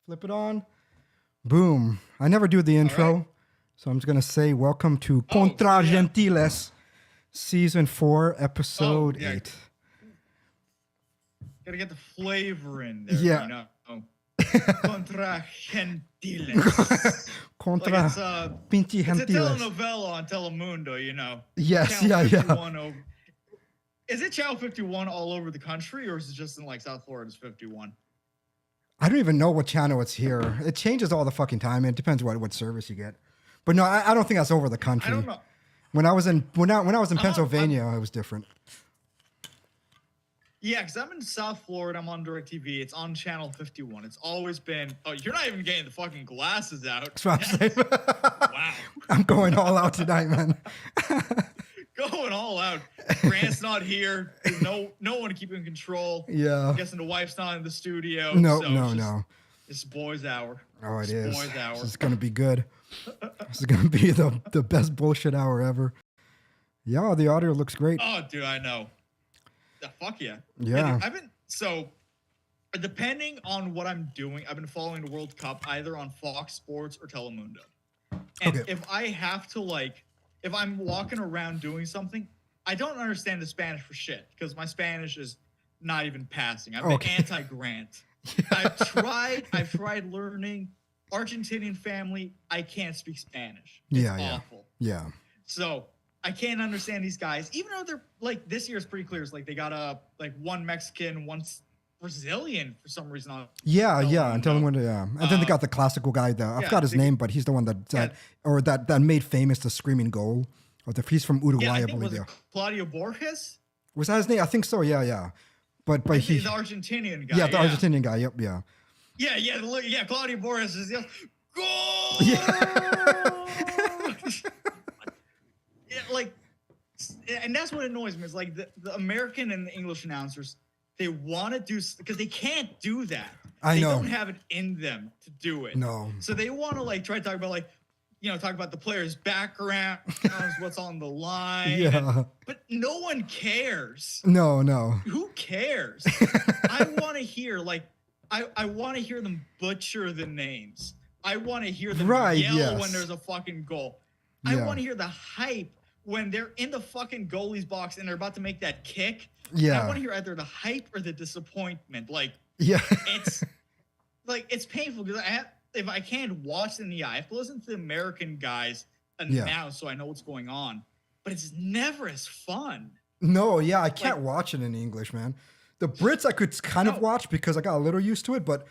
Flip it on. Boom. I never do the intro. Right. So I'm just going to say welcome to Contra Gentiles, Season 4, Episode 8. Gotta get the flavor in there, yeah. You know? Contra Gentiles. Contra Pinti Gentiles. It's a telenovela on Telemundo, you know. Yes, Channel yeah. Is it Channel 51 all over the country, or is it just in like South Florida's 51? I don't even know what channel it's here. It changes all the fucking time. It depends what service you get. But no, I don't think that's over the country. I don't know. When I was in Pennsylvania, it was different. Yeah, because I'm in South Florida. I'm on DirecTV. It's on Channel 51. It's always been. Oh, you're not even getting the fucking glasses out. That's what I'm saying. Wow. I'm going all out tonight, man. Going all out. Grant's not here. There's no one to keep in control. Yeah. I'm guessing the wife's not in the studio. No. It's boys' hour. Oh, it is. Boys' hour. This is gonna be good. This is gonna be the best bullshit hour ever. Yeah, the audio looks great. Oh, dude, I know. Fuck yeah. Yeah. I've been depending on what I'm doing, I've been following the World Cup either on Fox Sports or Telemundo. And if I have to if I'm walking around doing something, I don't understand the Spanish for shit because my Spanish is not even passing. I've been anti-Grant. Yeah. I've tried learning Argentinian family. I can't speak Spanish. It's awful. Yeah. So I can't understand these guys, even though they're this year is pretty clear. It's like they got one Mexican, one Brazilian for some reason. And then they got the classical guy. I forgot his name, but he's the one that made famous the screaming goal. He's from Uruguay, I believe. Claudio Borges. Was that his name? I think so. Yeah. But he's the Argentinian guy. Yeah, the Argentinian guy. Yep. Yeah. Yeah. Claudio Borges is goal. Yeah. And that's what annoys me is the American and the English announcers, they want to do because they can't do that. They don't have it in them to do it. No. So they want to try to talk about talk about the player's background, what's on the line. Yeah. But no one cares. No. Who cares? I want to hear I want to hear them butcher the names. I want to hear them yell when there's a fucking goal. I want to hear the hype when they're in the fucking goalie's box and they're about to make that kick. Yeah. I want to hear either the hype or the disappointment. It's painful because if I can't watch in the eye, I have to listen to the American guys announce so I know what's going on. But it's never as fun. No, yeah, I can't watch it in English, man. The Brits I could kind of watch because I got a little used to it, but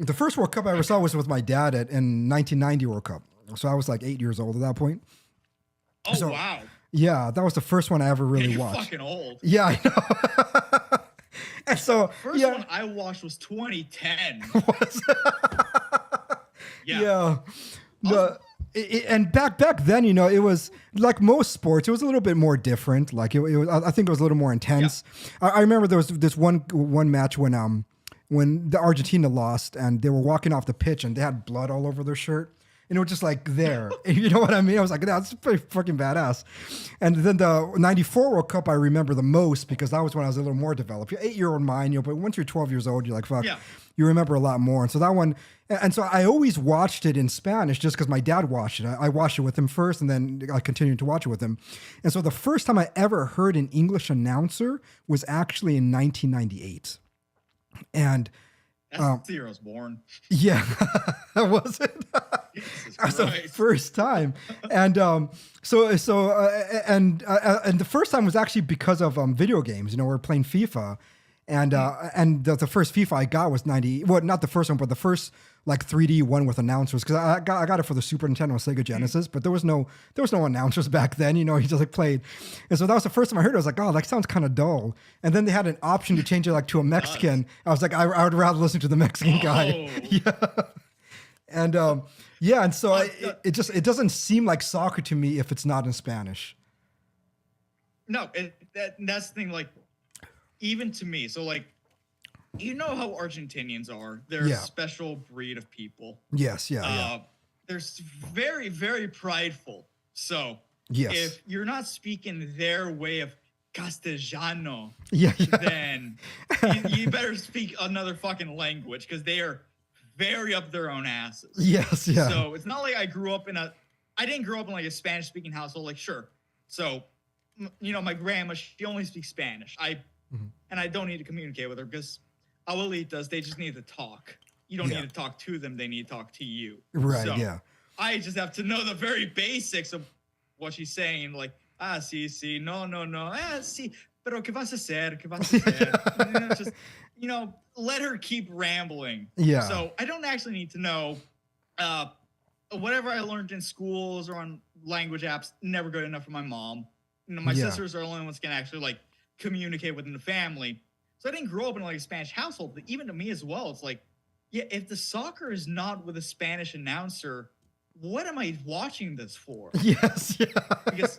the first World Cup I ever saw was with my dad in 1990 World Cup. So I was 8 years old at that point. Oh, wow. Yeah, that was the first one I ever really watched. You're fucking old. Yeah, I know. And so first one I watched was 2010. Yeah. And back then, it was like most sports. It was a little bit more different. It was, I think it was a little more intense. Yeah. I remember there was this one match when the Argentina lost and they were walking off the pitch and they had blood all over their shirt. And it was just there. You know what I mean? I was like, that's pretty fucking badass. And then the 94 World Cup I remember the most because that was when I was a little more developed. You're 8-year-old mind, but once you're 12 years old, you're like, fuck, you remember a lot more. And so that one, and so I always watched it in Spanish just because my dad watched it. I watched it with him first and then I continued to watch it with him. And so the first time I ever heard an English announcer was actually in 1998. And that's the year I was born. Yeah, was it? That's the first time, and so the first time was actually because of video games. We're playing FIFA, and the first FIFA I got was 90. Well, not the first one, but the first 3D one with announcers because I got it for the Super Nintendo and Sega Genesis, but there was no announcers back then. You just played, and so that was the first time I heard it. I was like, oh, that sounds kind of dull. And then they had an option to change it to a Mexican. I was like, I would rather listen to the Mexican guy. Yeah, and and so it doesn't seem like soccer to me if it's not in Spanish. No, that's the thing. Even to me, so you know how Argentinians are. They're a special breed of people. Yes, yeah. They're very, very prideful. So if you're not speaking their way of Castellano, then you better speak another fucking language because they are very up their own asses. Yes, yeah. So it's not like I didn't grow up in like a Spanish speaking household. Like, sure. So, my grandma, she only speaks Spanish. And I don't need to communicate with her because abuelitas, they just need to talk. You don't need to talk to them. They need to talk to you. Right, so yeah. I just have to know the very basics of what she's saying. Like, sí, no, sí, pero ¿qué vas a hacer? ¿Qué vas a hacer? Just, let her keep rambling. Yeah. So I don't actually need to know whatever I learned in schools or on language apps, never good enough for my mom. My sisters are the only ones who can actually like communicate within the family. So I didn't grow up in like a Spanish household, but even to me as well, it's like, yeah, if the soccer is not with a Spanish announcer, what am I watching this for? Yes, yeah. Because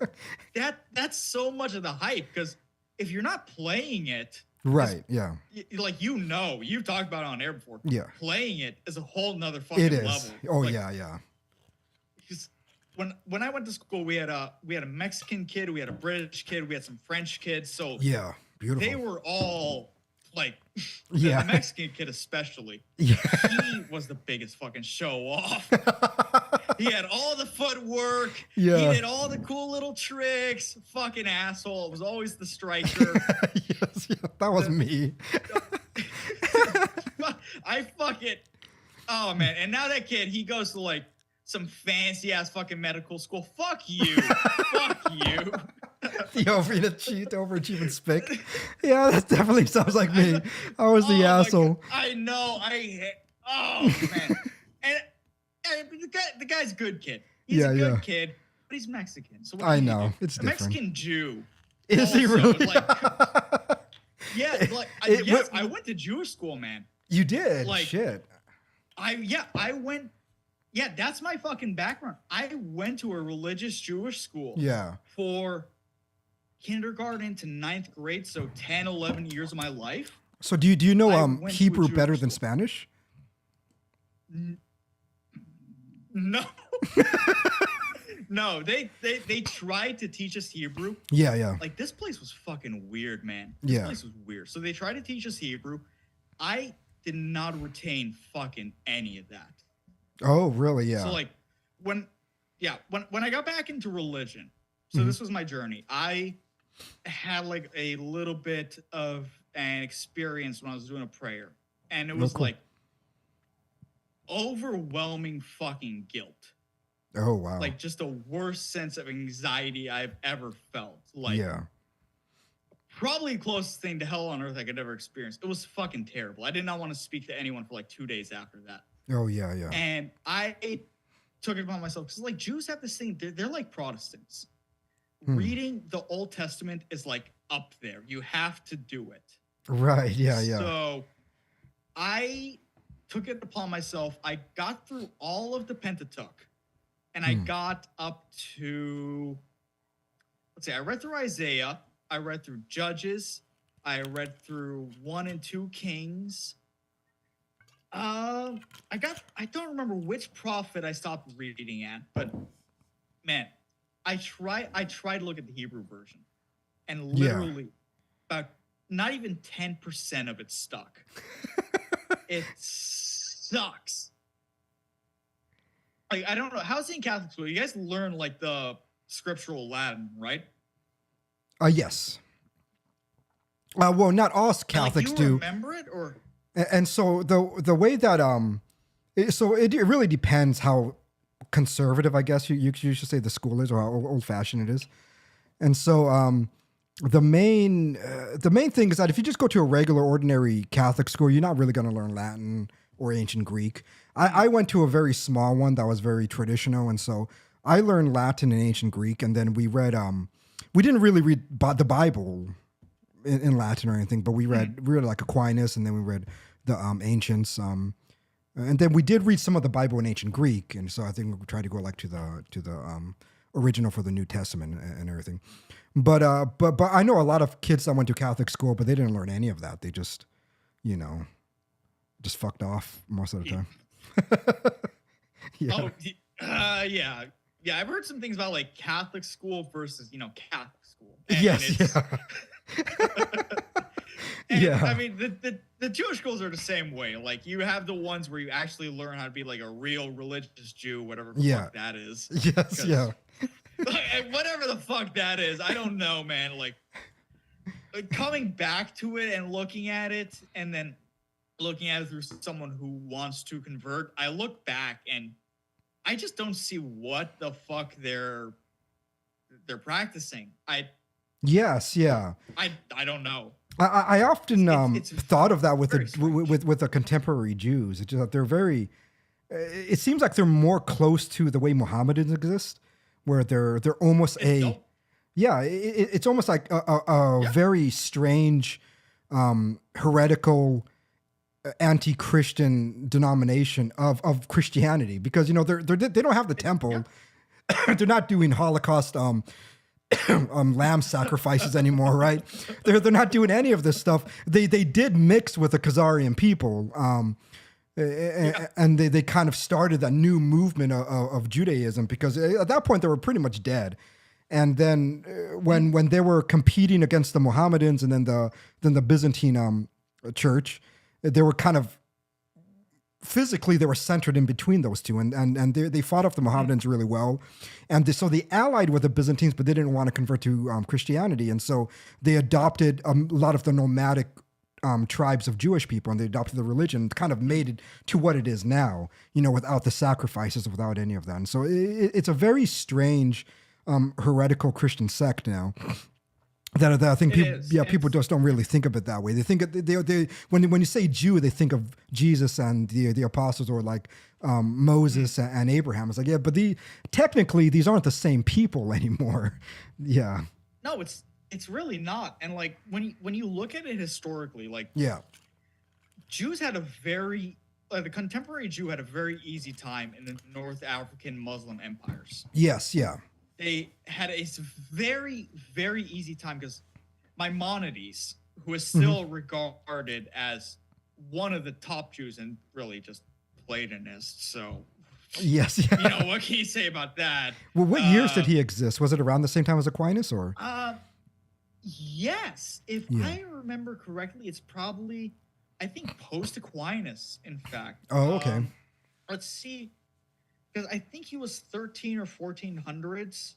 that's so much of the hype. Because if you're not playing it, right, yeah, like you've talked about it on air before. Yeah, playing it is a whole nother fucking it is. level. Oh like, yeah. Because when I went to school, we had a Mexican kid, we had a British kid, we had some French kids. So yeah, beautiful. They were all like, the Mexican kid especially. Yeah, he was the biggest fucking show off. He had all the footwork. Yeah, he did all the cool little tricks. Fucking asshole. It was always the striker. yes, yeah, that was me. I fucking. Oh man! And now that kid, he goes to like some fancy ass fucking medical school. Fuck you. Fuck you. The overachieving spick. Yeah, that definitely sounds like me. I was the asshole. I know. Oh man. And the guy's a good kid. He's a good kid, but he's Mexican. So I know it's different. Mexican Jew. Is he really? I went to Jewish school, man. You did? Like, shit. I went. Yeah, that's my fucking background. I went to a religious Jewish school. Yeah. For kindergarten to 9th grade, so 10, 11 years of my life. So do you know Hebrew better than Spanish? No. No, they tried to teach us Hebrew. Yeah. Like, this place was fucking weird, man. This place was weird. So they tried to teach us Hebrew. I did not retain fucking any of that. Oh, really? Yeah. So like when I got back into religion, so this was my journey. I had like a little bit of an experience when I was doing a prayer, and it was like overwhelming fucking guilt. Oh wow. Like just the worst sense of anxiety I've ever felt. Like probably the closest thing to hell on earth I could ever experience. It was fucking terrible. I did not want to speak to anyone for like 2 days after that. Oh yeah. And I took it upon myself because like Jews have this thing. They're like Protestants. Reading the Old Testament is like up there. You have to do it. Right. Yeah. So I took it upon myself. I got through all of the Pentateuch, and I got up to, let's see, I read through Isaiah. I read through Judges. I read through 1 and 2 Kings. I don't remember which prophet I stopped reading at, but man, I try to look at the Hebrew version, and literally about not even 10% of it stuck. It sucks. Like, I don't know. How's it in Catholic school? You guys learn like the scriptural Latin, right? Yes. Well, not all Catholics like, you do. Remember it or? And so the way that it really depends how conservative, I guess you should say, the school is, or how old fashioned it is. And so the main thing is that if you just go to a regular ordinary Catholic school, you're not really going to learn Latin or ancient Greek. I went to a very small one that was very traditional, and so I learned Latin and ancient Greek, and then we read we didn't really read the Bible in Latin or anything, but we read like Aquinas, and then we read the ancients, and then we did read some of the Bible in ancient Greek, and so I think we tried to go like to the original for the New Testament and everything. But I know a lot of kids that went to Catholic school, but they didn't learn any of that. They just, just fucked off most of the time. Yeah. I've heard some things about like Catholic school versus Catholic school. And And Yeah. I mean, the Jewish schools are the same way. Like, you have the ones where you actually learn how to be like a real religious Jew, whatever the Yeah. fuck that is. Yes, yeah. Like, whatever the fuck that is, I don't know, man. Like coming back to it and looking at it, and then looking at it through someone who wants to convert, I look back and I just don't see what the fuck they're practicing. Yes, yeah. I don't know. I often It's thought of that with very with the contemporary Jews. It's just that they're very. It seems like they're more close to the way Mohammedans exist, where they're almost it's almost like a very strange, heretical, anti-Christian denomination of Christianity, because they don't have the temple, they're not doing Holocaust lamb sacrifices anymore, right? They're not doing any of this stuff. They did mix with the Khazarian people, and they kind of started a new movement of Judaism, because at that point they were pretty much dead. And then when they were competing against the Mohammedans and then the Byzantine church, they were kind of physically they were centered in between those two, and they fought off the Mohammedans really well, and so they allied with the Byzantines, but they didn't want to convert to Christianity, and so they adopted a lot of the nomadic tribes of Jewish people, and they adopted the religion, kind of made it to what it is now, without the sacrifices, without any of that. And so it's a very strange heretical Christian sect now. That I think people just don't really think of it that way. They think they when you say Jew, they think of Jesus and the apostles, or like Moses and Abraham. It's like, but technically these aren't the same people anymore. Yeah. No, it's really not. And like when you look at it historically, like Jews had the contemporary Jew had a very easy time in the North African Muslim empires. Yes, yeah. They had a very, very easy time because Maimonides, who is still regarded as one of the top Jews and really just Platonist. So, yes, yeah. What can you say about that? Well, what years did he exist? Was it around the same time as Aquinas, or? Yes. If I remember correctly, it's probably, I think, post Aquinas, in fact. Oh, okay. Let's see. Because I think he was 13 or 1400s.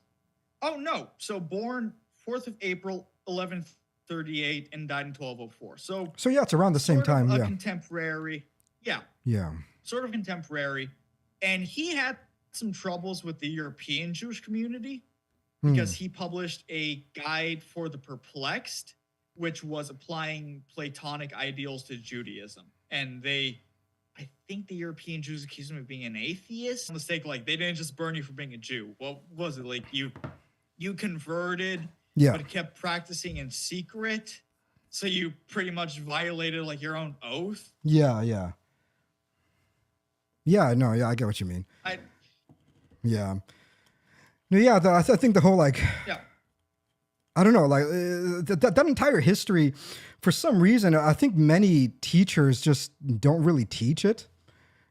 Oh, no. So born 4th of April, 1138, and died in 1204. So yeah, it's around the same time. Yeah. Contemporary. Yeah. Yeah. Sort of contemporary. And he had some troubles with the European Jewish community because he published a guide for the perplexed, which was applying Platonic ideals to Judaism. And I think the European Jews accused him of being an atheist. Mistake, like they didn't just burn you for being a Jew. What was it? Like you converted, but kept practicing in secret. So you pretty much violated like your own oath. Yeah, yeah. Yeah, no, yeah, I get what you mean. Yeah. No, yeah, I think the whole like I don't know, like that entire history, for some reason, I think many teachers just don't really teach it.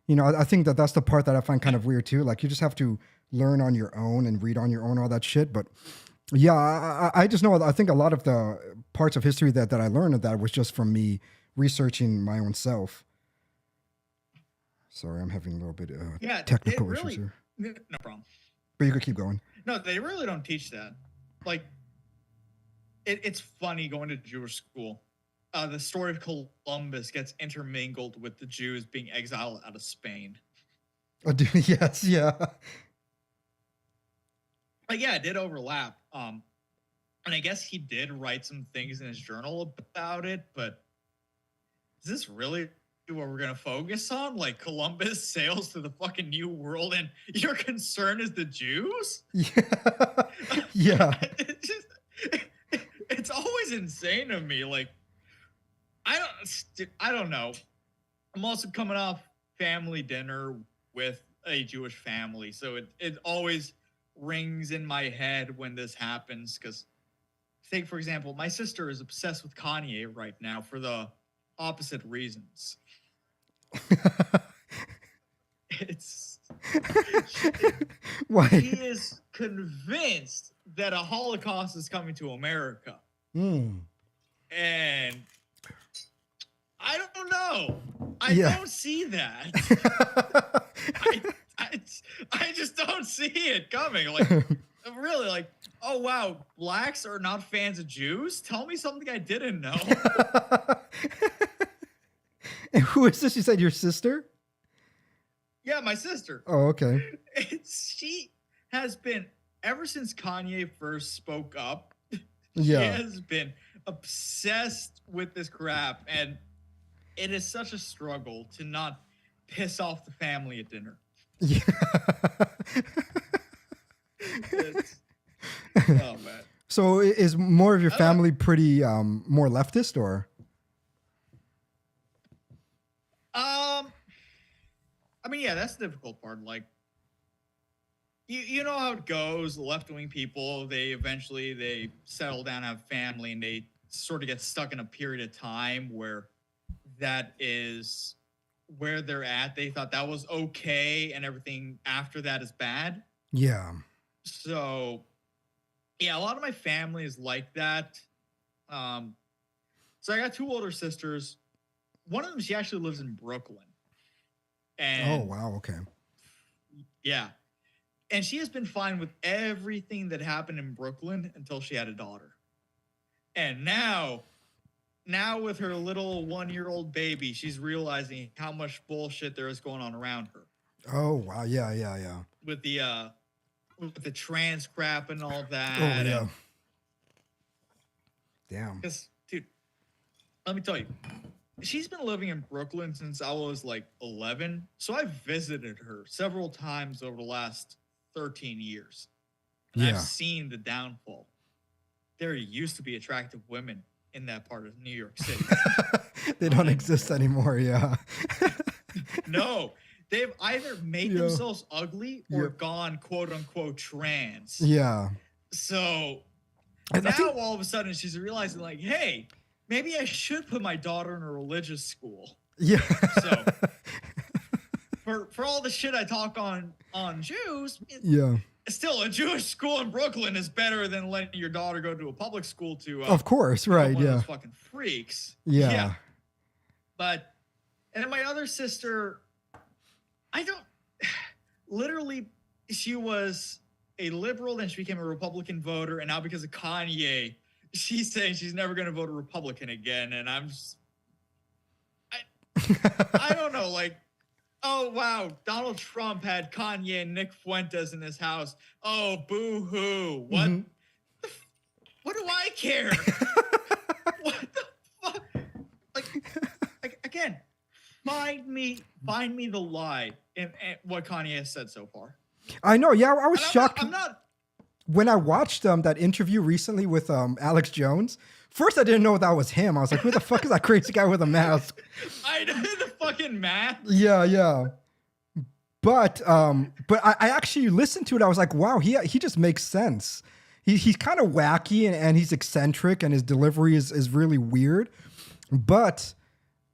I think that's the part that I find kind of weird too. Like you just have to learn on your own and read on your own, all that shit. But yeah, I just know, I think a lot of the parts of history that I learned of that was just from me researching my own self. Sorry, I'm having a little bit of technical issues here. No problem. But you could keep going. No, they really don't teach that. Like, it's funny going to Jewish school. The story of Columbus gets intermingled with the Jews being exiled out of Spain. Oh, dude, yes, yeah. But yeah, it did overlap. And I guess he did write some things in his journal about it, but is this really what we're gonna focus on? Like Columbus sails to the fucking new world and your concern is the Jews? Yeah. Yeah. It's always insane to me. Like, I don't know. I'm also coming off family dinner with a Jewish family, so it always rings in my head when this happens. Because, take for example, my sister is obsessed with Kanye right now for the opposite reasons. It's why he is convinced that a Holocaust is coming to America, and I don't know. I Yeah. don't see that. I just don't see it coming. Like, really, like, oh wow, blacks are not fans of Jews? Tell me something I didn't know. And who is this? You said your sister? Yeah, my sister. Oh, okay. She has been, ever since Kanye first spoke up, Yeah. she has been obsessed with this crap, and it is such a struggle to not piss off the family at dinner. Yeah. Oh man. So is more of your family pretty more leftist or? I mean, yeah, that's the difficult part. Like, you know how it goes. Left-wing people, they settle down, have family, and they sort of get stuck in a period of time where that is where they're at. They thought that was okay, and everything after that is bad. Yeah. So, yeah, a lot of my family is like that. So I got two older sisters. One of them, she actually lives in Brooklyn. And oh, wow. Okay. yeah. And she has been fine with everything that happened in Brooklyn until she had a daughter. And now with her little 1-year-old baby, she's realizing how much bullshit there is going on around her. Oh, wow. Yeah, yeah, yeah. With the trans crap and all that. Oh, yeah. Damn. Because, dude, let me tell you, she's been living in Brooklyn since I was like 11. So I've visited her several times over the last 13 years. And Yeah. I've seen the downfall. There used to be attractive women in that part of New York City. They don't exist anymore. Yeah. No, they've either made themselves ugly or gone quote unquote trans. Yeah. So I now think- all of a sudden she's realizing like, hey, maybe I should put my daughter in a religious school. Yeah. So for all the shit I talk on Jews, yeah. still a Jewish school in Brooklyn is better than letting your daughter go to a public school to Of course, become right? one of Yeah. those fucking freaks. Yeah. But and then my other sister, literally she was a liberal, then she became a Republican voter, and now because of Kanye, she's saying she's never going to vote a Republican again. And I don't know, like, oh wow, Donald Trump had Kanye and Nick Fuentes in his house. Oh, boo-hoo. What? Mhm. What do I care? What the fuck? Like again, find me the lie in what Kanye has said so far. I know. Yeah, I was And shocked I'm not. when I watched that interview recently with Alex Jones. First, I didn't know that was him. I was like, "Who the fuck is that crazy guy with a mask?" I know the fucking math. Yeah, yeah. But I actually listened to it. I was like, "Wow, he just makes sense." He's kind of wacky and he's eccentric and his delivery is really weird. But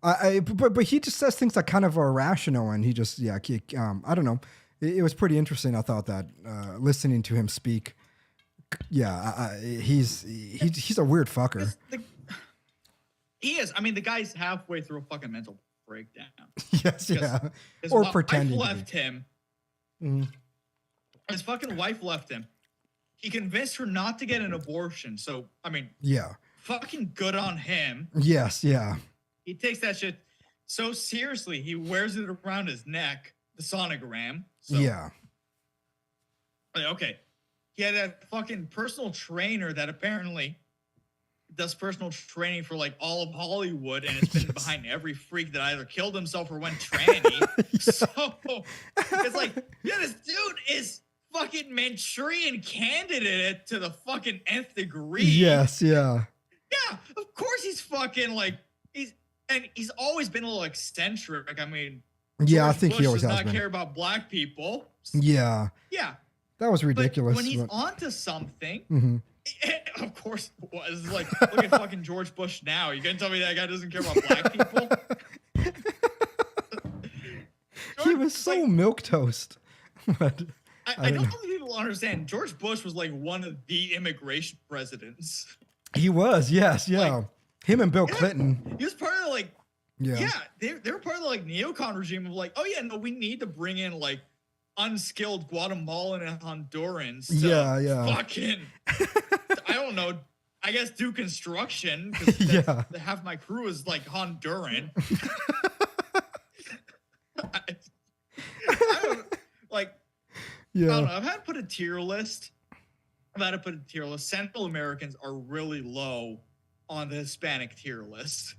but he just says things that kind of are rational and he just I don't know. It was pretty interesting. I thought that listening to him speak. Yeah, he's a weird fucker. He is. I mean, the guy's halfway through a fucking mental breakdown. Yes, yeah. His Or wife pretending to be. left him. Mhm. His fucking wife left him. He convinced her not to get an abortion. So, I mean, Yeah. fucking good on him. Yes, yeah. He takes that shit so seriously. He wears it around his neck, the sonogram. So, Yeah. like, okay. He had a fucking personal trainer that apparently does personal training for like all of Hollywood, and it's been Yes. behind every freak that either killed himself or went tranny. So it's like, yeah, this dude is fucking Manchurian candidate to the fucking nth degree. Yes, yeah. Yeah, of course he's fucking like he's always been a little eccentric. I mean, Yeah, I George think Bush he always does has not been. care about black people. Yeah. Yeah, That was ridiculous. but when he's but- onto something, Mhm. of course it was. Like, look at fucking George Bush now. You gonna tell me that guy doesn't care about black people? He was so like, milquetoast. But I don't know. think people understand. George Bush was like one of the immigration presidents. He was, yes, yeah. Like- Him and Bill Yeah. Clinton. He was part of like Yeah. they're part of the like neocon regime of like, oh yeah, no, we need to bring in like unskilled Guatemalan and Hondurans to fucking I don't know, I guess do construction because half my crew is like Honduran. I don't like. I don't know. I've had to put a tier list. Central Americans are really low on the Hispanic tier list.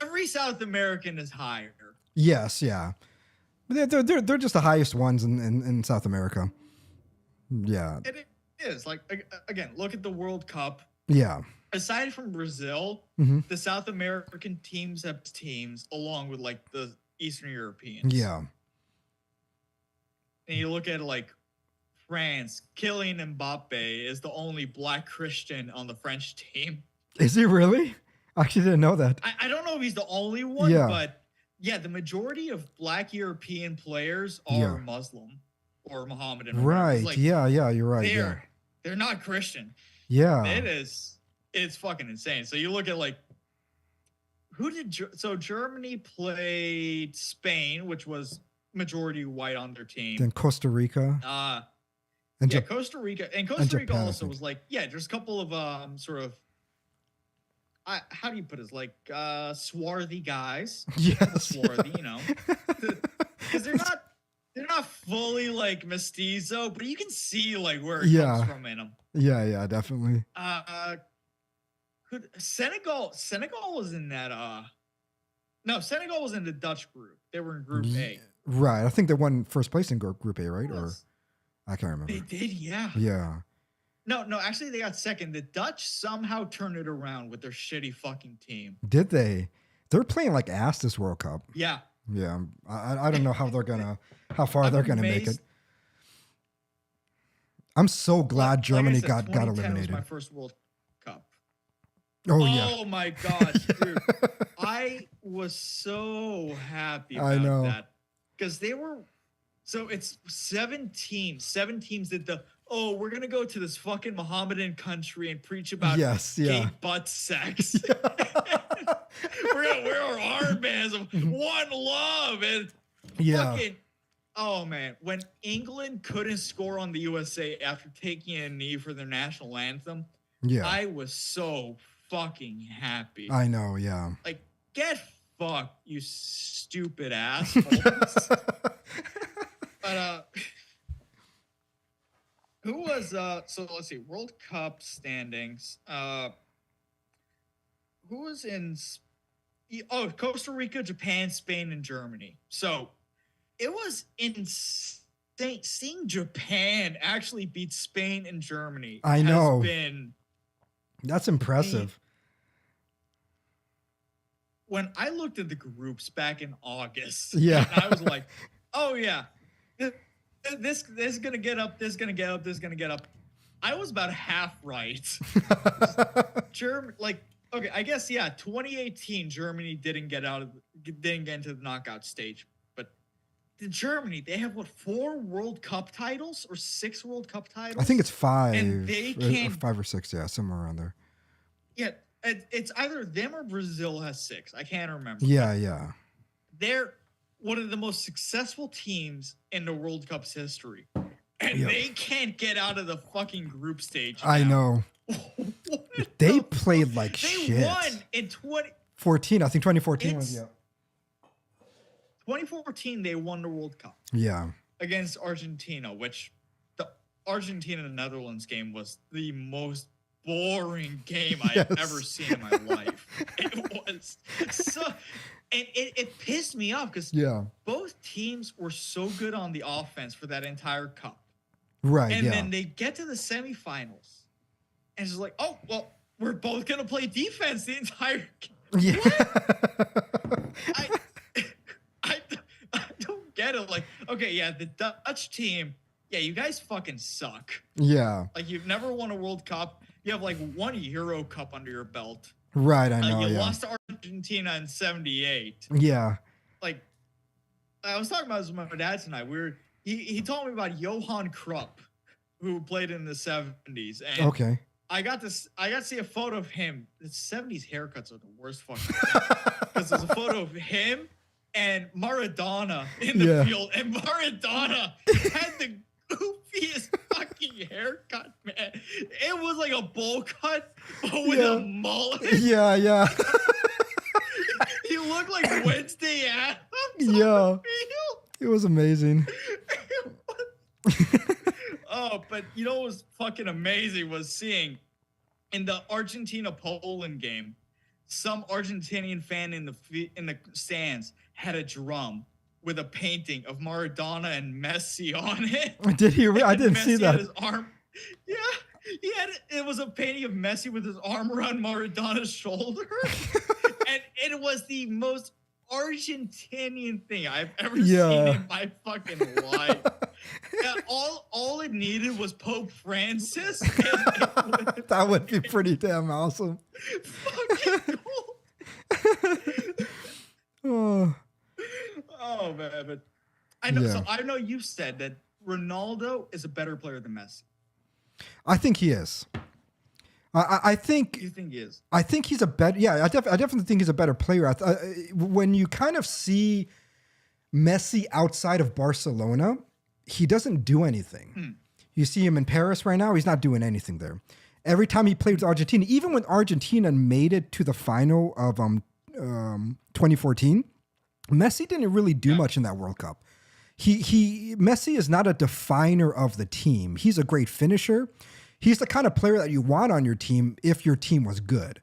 Every South American is higher. Yes, yeah. They're just the highest ones in South America. Yeah. It is. Like, again, look at the World Cup. Yeah. Aside from Brazil, the South American teams have teams along with like the Eastern Europeans. Yeah. And you look at like France, Kylian Mbappe is the only black Christian on the French team. Is he really? I actually didn't know that. I don't know if he's the only one, but yeah, the majority of black European players are Muslim or Mohammedan. Right. Like, yeah, you're right. They're not Christian. Yeah. It's fucking insane. So you look at like, Germany played Spain, which was majority white on their team. Then Costa Rica. Costa Rica. And Costa Rica also was like, there's a couple of sort of, how do you put it? Like swarthy guys. Yes. Swarthy, you know. Because they're not fully like mestizo, but you can see like where it comes from in them. Yeah, definitely. Senegal was in that no, Senegal was in the Dutch group. They were in Group A. Right. I think they won first place in Group A, right? Or I can't remember. They did, yeah. Yeah. No, actually they got second. The Dutch somehow turned it around with their shitty fucking team. Did they? They're playing like ass this World Cup. Yeah. Yeah. I don't know how far they're gonna make it. I'm so glad Germany got eliminated. Was my first World Cup. Oh my gosh, dude. I was so happy about that. Because they were it's 7 teams. 7 teams that we're gonna go to this fucking Mohammedan country and preach about gay butt sex. We're gonna wear our armbands of one love and fucking oh man. When England couldn't score on the USA after taking a knee for their national anthem, I was so fucking happy. I know, yeah. Like, get fucked, you stupid assholes. But who was so let's see, World Cup standings. Who was in Costa Rica, Japan, Spain, and Germany. So it was insane seeing Japan actually beat Spain and Germany. I know. That's impressive. When I looked at the groups back in August, I was like, oh yeah, this is gonna get up, this is gonna get up, this is gonna get up. I was about half right. Okay, I guess 2018 Germany didn't get into the knockout stage, but Germany, they have 4 World Cup titles or 6 World Cup titles? I think it's 5. And they can't, 5 or 6, somewhere around there. Yeah, it's either them or Brazil has 6. I can't remember. Yeah. They're one of the most successful teams in the World Cup's history. And they can't get out of the fucking group stage. I know. They played like shit. They won in 2014. I think 2014 was 2014 they won the World Cup. Yeah. Against Argentina, which the Argentina-Netherlands game was the most boring game I've ever seen in my life. It was so, and it pissed me off because both teams were so good on the offense for that entire cup. Right. And then they get to the semifinals. And it's like, oh, well, we're both going to play defense the entire game. What? I don't get it. Like, okay, the Dutch team, you guys fucking suck. Yeah. Like, you've never won a World Cup. You have, like, 1 Euro Cup under your belt. Right, I know, You lost to Argentina in 78. Yeah. Like, I was talking about this with my dad tonight. He told me about Johan Krupp, who played in the 70s. And I got to see a photo of him. The 70s haircuts are the worst fucking thing. Because there's a photo of him and Maradona in the field, and Maradona had the goofiest fucking haircut, man. It was like a bowl cut, but with a mullet. Yeah. He looked like Wednesday Addams. Yeah. It was amazing. Oh, but you know what was fucking amazing was seeing in the Argentina-Poland game, some Argentinian fan in the stands had a drum with a painting of Maradona and Messi on it. Did he? I didn't see that. Had his arm. Yeah, it was a painting of Messi with his arm around Maradona's shoulder, and it was the most Argentinian thing I've ever seen in my fucking life. And all it needed was Pope Francis. That would be pretty damn awesome. Fucking cool. Oh man, but I know. So I know you said that Ronaldo is a better player than Messi. I think he is. I think. You think he is? I think he's a better. Yeah, I definitely think he's a better player. When you kind of see Messi outside of Barcelona, he doesn't do anything. You see him in Paris right now; he's not doing anything there. Every time he played with Argentina, even when Argentina made it to the final of 2014, Messi didn't really do much in that World Cup. Messi is not a definer of the team. He's a great finisher. He's the kind of player that you want on your team if your team was good,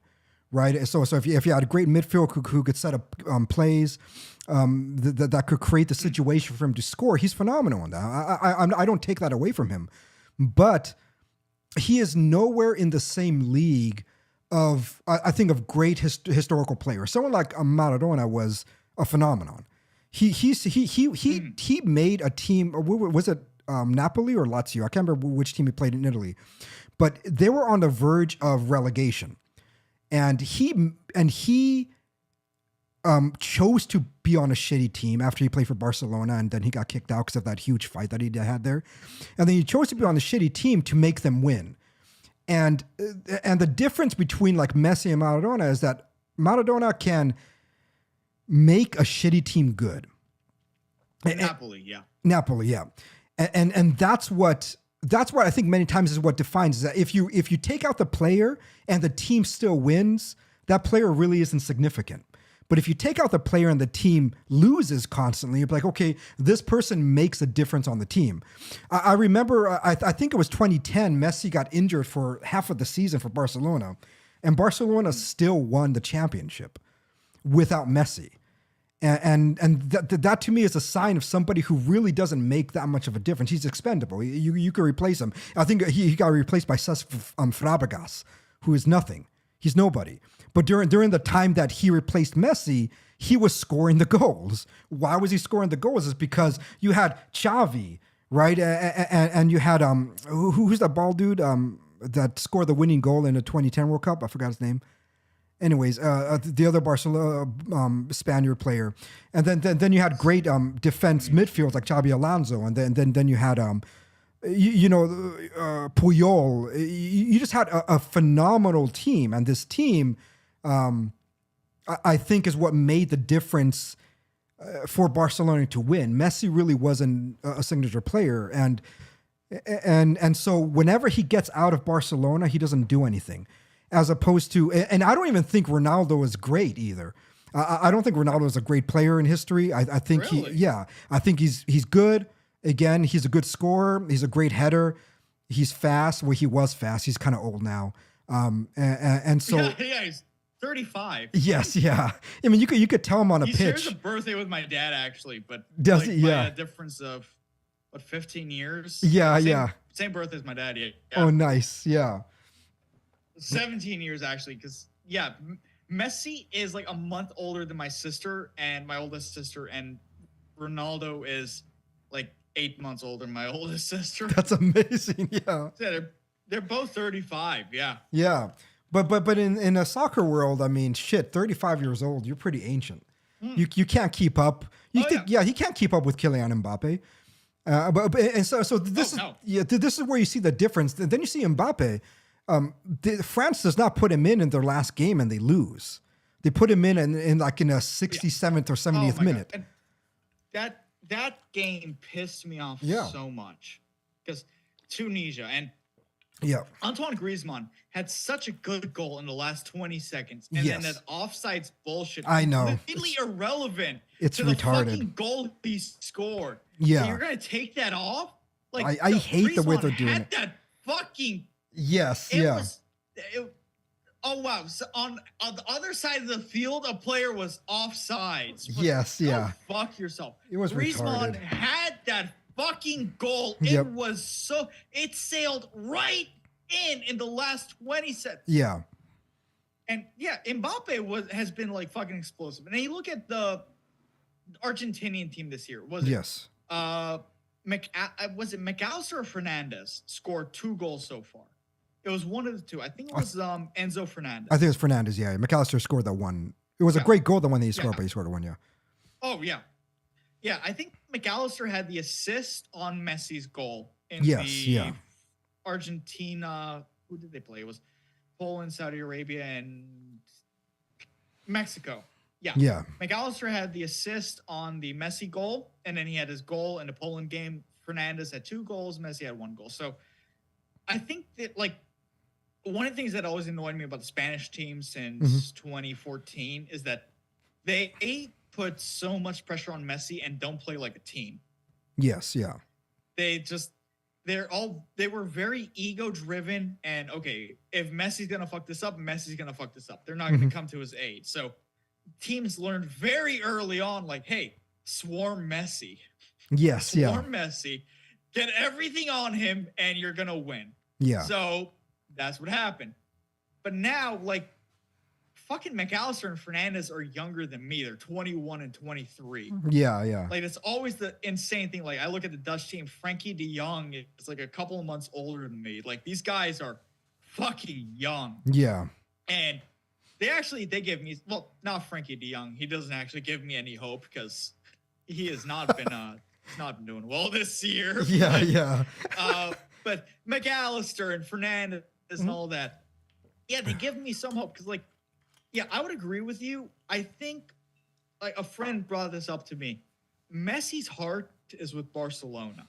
right? So if you had a great midfield who could set up plays, that could create the situation for him to score, he's phenomenal in that. I don't take that away from him, but he is nowhere in the same league of, I think, of great historical players. Someone like Maradona was a phenomenon. He made a team. Was it Napoli or Lazio? I can't remember which team he played in Italy, but they were on the verge of relegation, and he chose to be on a shitty team after he played for Barcelona, and then he got kicked out because of that huge fight that he had there, and then he chose to be on a shitty team to make them win, and the difference between like Messi and Maradona is that Maradona can make a shitty team good. Napoli, yeah. And that's what I think many times is what defines is that if you take out the player and the team still wins, that player really isn't significant. But if you take out the player and the team loses constantly, you're like, okay, this person makes a difference on the team. I remember, I think it was 2010, Messi got injured for half of the season for Barcelona, and Barcelona still won the championship without Messi. And that to me is a sign of somebody who really doesn't make that much of a difference. He's expendable. You could replace him. I think he got replaced by Cesc Fabregas, who is nothing. He's nobody. But during the time that he replaced Messi, he was scoring the goals. Why was he scoring the goals? Is because you had Xavi, right? And you had who's that bald dude that scored the winning goal in the 2010 World Cup? I forgot his name. Anyways, the other Barcelona Spaniard player, and then you had great defense midfields like Xabi Alonso, and then you had Puyol. You just had a phenomenal team, and this team, I think, is what made the difference for Barcelona to win. Messi really wasn't a signature player, and so whenever he gets out of Barcelona, he doesn't do anything. As opposed to, and I don't even think Ronaldo is great either. I don't think Ronaldo is a great player in history. I think really? I think he's good. Again, he's a good scorer. He's a great header. He's fast. Well, he was fast. He's kind of old now. And so yeah, he's 35. Yes, yeah. I mean, you could tell him on a pitch. He shares a birthday with my dad actually, but does he? Yeah, by a difference of 15 years. Yeah, same birthday as my dad. Yeah. Oh, nice. Yeah. 17 years actually, because Messi is like a month older than my sister and my oldest sister, and Ronaldo is like 8 months older than my oldest sister. That's amazing. Yeah. They're both 35. Yeah. Yeah. But in a soccer world, I mean, shit, 35 years old, you're pretty ancient. You can't keep up. He can't keep up with Kylian Mbappe. This is where you see the difference. Then you see Mbappe. France does not put him in their last game and they lose. They put him in like in a 67th or 70th minute. God. And that game pissed me off so much because Tunisia and Antoine Griezmann had such a good goal in the last 20 seconds. And then that offsides bullshit. I know. Completely irrelevant. It's to retarded. The fucking goal he scored. Yeah. So you're going to take that off? Like I hate the way they're doing had it. That fucking. Yes. Oh, wow. So on the other side of the field, a player was offsides. Yes. Fuck yourself. It was Griezmann retarded. had that fucking goal. Yep. It sailed right in the last 20 seconds. Yeah. And Mbappe has been like fucking explosive. And then you look at the Argentinian team this year. Was it McAllister or Fernandez scored 2 goals so far? It was one of the two. I think it was Enzo Fernandez. I think it was Fernandez. Yeah, McAllister scored that one. It was a great goal, the one that he scored, but he scored one. Yeah. Oh yeah. I think McAllister had the assist on Messi's goal in Argentina. Who did they play? It was Poland, Saudi Arabia, and Mexico. Yeah. McAllister had the assist on the Messi goal, and then he had his goal in the Poland game. Fernandez had 2 goals. Messi had 1 goal. So I think that one of the things that always annoyed me about the Spanish team since 2014 is that they put so much pressure on Messi and don't play like a team. Yes, yeah. They were very ego driven and okay, if Messi's going to fuck this up, Messi's going to fuck this up. They're not going to come to his aid. So teams learned very early on like, hey, swarm Messi. Yes, swarm Messi. Get everything on him and you're going to win. Yeah. So that's what happened. But now, fucking McAllister and Fernandez are younger than me. They're 21 and 23. Yeah. It's always the insane thing. I look at the Dutch team. Frankie de Jong is a couple of months older than me. These guys are fucking young. Yeah. And they give me, not Frankie de Jong. He doesn't actually give me any hope because he has not been doing well this year. Yeah. But McAllister and Fernandez and all that, they give me some hope because, I would agree with you. I think, a friend brought this up to me. Messi's heart is with Barcelona.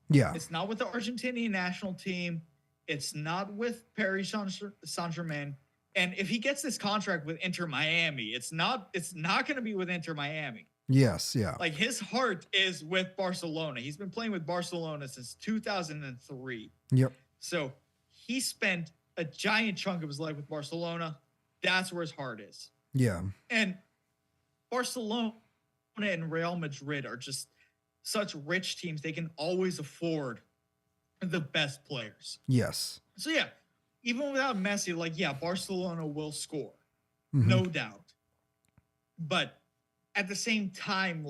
Yeah. It's not with the Argentinian national team. It's not with Paris Saint-Germain. And if he gets this contract with Inter Miami, it's not going to be with Inter Miami. Yes, yeah. His heart is with Barcelona. He's been playing with Barcelona since 2003. Yep. So he spent a giant chunk of his life with Barcelona. That's where his heart is. Yeah. And Barcelona and Real Madrid are just such rich teams. They can always afford the best players. Yes. So even without Messi, Barcelona will score. No doubt. But at the same time,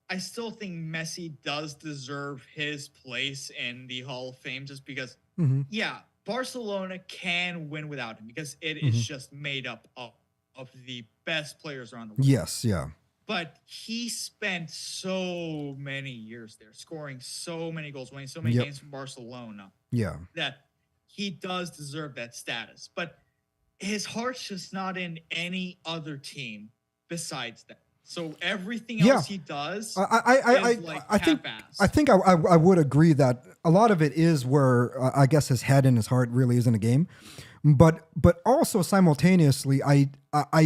I still think Messi does deserve his place in the Hall of Fame just because, Barcelona can win without him because it is just made up of the best players around the world. Yes, yeah. But he spent so many years there, scoring so many goals, winning so many games for Barcelona. Yeah. That he does deserve that status. But his heart's just not in any other team besides that. So everything else he does, I think I would agree that a lot of it is where I guess his head and his heart really is in a game, but also simultaneously, I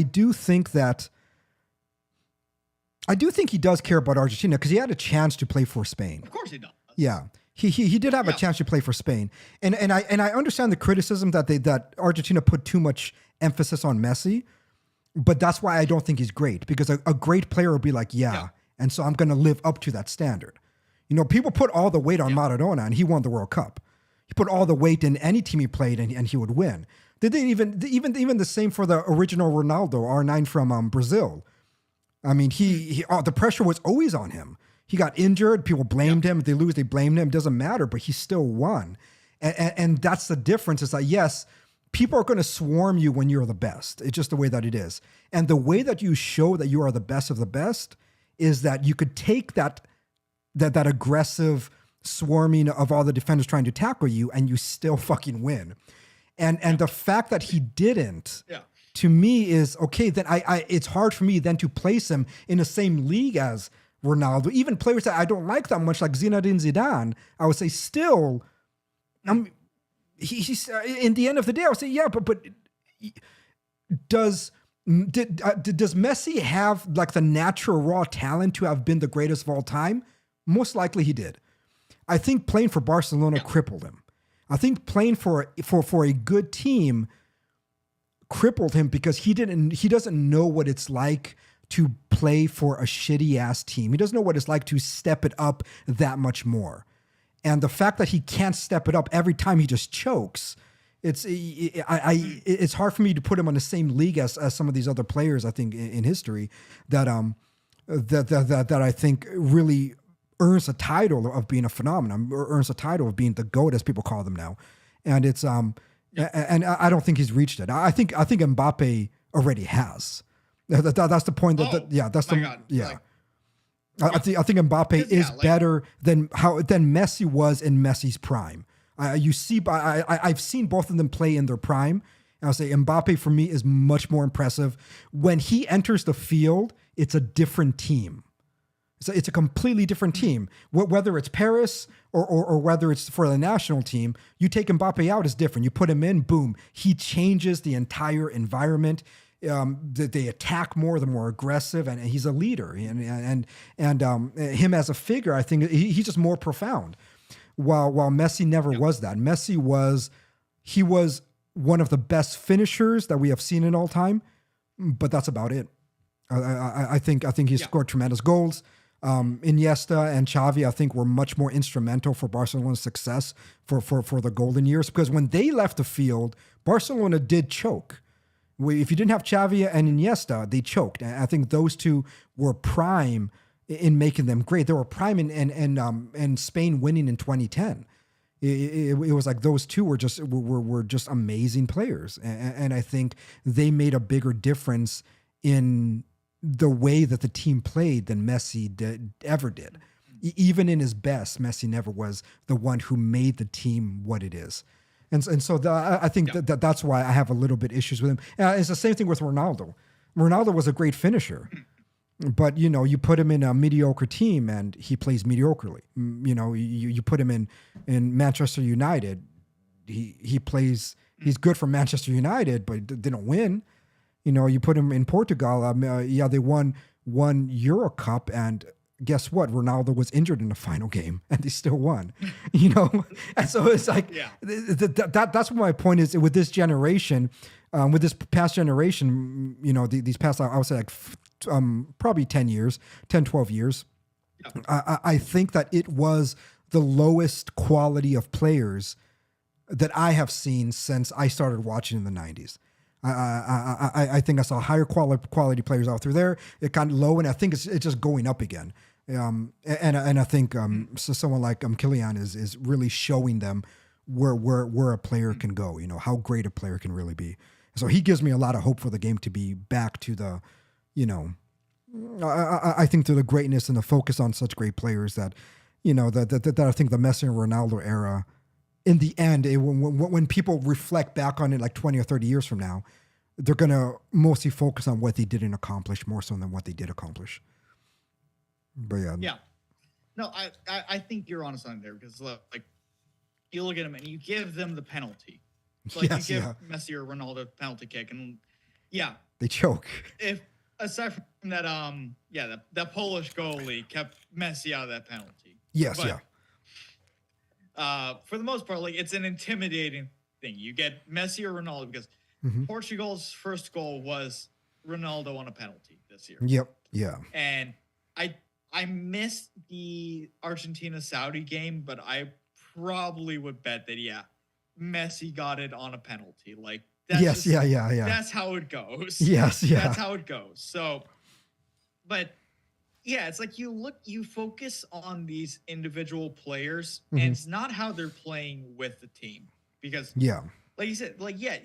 do think he does care about Argentina because he had a chance to play for Spain. Of course he does. Yeah. He did have a chance to play for Spain, and I understand the criticism that Argentina put too much emphasis on Messi. But that's why I don't think he's great, because a great player would be like, and so I'm going to live up to that standard. People put all the weight on Maradona, and he won the World Cup. He put all the weight in any team he played, and he would win. They did even the same for the original Ronaldo, R9 from Brazil. I mean, the pressure was always on him. He got injured. People blamed him. If they lose, they blamed him. It doesn't matter, but he still won. And that's the difference. Is that, yes, people are going to swarm you when you're the best. It's just the way that it is. And the way that you show that you are the best of the best is that you could take that aggressive swarming of all the defenders trying to tackle you and you still fucking win. And the fact that he didn't, Yeah. to me is okay. Then I it's hard for me then to place him in the same league as Ronaldo. Even players that I don't like that much, like Zinedine Zidane, I would say still, he's in the end of the day, I would say yeah, but does Messi have like the natural raw talent to have been the greatest of all time? Most likely he did. I think playing for Barcelona crippled him. I think playing for a good team crippled him because he doesn't know what it's like to play for a shitty ass team. He doesn't know what it's like to step it up that much more. And the fact that he can't step it up every time he just chokes, it's hard for me to put him on the same league as some of these other players I think in history that I think really earns a title of being a phenomenon, or earns a title of being the GOAT, as people call them now. And it's and I don't think he's reached it. I think Mbappe already has. That's the point. That's the God. yeah. I think Mbappe is better than Messi was in Messi's prime. I've seen both of them play in their prime. And I'll say Mbappe for me is much more impressive. When he enters the field, it's a different team. So it's a completely different team. Whether it's Paris or whether it's for the national team, you take Mbappe out, it's different. You put him in, boom, he changes the entire environment. They attack more, they're more aggressive, and he's a leader. And him as a figure, I think he's just more profound. While Messi never was that. Messi was one of the best finishers that we have seen in all time, but that's about it. I think he scored tremendous goals. Iniesta and Xavi, I think, were much more instrumental for Barcelona's success for the golden years, because when they left the field, Barcelona did choke. If you didn't have Xavi and Iniesta, they choked. And I think those two were prime in making them great. They were prime in Spain winning in 2010. It was like those two were just amazing players, and I think they made a bigger difference in the way that the team played than Messi ever did. Even in his best, Messi never was the one who made the team what it is. And so I think that's why I have a little bit issues with him. It's the same thing with Ronaldo. Ronaldo was a great finisher, but you put him in a mediocre team and he plays mediocrely. You put him in Manchester United, he plays. He's good for Manchester United, but they don't win. You put him in Portugal. They won Euro Cup, and guess what? Ronaldo was injured in the final game, and they still won. And so it's like that's what my point is with this generation, with this past generation. These past, I would say, like probably 10 years, 10, 12 years. I think that it was the lowest quality of players that I have seen since I started watching in the 90s. I think I saw higher quality players out through there. It got low, and I think it's just going up again. And I think so someone like Kylian is really showing them where a player can go. How great a player can really be. So he gives me a lot of hope for the game to be back to the, I think to the greatness and the focus on such great players that, that I think the Messi and Ronaldo era, in the end, when people reflect back on it like 20 or 30 years from now, they're going to mostly focus on what they didn't accomplish more so than what they did accomplish. But yeah. Yeah. No, I think you're on something there, because like you look at them and you give them the penalty. So like you give Messi or Ronaldo a penalty kick, and they choke. If aside from that, that Polish goalie kept Messi out of that penalty. Yes, but, for the most part, like it's an intimidating thing. You get Messi or Ronaldo, because Portugal's first goal was Ronaldo on a penalty this year. Yep. Yeah. And I missed the Argentina-Saudi game, but I probably would bet that Messi got it on a penalty. Like that's that's how it goes. Yes, That's how it goes. So, but it's like you focus on these individual players, and it's not how they're playing with the team, because like you said,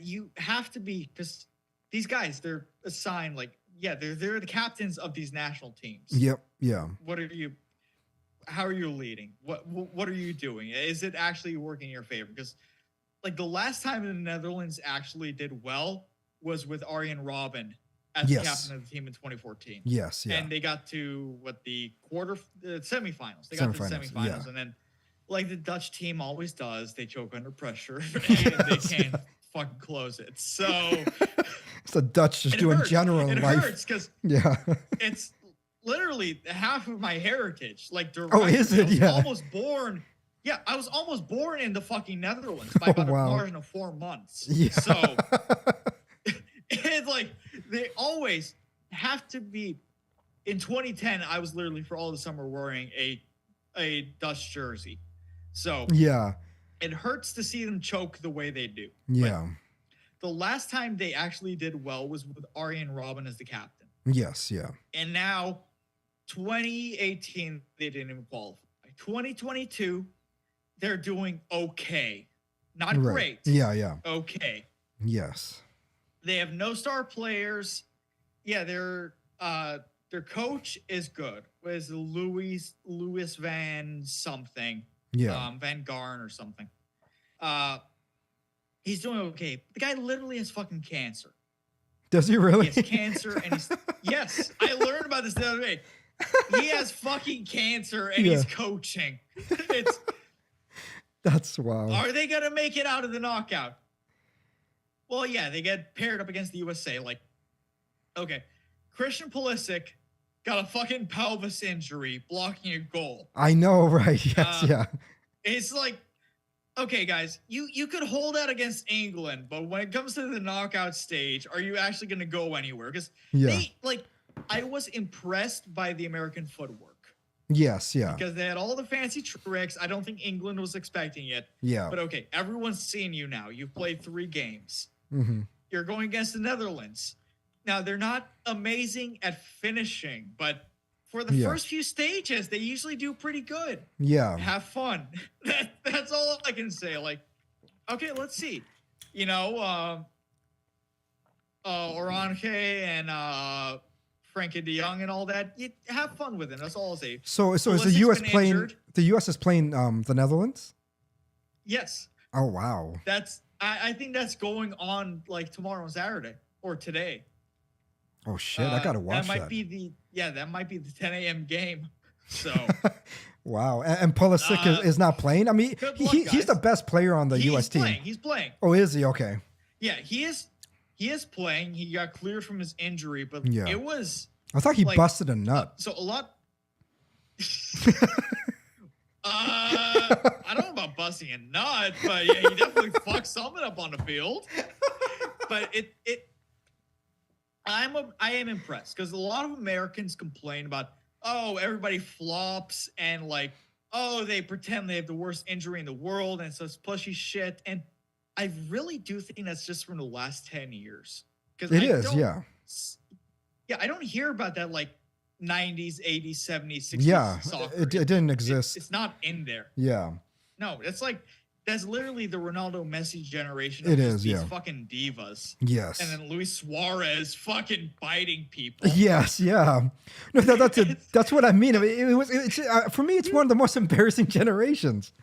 you have to be, because these guys, they're assigned they're the captains of these national teams. Yep. Yeah. How are you leading? What are you doing? Is it actually working in your favor? Because like the last time the Netherlands actually did well was with Arjen Robben as Yes. the captain of the team in 2014. Yes, yeah. And they got to the semifinals. They got to the semifinals, yeah. and then like the Dutch team always does, they choke under pressure and they can't fucking close it. So it's the Dutch just doing general it life. It hurts because it's literally half of my heritage. Like oh, is it? Yeah. Almost born. Yeah, I was almost born in the fucking Netherlands by about a margin of 4 months. Yeah. So it's like they always have to be. In 2010, I was literally for all the summer wearing a Dutch jersey. So yeah, it hurts to see them choke the way they do. Yeah. But the last time they actually did well was with Arjen Robben as the captain. Yes, yeah. And now 2018, they didn't even qualify. 2022, they're doing okay. Not great. Yeah, yeah. Okay. Yes. They have no star players. Yeah, their coach is good. Was Louis Van something. Yeah. Van Garn or something. He's doing okay. The guy literally has fucking cancer. Does he really? He has cancer and he's yes. I learned about this the other day. He has fucking cancer and he's coaching. That's wow. Are they gonna make it out of the knockout? Well, yeah, they get paired up against the USA. Like, okay, Christian Pulisic got a fucking pelvis injury blocking a goal. I know, right? Yes, yeah. It's like, okay, guys, you could hold out against England, but when it comes to the knockout stage, are you actually going to go anywhere? Because I was impressed by the American footwork. Yes, yeah. Because they had all the fancy tricks. I don't think England was expecting it. Yeah. But okay, everyone's seen you now. You've played 3 games. Mm-hmm. You're going against the Netherlands. Now, they're not amazing at finishing, but for the first few stages, they usually do pretty good. Yeah. Have fun. That's all I can say. Like, okay, let's see. You know, Orange and Frankie de Jong and all that. You have fun with it. That's all I'll say. So is the U.S. playing? Injured. The U.S. is playing the Netherlands? Yes. Oh, wow. I think that's going on like tomorrow on Saturday or today. Oh shit! I gotta watch that. That might be the 10 a.m. game. So, wow. And Pulisic is not playing. I mean, he's the best player on the U.S. team. He's playing. Oh, is he? Okay. Yeah, he is. He is playing. He got cleared from his injury, but it was. I thought he busted a nut. So a lot. I don't know about busting a nut, but yeah, he definitely fucked something up on the field. But I am impressed because a lot of Americans complain about, oh, everybody flops and like, oh, they pretend they have the worst injury in the world and so it's plushy shit. And I really do think that's just from the last 10 years. Yeah, I don't hear about that like 90s, 80s, 70s, 60s yeah, soccer. it didn't exist. It's not in there. Yeah. No, it's like, that's literally the Ronaldo Messi generation. It is, these fucking divas. Yes. And then Luis Suarez fucking biting people. Yes, yeah. No, that's what I mean. For me, it's one of the most embarrassing generations.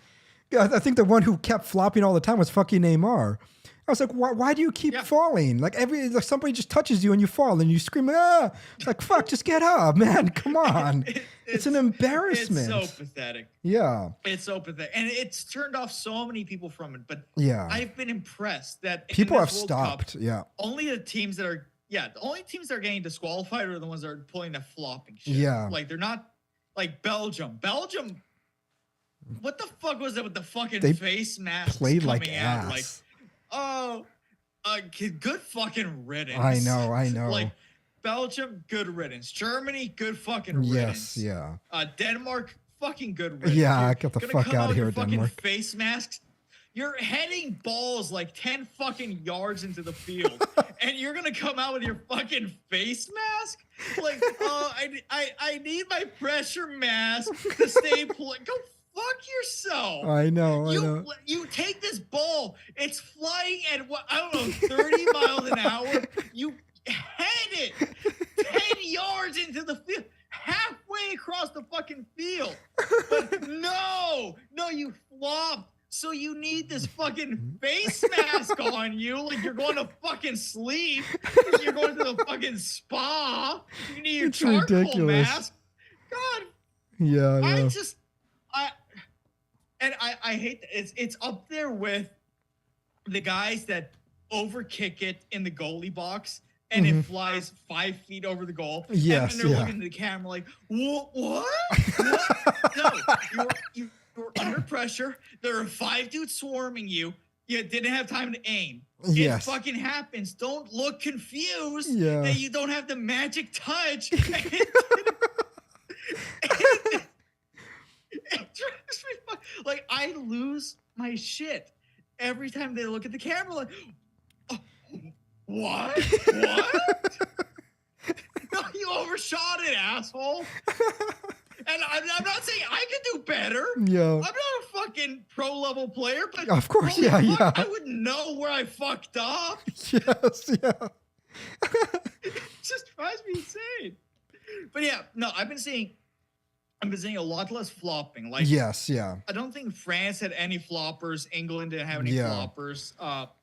Yeah, I think the one who kept flopping all the time was fucking Neymar. I was like, why do you keep falling? Like somebody just touches you and you fall and you scream, ah! It's like, fuck, just get up, man. Come on. It's an embarrassment. It's so pathetic. Yeah. It's so pathetic. And it's turned off so many people from it. But I've been impressed that people have stopped. Only the teams that are the only teams that are getting disqualified are the ones that are pulling the flopping shit. Yeah. Like they're not like Belgium. What the fuck was it with the fucking face mask? Played like ass. Like, oh, good fucking riddance. I know. Like Belgium, good riddance. Germany, good fucking riddance. Yes, yeah. Denmark, fucking good riddance. Yeah, get the fuck out of here, Denmark. Face masks. You're heading balls like 10 fucking yards into the field, and you're gonna come out with your fucking face mask? Like, I need my pressure mask to stay Go fuck yourself. I know. You take this ball. It's flying at I don't know, 30 miles an hour. You head it 10 yards into the field, halfway across the fucking field. But no, you flopped So you need this fucking face mask on you, like you're going to fucking sleep. You're going to the fucking spa. You need your charcoal ridiculous. mask. God. Yeah. I hate it's up there with the guys that overkick it in the goalie box and it flies 5 feet over the goal. Yes, and they're looking at the camera like, what? No, you're under pressure. There are 5 dudes swarming you. You didn't have time to aim. Yes. It fucking happens. Don't look confused Yeah. that you don't have the magic touch. Like, I lose my shit every time they look at the camera like, oh, what? No, you overshot it, asshole. And I'm not saying I can do better. Yeah. I'm not a fucking pro level player, but of course, yeah. Yeah. I wouldn't know where I fucked up. Yes, yeah. It just drives me insane. But yeah, no, I've been seeing a lot less flopping. Like, yes, yeah. I don't think France had any floppers. England didn't have any floppers.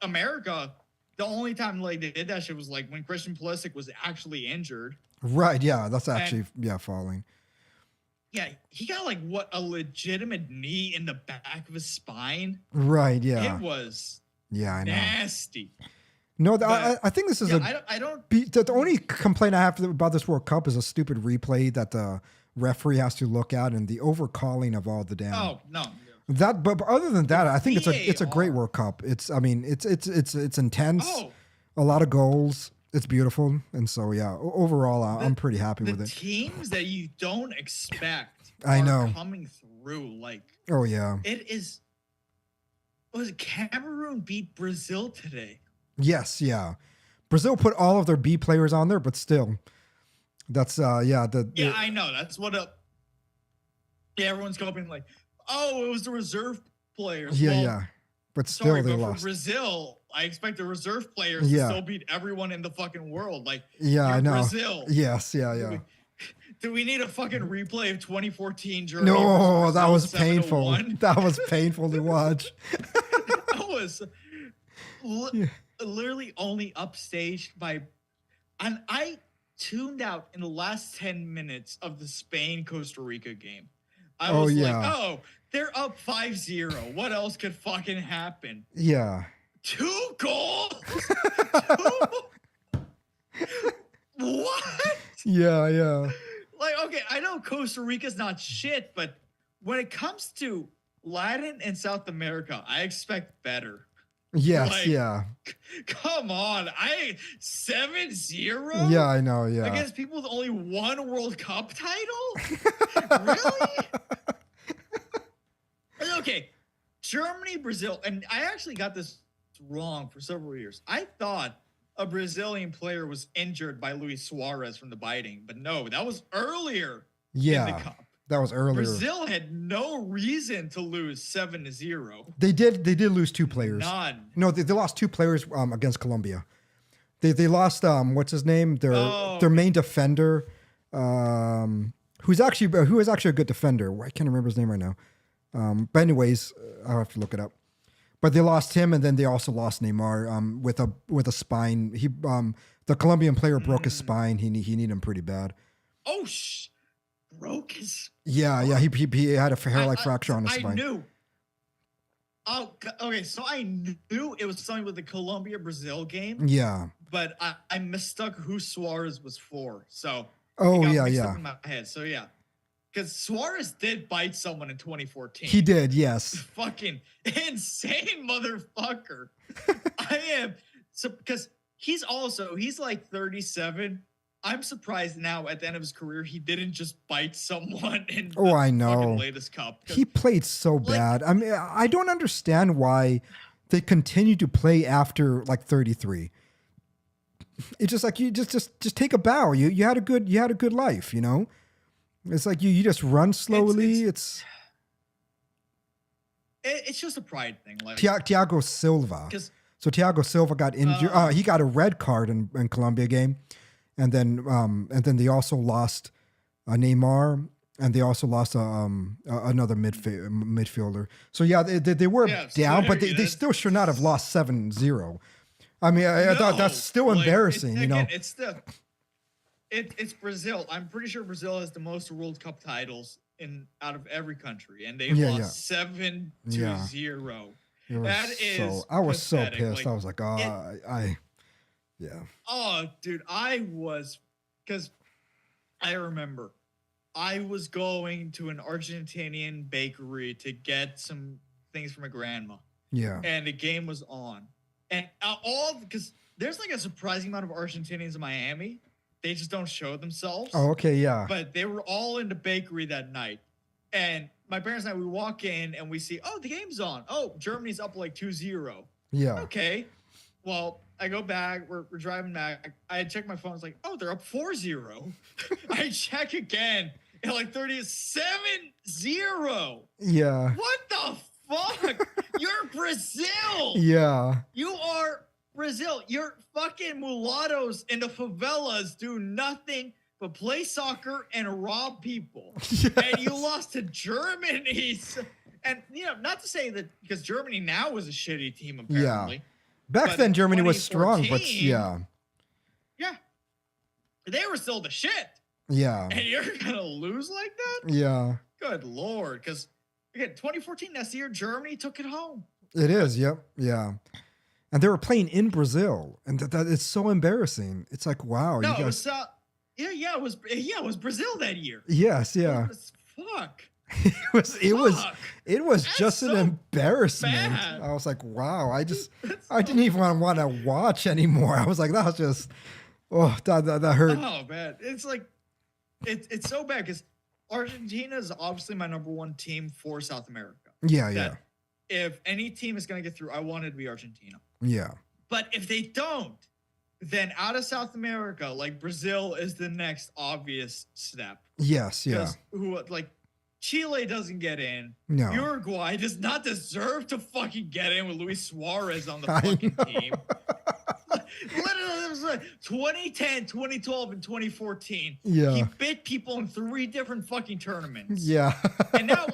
America, the only time like they did that shit was like when Christian Pulisic was actually injured. Right, yeah, that's actually falling. Yeah, he got like a legitimate knee in the back of his spine. Right, yeah. It was I know. nasty. No, I think this is the only complaint I have about this World Cup is a stupid replay that the referee has to look at and the overcalling of all the damn. Oh no. That, but other than that, I think it's a great World Cup. It's intense. Oh. A lot of goals. It's beautiful, and so overall, I'm pretty happy with it. The teams that you don't expect I know coming through. Like, oh yeah, it is. Was it Cameroon beat Brazil today? Yes, yeah. Brazil put all of their B players on there, but still, that's I know that's what everyone's going like. Oh, it was the reserve players. Yeah, well, but still they but lost. For Brazil, I expect the reserve players to still beat everyone in the fucking world. Like, I know. Brazil. Yes, yeah. Do we need a fucking replay of 2014 Germany? No, that was painful. That was painful to watch. That was literally only upstaged by, and I tuned out in the last 10 minutes of the Spain-Costa Rica game. I was like, oh, they're up 5-0. What else could fucking happen? Yeah. 2 goals? What? Yeah. Like, okay, I know Costa Rica's not shit, but when it comes to Latin and South America, I expect better. Yes, Come on. 7-0? Yeah, I know, yeah. Against people with only 1 World Cup title? Really? Okay, Germany, Brazil, and I actually got this wrong for several years. I thought a Brazilian player was injured by Luis Suarez from the biting, but no, that was earlier in the Cup. That was earlier. Brazil had no reason to lose 7-0. They did lose 2 players. None. No, they lost 2 players against Colombia. They lost what's his name? Their main defender, who is actually a good defender. I can't remember his name right now. But anyways, I'll have to look it up. But they lost him, and then they also lost Neymar with a spine. The Colombian player broke his spine. He needed him pretty bad. Oh, broke his. Yeah. He had a hair-like fracture on his spine. I knew. Oh, okay. So I knew it was something with the Colombia-Brazil game. Yeah. But I mistook who Suarez was for. So. Oh, it got yeah. mixed up in my head. So yeah. Because Suarez did bite someone in 2014. He did, yes. Fucking insane motherfucker. I am. So because he's like 37. I'm surprised now at the end of his career he didn't just bite someone in the fucking latest cup. He played so bad. I mean, I don't understand why they continue to play after like 33. It's just like you just take a bow. You had a good life, you know? It's like you just run slowly. It's just a pride thing. Like Thiago Silva. So Thiago Silva got injured. He got a red card in Colombia game, and then they also lost Neymar, and they also lost another midfielder. So yeah, they were down, but they still should not have lost 7-0. I mean, I thought that's still embarrassing. Again, it's Brazil. I'm pretty sure Brazil has the most World Cup titles out of every country, and they lost 7-0. That is I was pathetic. So pissed. I was like, yeah. Oh, dude, because I remember I was going to an Argentinian bakery to get some things for my grandma. Yeah. And the game was on. And because there's like a surprising amount of Argentinians in Miami. They just don't show themselves. Oh, okay, yeah. But they were all in the bakery that night. And my parents and I, we walk in and we see, oh, the game's on. Oh, Germany's up like 2-0. Yeah. Okay. Well, I go back. We're driving back. I check my phone. It's like, oh, they're up 4-0. I check again. And like 37-0. Yeah. What the fuck? You're Brazil. Yeah. You are Brazil. Your fucking mulattoes in the favelas do nothing but play soccer and rob people. Yes. And you lost to Germany. And, not to say that because Germany now is a shitty team, apparently. Yeah. Back then, Germany was strong, but yeah. Yeah. They were still the shit. Yeah. And you're going to lose like that? Yeah. Good Lord. Because, again, 2014, that's the year Germany took it home. It is, yep. Yeah. And they were playing in Brazil. And that it's so embarrassing. It's like, wow. No, you guys... it was Brazil that year. Yes, yeah. Fuck. It was just an embarrassment. Bad. I was like, wow, I didn't even want to watch anymore. I was like, that was just, that hurt. Oh man, it's like, it's so bad because Argentina is obviously my number one team for South America. Yeah. If any team is going to get through, I want it to be Argentina. Yeah. But if they don't, then out of South America, like Brazil is the next obvious step. Yes, yeah. Chile doesn't get in. No. Uruguay does not deserve to fucking get in with Luis Suarez on the fucking team. Literally, it was like 2010, 2012, and 2014. Yeah. He bit people in 3 different fucking tournaments. Yeah. And now,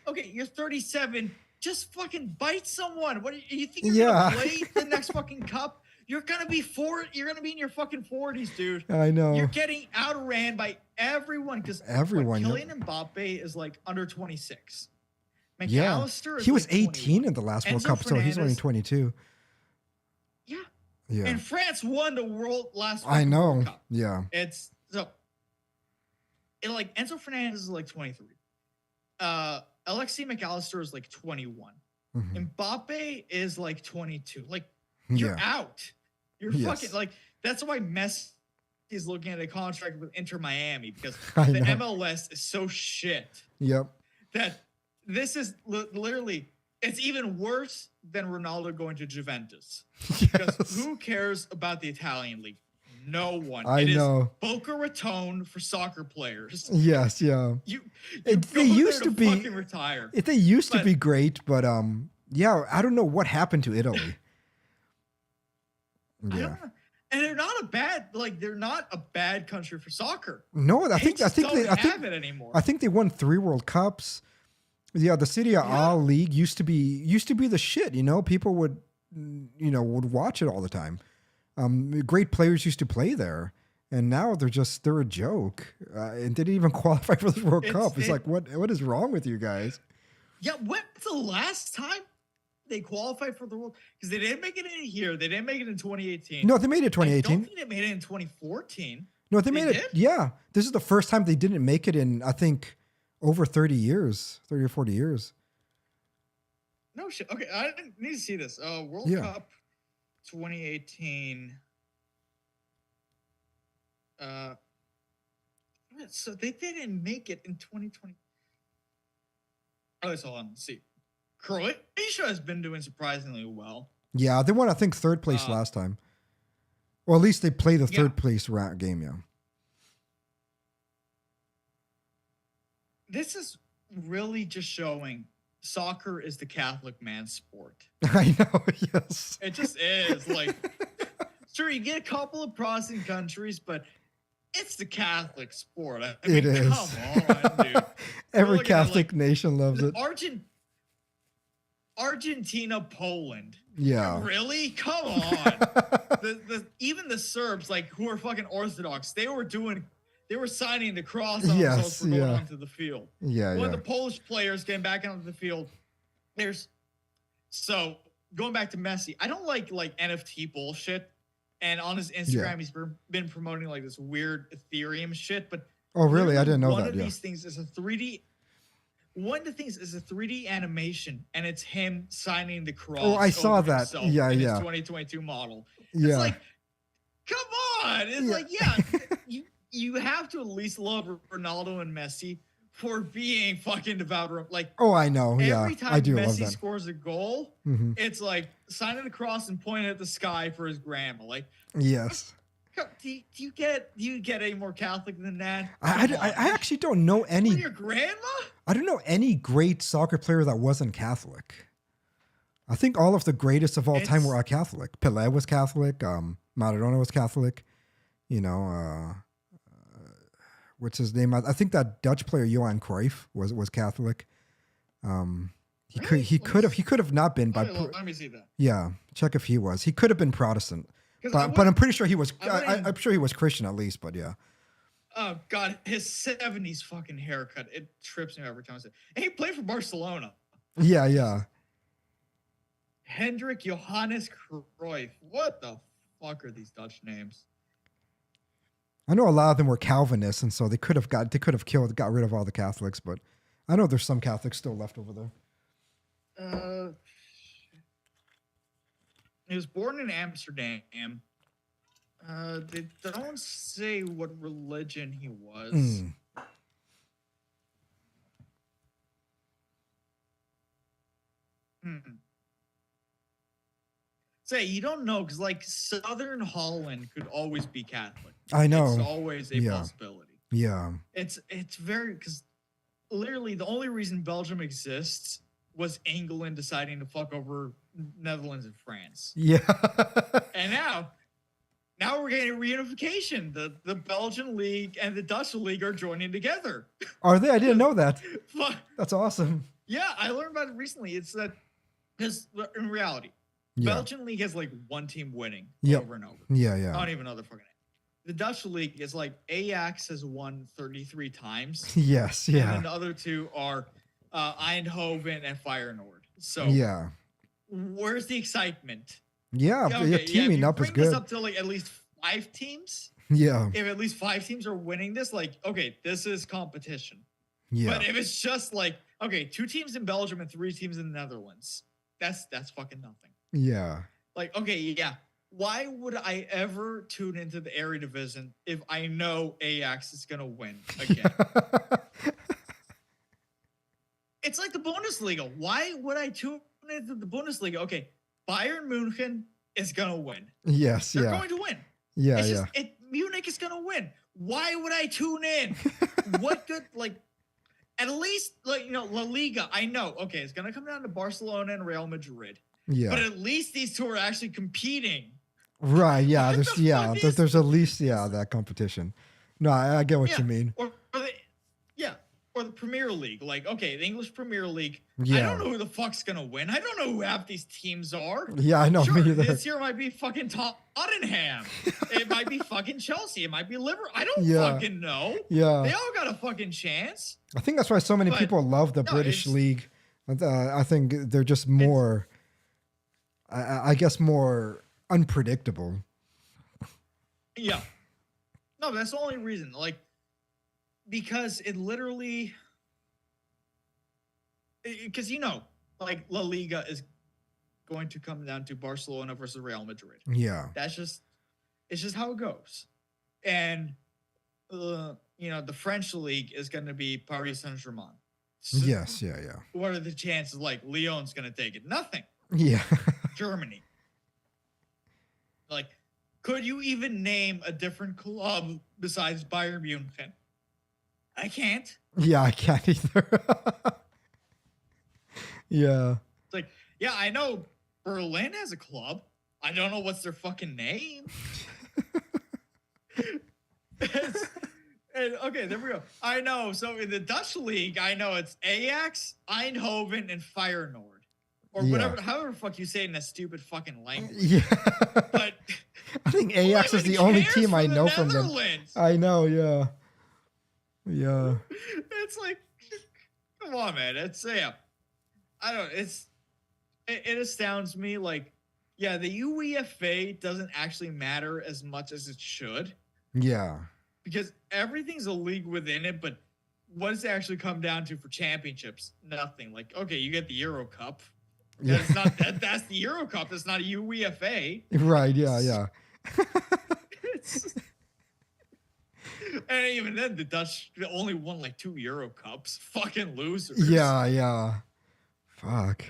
okay, you're 37. Just fucking bite someone. What do you think you're gonna play the next fucking cup? You're gonna be You're gonna be in your fucking 40s, dude. I know. You're getting outran by everyone because Kylian Mbappe is like under 26. McAllister is he was like 18 in the last World Cup, so he's only 22. Yeah. Yeah. And France won the last I know. World Cup. Yeah. It's so. Enzo Fernandez is like 23. Alexi McAllister is like 21. Mm-hmm. Mbappe is like 22. Like. You're out. You're fucking that's why Messi is looking at a contract with Inter Miami because the MLS is so shit. Yep. That this is literally it's even worse than Ronaldo going to Juventus. Because who cares about the Italian league? No one. I know. Boca Raton for soccer players. Yes, yeah. They used to be fucking retire. They used to be great, but I don't know what happened to Italy. Yeah. And they're not a bad country for soccer. No, I think they have it anymore. I think they won 3 World Cups. Yeah, the Serie A league used to be the shit, People would watch it all the time. Great players used to play there. And now they're a joke. And didn't even qualify for the World Cup. It's like what is wrong with you guys? Yeah, when's the last time they qualified for the World? Because they didn't make it in here. They didn't make it in 2018. No, they made it in 2018. I don't think they made it in 2014. No, they made it. Yeah. This is the first time they didn't make it in, I think, over 30 years, 30 or 40 years. No shit. Okay, I didn't need to see this. World Cup 2018. So they didn't make it in 2020. Oh, hold on. Let's see. Croatia has been doing surprisingly well. Yeah, they won, I think, 3rd place last time. Or at least they play the 3rd place game, yeah. This is really just showing soccer is the Catholic man's sport. I know, yes. It just is. Sure, you get a couple of Protestant countries, but it's the Catholic sport. I It mean, is. come on, dude. Every We're looking at, Catholic nation loves it. Argentina, Poland. Yeah. Really? Come on. Even the Serbs, like, who are fucking Orthodox, they were signing the cross on themselves for going onto the field. Yeah, One of the Polish players getting back onto the field. So going back to Messi, I don't like NFT bullshit. And on his Instagram, he's been promoting like this weird Ethereum shit. But oh, really? I didn't know that. One of these things is a 3D. One of the things is a 3D animation, and it's him signing the cross. Oh, I saw that. Yeah, in yeah. his 2022 model. Yeah. It's like, come on. It's like, yeah, you have to at least love Ronaldo and Messi for being fucking devout. Like, oh, I know. Yeah, every time I do love Messi that. scores a goal, it's like signing the cross and pointing at the sky for his grandma. Like, yes. Do you get any more Catholic than that? I actually don't know any. Your grandma? I don't know any great soccer player that wasn't Catholic. I think all of the greatest of all time were Catholic. Pelé was Catholic. Maradona was Catholic. You know, what's his name? I think that Dutch player Johan Cruyff was Catholic. He could have not been. Let me see that. Yeah, check if he was. He could have been Protestant. But I'm pretty sure he was. I'm sure he was Christian at least. But yeah. Oh God, his 70s fucking haircut, it trips me every time I say it. And he played for Barcelona. Yeah, yeah. Hendrik Johannes Cruyff. What the fuck are these Dutch names? I know a lot of them were Calvinists, and so they could have got rid of all the Catholics. But I know there's some Catholics still left over there. He was born in Amsterdam. They don't say what religion he was. Say, you don't know, because like Southern Holland could always be Catholic. I know. It's always a possibility. Yeah. It's very, because literally the only reason Belgium exists was England deciding to fuck over Netherlands and France. Yeah. And now we're getting a reunification. The Belgian league and the Dutch league are joining together. Are they? I didn't know that. That's awesome. Yeah, I learned about it recently. It's that because in reality, Belgian league has like one team winning over and over. Yeah, yeah. I don't even know the fucking name. The Dutch league is like Ajax has won 33 times. Yes, yeah. And then the other two are Eindhoven and Feyenoord. So yeah, where's the excitement? Yeah, teaming up is good. This up to like at least 5 teams. Yeah. If at least 5 teams are winning this, like, okay, this is competition. Yeah. But if it's just like, okay, 2 teams in Belgium and 3 teams in the Netherlands, that's fucking nothing. Yeah. Like, okay, yeah. Why would I ever tune into the area division if I know Ajax is gonna win again? It's like the Bundesliga. Why would I tune into the Bundesliga? Okay, Bayern München is gonna win. Yes, they're going to win. Yeah, it's just, Munich is gonna win. Why would I tune in? What good? Like, at least like La Liga. I know. Okay, it's gonna come down to Barcelona and Real Madrid. Yeah, but at least these 2 are actually competing. Right. Yeah. There's at least that competition. No, I get what you mean. Or the Premier League. Like, okay, the English Premier League. Yeah. I don't know who the fuck's gonna win. I don't know who half these teams are. Yeah, I know. Sure, me either. This year might be fucking Tottenham. It might be fucking Chelsea. It might be Liverpool. I don't fucking know. Yeah. They all got a fucking chance. I think that's why so many people love the British League. I think they're just more, I guess, more unpredictable. Yeah. No, that's the only reason. Like, because it literally, because like La Liga is going to come down to Barcelona versus Real Madrid. Yeah, it's just how it goes. And the French league is going to be Paris Saint-Germain. So yes, yeah. What are the chances? Like Lyon's going to take it? Nothing. Yeah. Germany. Like, could you even name a different club besides Bayern Munich? I can't. Yeah, I can't either. Yeah. It's like, yeah, I know Berlin has a club. I don't know what's their fucking name. And okay, there we go. I know. So in the Dutch league, I know it's Ajax, Eindhoven, and Feyenoord, or whatever, however the fuck you say it in that stupid fucking language. Yeah. But I think Ajax is the only team I know from them. I know. Yeah. Yeah. It's like, come on, man. It's I don't. It astounds me. Like, yeah, the UEFA doesn't actually matter as much as it should. Yeah. Because everything's a league within it, but what does it actually come down to for championships? Nothing. Like, okay, you get the Euro Cup. That's not that's the Euro Cup. That's not a UEFA. Right. Yeah. Yeah. And even then, the Dutch only won like 2 Euro Cups. Fucking losers. Yeah. Yeah. Fuck.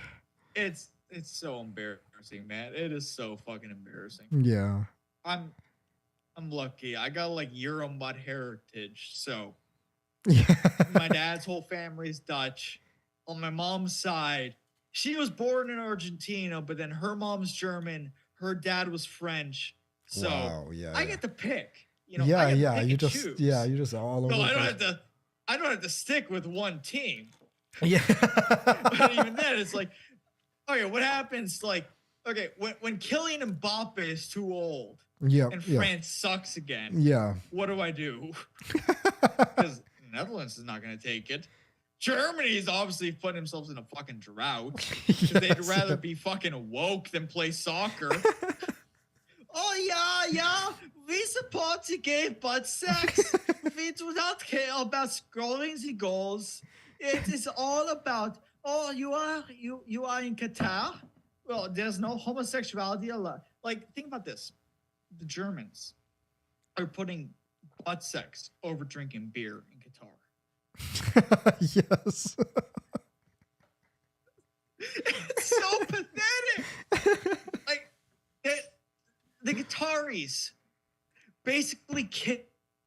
It's so embarrassing, man. It is so fucking embarrassing. Yeah. I'm lucky. I got like Euro mud heritage. So Yeah. my dad's whole family is Dutch. On my mom's side, she was born in Argentina, but then her mom's German. Her dad was French. So wow, yeah, I get to pick. You know, yeah. You just choose. you just all over. So I don't have to stick with one team. Yeah. But even then, it's like, okay, what happens? Like, okay, when Kylian Mbappe is too old, and France sucks again, what do I do? Because Netherlands is not going to take it. Germany's obviously putting themselves in a fucking drought. Because they'd rather be fucking woke than play soccer. Oh, yeah. We support the gay butt sex. We do not care about scoring the goals. It is all about, you are in Qatar? Well, there's no homosexuality allowed. Like, think about this. The Germans are putting butt sex over drinking beer in Qatar. Yes. It's so pathetic. Like, the Qataris basically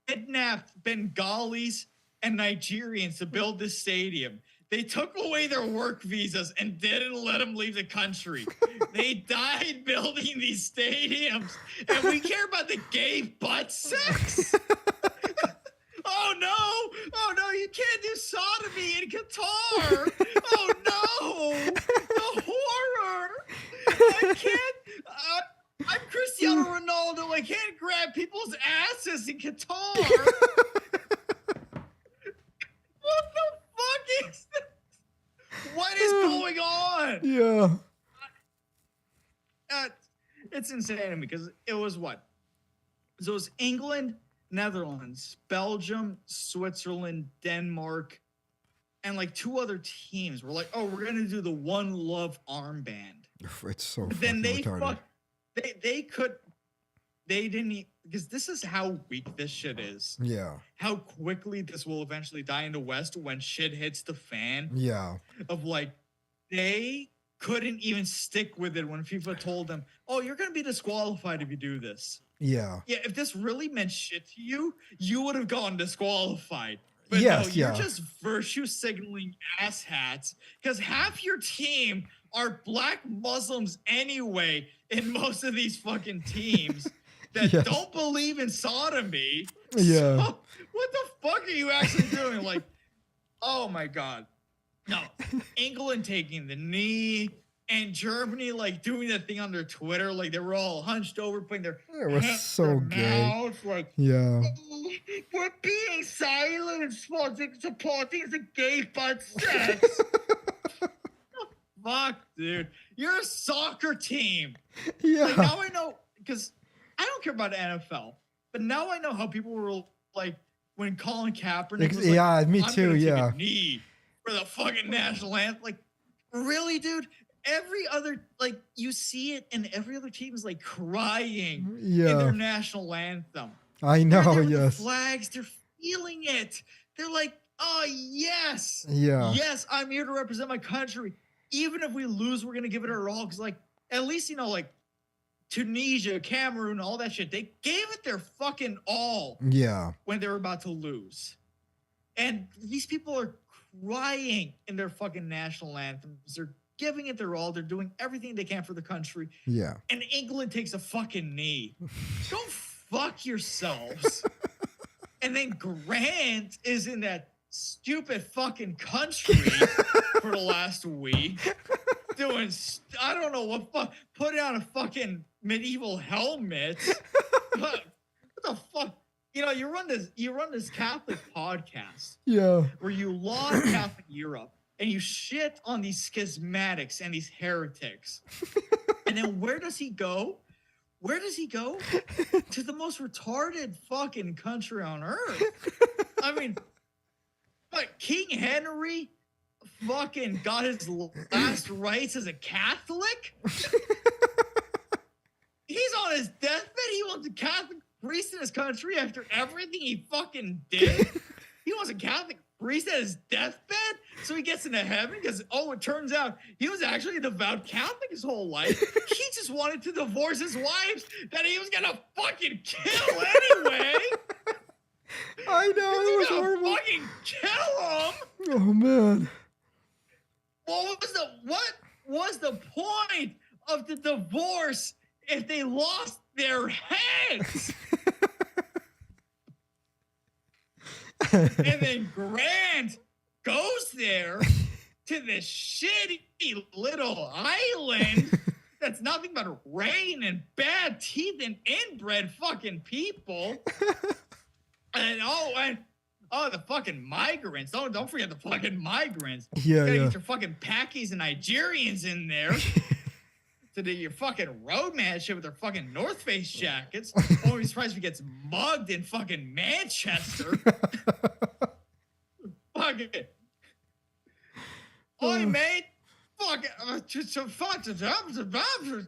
kidnapped Bengalis and Nigerians to build this stadium. They took away their work visas and didn't let them leave the country. They died building these stadiums, and we care about the gay butt sex? Oh no, you can't do sodomy in Qatar. Oh no, the horror. I can't. I'm Cristiano Ronaldo. I can't grab people's asses in Qatar. What the fuck is this? What is going on? Yeah. It's insane to me because it was what? So it was England, Netherlands, Belgium, Switzerland, Denmark, and like 2 other teams were like, oh, we're going to do the One Love armband. It's so But then retarded. they didn't, because this is how weak this shit is. Yeah. How quickly this will eventually die in the West when shit hits the fan. Yeah. Of like, they couldn't even stick with it when FIFA told them, oh, you're going to be disqualified if you do this. Yeah. Yeah, if this really meant shit to you, you would have gone disqualified. But yes, no, you're just virtue signaling asshats because half your team are black Muslims anyway in most of these fucking teams that don't believe in sodomy. Yeah. So, what the fuck are you actually doing? Like, oh my God. No, England taking the knee and Germany like doing that thing on their Twitter, like they were all hunched over, putting their it was hands so their gay. mouth, like, yeah. oh, we're being silent and supporting the gay butt sex. Fuck, dude, you're a soccer team. Yeah. Like, now I know because I don't care about NFL, but now I know how people were like when Colin Kaepernick was like, me I'm too. gonna Yeah. take a knee for the fucking national anthem. Like, really, dude? Every other, like, you see it, and every other team is like crying in their national anthem. I know. They're there with yes. the flags, they're feeling it. They're like, oh yes, yes, I'm here to represent my country. Even if we lose, we're gonna give it our all. Cause like, at least like Tunisia, Cameroon, all that shit, they gave it their fucking all. Yeah. When they were about to lose, and these people are crying in their fucking national anthems. They're giving it their all. They're doing everything they can for the country. Yeah. And England takes a fucking knee. Go fuck yourselves. And then Grant is in that stupid fucking country for the last week doing I don't know what putting on a fucking medieval helmet. What the fuck? You know, you run this Catholic podcast where you laud Catholic Europe and you shit on these schismatics and these heretics. And then where does he go? Where does he go? To the most retarded fucking country on earth. I mean, but King Henry fucking got his last rites as a Catholic? He's on his deathbed. He wants a Catholic priest in his country after everything he fucking did. He wants a Catholic priest at his deathbed so he gets into heaven because, it turns out he was actually a devout Catholic his whole life. He just wanted to divorce his wives that he was gonna fucking kill anyway. I know, it was horrible. Fucking kill him. Oh man. What was the point of the divorce if they lost their heads? And then Grant goes there to this shitty little island that's nothing but rain and bad teeth and inbred fucking people. And the fucking migrants. Don't forget the fucking migrants. Yeah, you gotta yeah. get your fucking Pakis and Nigerians in there to do your fucking roadman shit with their fucking North Face jackets. Only surprised if he gets mugged in fucking Manchester. Fuck it. Oi, mate. Fuck it.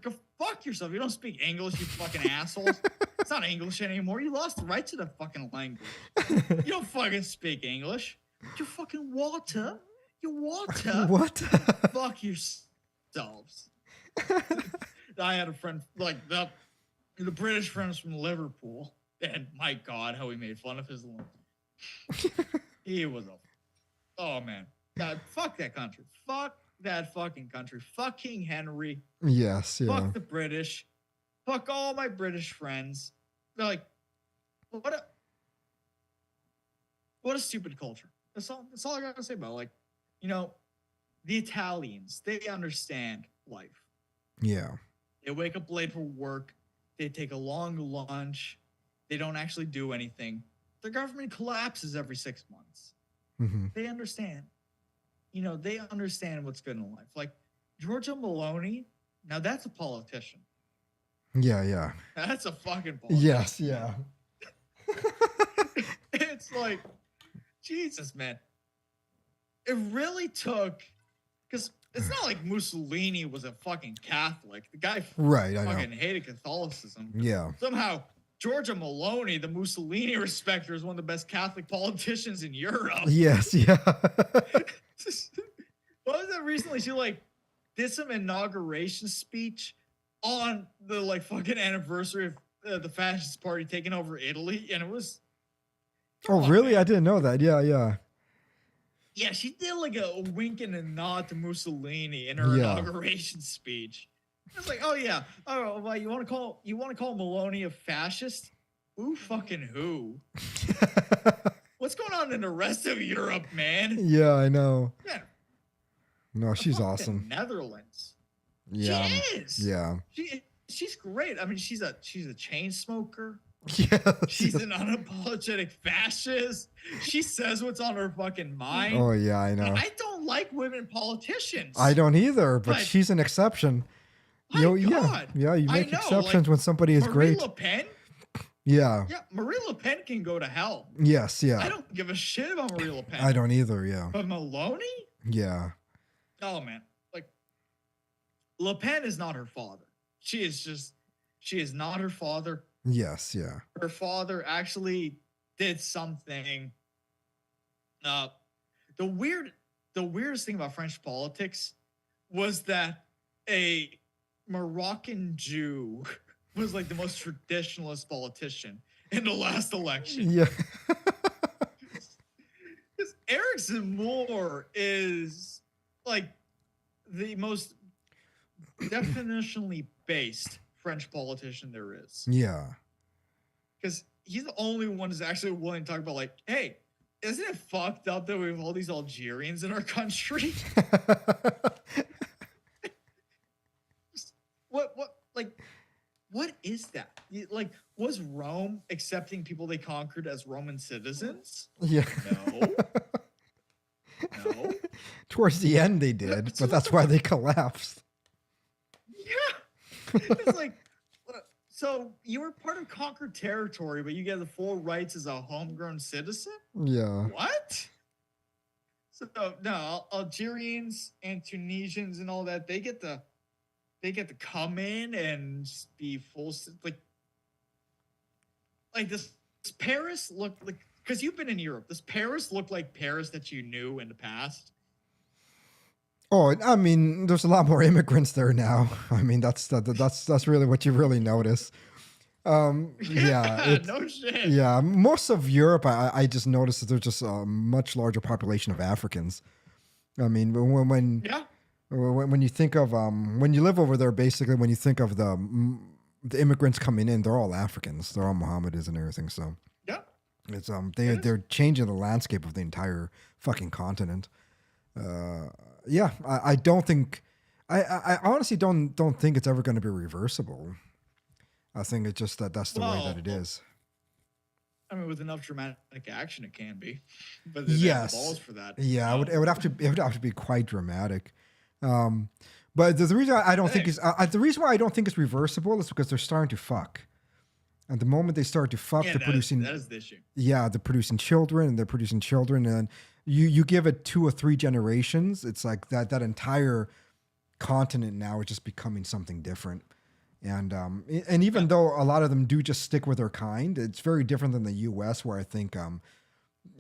Go fuck yourself. You don't speak English, you fucking assholes. It's not English anymore. You lost the right to the fucking language. You don't fucking speak English. You fucking water. You water. What? Fuck yourselves. I had a friend like the British friends from Liverpool, and my God, how he made fun of his he was oh man. God, fuck that country. Fuck that fucking country. Fuck King Henry. Yes, yeah. Fuck the British. Fuck all my British friends. They're like, what a stupid culture. That's all I gotta say about it. Like, you know, the Italians, they understand life. Yeah. They wake up late for work. They take a long lunch. They don't actually do anything. Their government collapses every 6 months. Mm-hmm. They understand. You know, they understand what's good in life. Like Giorgia Meloni, now that's a politician. Yeah, yeah. That's a fucking politician. Yes, yeah. It's like, Jesus, man. It really took, because it's not like Mussolini was a fucking Catholic. The guy Right, I know. fucking hated Catholicism. Yeah. Somehow, Giorgia Meloni, the Mussolini respecter, is one of the best Catholic politicians in Europe. Yes, yeah. What was that recently? She did some inauguration speech on the fucking anniversary of the fascist party taking over Italy, and it was. Oh, really? I didn't know that. Yeah, yeah. Yeah, she did a wink and a nod to Mussolini in her inauguration speech. I was like, oh yeah, oh well, you want to call Meloni a fascist? Who fucking who? What's going on in the rest of Europe, man? Yeah, I know. Yeah. No, she's awesome. Netherlands. Yeah. She is. Yeah. She's great. I mean, she's a chain smoker. Yeah. She's an unapologetic fascist. She says what's on her fucking mind. Oh yeah, I know. I don't like women politicians. I don't either, but she's an exception. My God. Yeah, you make exceptions when somebody is Marie great. Le Pen? Yeah. Yeah, Marie Le Pen can go to hell. Yes, yeah. I don't give a shit about Marie Le Pen. I don't either, yeah. But Meloni? Yeah. Oh man. Le Pen is not her father. She is not her father. Yes, yeah. Her father actually did something. The weirdest thing about French politics was that a Moroccan Jew was the most traditionalist politician in the last election. Yeah. Because Eric Zemmour is the most definitionally based French politician there is. Yeah. Because he's the only one who's actually willing to talk about like, hey, isn't it fucked up that we have all these Algerians in our country? What is that? Like, was Rome accepting people they conquered as Roman citizens? Yeah. No. No. Towards the end they did, but that's why they collapsed. Yeah. It's like, so you were part of conquered territory, but you get the full rights as a homegrown citizen? Yeah. What? So no, Algerians and Tunisians and all that, they get to come in and just be full, like this Paris look like, because you've been in Europe, does Paris look like Paris that you knew in the past? Oh, I mean, there's a lot more immigrants there now. I mean, that's really what you really notice. Yeah, no shit. Yeah, most of Europe, I just noticed that there's just a much larger population of Africans. I mean, when you think of when you live over there, basically, when you think of the immigrants coming in, they're all Africans. They're all Mohammedans and everything. So yeah, it's they're changing the landscape of the entire fucking continent. Yeah, I don't think I honestly don't think it's ever going to be reversible. I think it's just that's the way that it is. I mean, with enough dramatic action, it can be. But yes, the balls for that. Yeah, it would have to be quite dramatic. But the reason I don't think is the reason why I don't think it's reversible is because they're starting to fuck. At the moment they start to fuck, they're producing. That is the issue. Yeah, they're producing children, and you give it 2 or 3 generations, it's like that entire continent now is just becoming something different. And even though a lot of them do just stick with their kind, it's very different than the U.S., where I think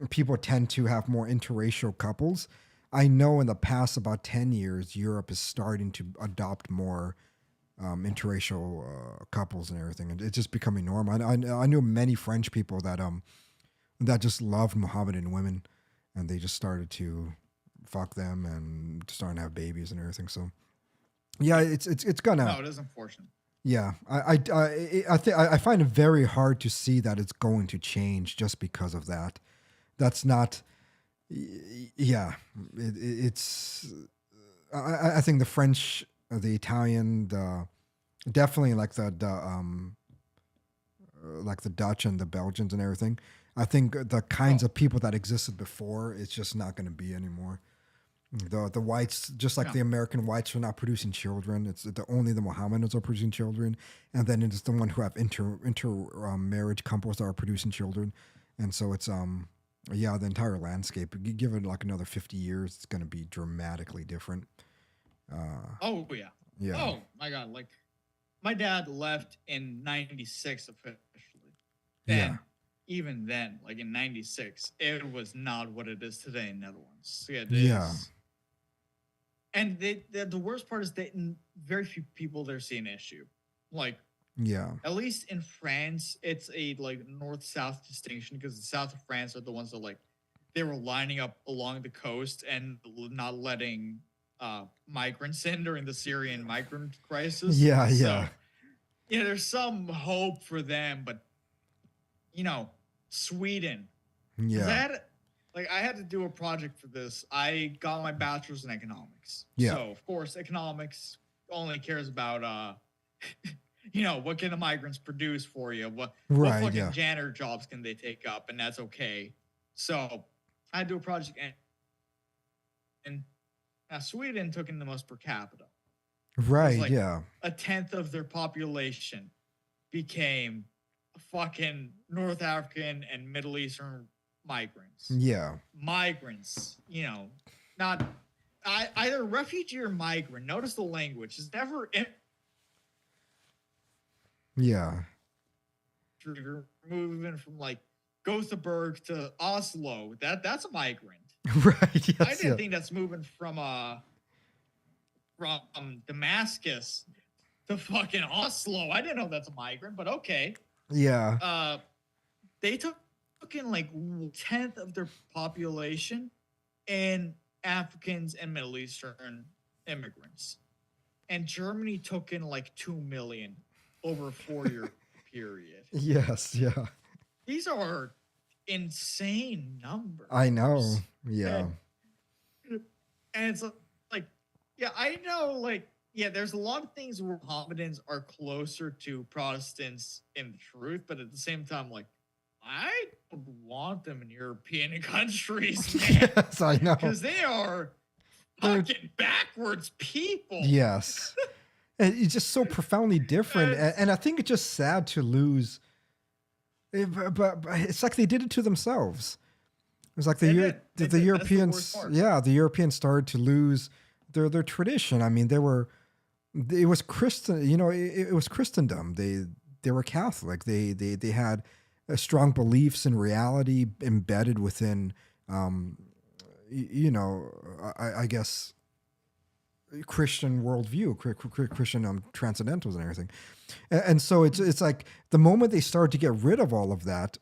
people tend to have more interracial couples. I know in the past about 10 years, Europe is starting to adopt more interracial couples and everything, and it's just becoming normal. I knew many French people that just loved Mohammedan women, and they just started to fuck them and starting to have babies and everything. So, yeah, it's gonna. No, it is unfortunate. Yeah, I find it very hard to see that it's going to change just because of that. That's not. Yeah, it's. I think the French, the Italian, definitely like the Dutch and the Belgians and everything. I think the kinds of people that existed before, it's just not going to be anymore. The whites, just like the American whites, are not producing children. It's only the Mohammedans are producing children, and then it's the one who have marriage couples that are producing children, and so it's the entire landscape. You give it like another 50 years, it's going to be dramatically different. Oh yeah. Oh my God! Like my dad left in '96 officially. Then, even then, like in '96, it was not what it is today in Netherlands. Yeah. And the worst part is that very few people there see an issue. Like, at least in France, it's a like north-south distinction, because the south of France are the ones that like they were lining up along the coast and not letting migrants in during the Syrian migrant crisis. So, there's some hope for them, but Sweden. I had to do a project for this. I got my bachelor's in economics. Yeah. So of course, economics only cares about what can the migrants produce for you? What fucking janitor jobs can they take up? And that's okay. So I had to do a project, and Sweden took in the most per capita. Right. Like a tenth of their population became fucking North African and Middle Eastern migrants. Yeah. Migrants, not either refugee or migrant. Notice the language. It's never moving from like Gothenburg to Oslo. That's a migrant. Right. Yes, I didn't think that's moving from Damascus to fucking Oslo. I didn't know that's a migrant, but okay. Yeah. They took in like 1/10 of their population in Africans and Middle Eastern immigrants. And Germany took in like 2 million over a 4-year period. Yes, yeah. these are insane numbers. I know. Yeah. And it's like, yeah, I know, like, yeah, there's a lot of things where Mohammedans are closer to Protestants in truth, but at the same time, like, I don't want them in European countries, man. Yes, I know. Because they are fucking backwards people. Yes. And it's just so profoundly different. And I think it's just sad to lose. But it's like they did it to themselves. It was like the Europeans, the Europeans started to lose their tradition. I mean, it was Christian, it was Christendom. They were Catholic. They had strong beliefs in reality embedded within, I guess, Christian worldview, Christian transcendentals and everything. And so it's like the moment they started to get rid of all of that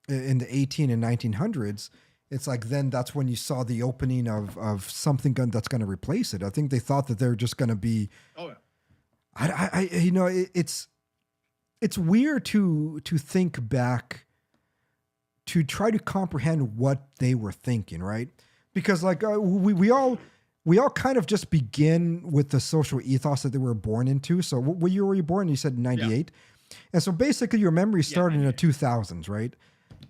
in the 18 and 1900s, it's like then that's when you saw the opening of something that's going to replace it. I think they thought that they're just going to be. Oh yeah. It's weird to think back to try to comprehend what they were thinking, right? Because like we all kind of just begin with the social ethos that they were born into. So what year were you born? You said 98. Yeah. And so basically your memory started in the 2000s, right?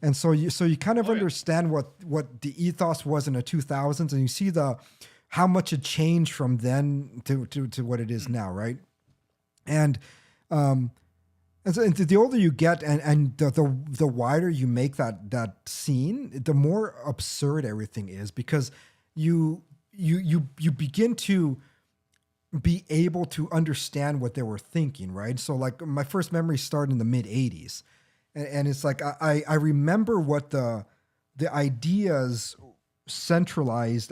And so you kind of understand what the ethos was in the 2000s, and you see how much it changed from then to what it is now, right? And so the older you get, and the wider you make that scene, the more absurd everything is, because you begin to be able to understand what they were thinking, right? So like my first memories start in the mid 80s. And it's like, I remember what the ideas centralized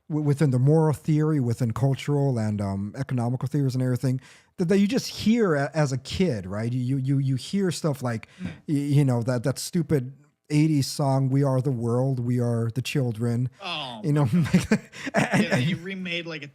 within the moral theory, within cultural and economical theories and everything that you just hear as a kid, right? You hear stuff like, that stupid 80s song, "We Are the World, We Are the Children." Oh, and you remade like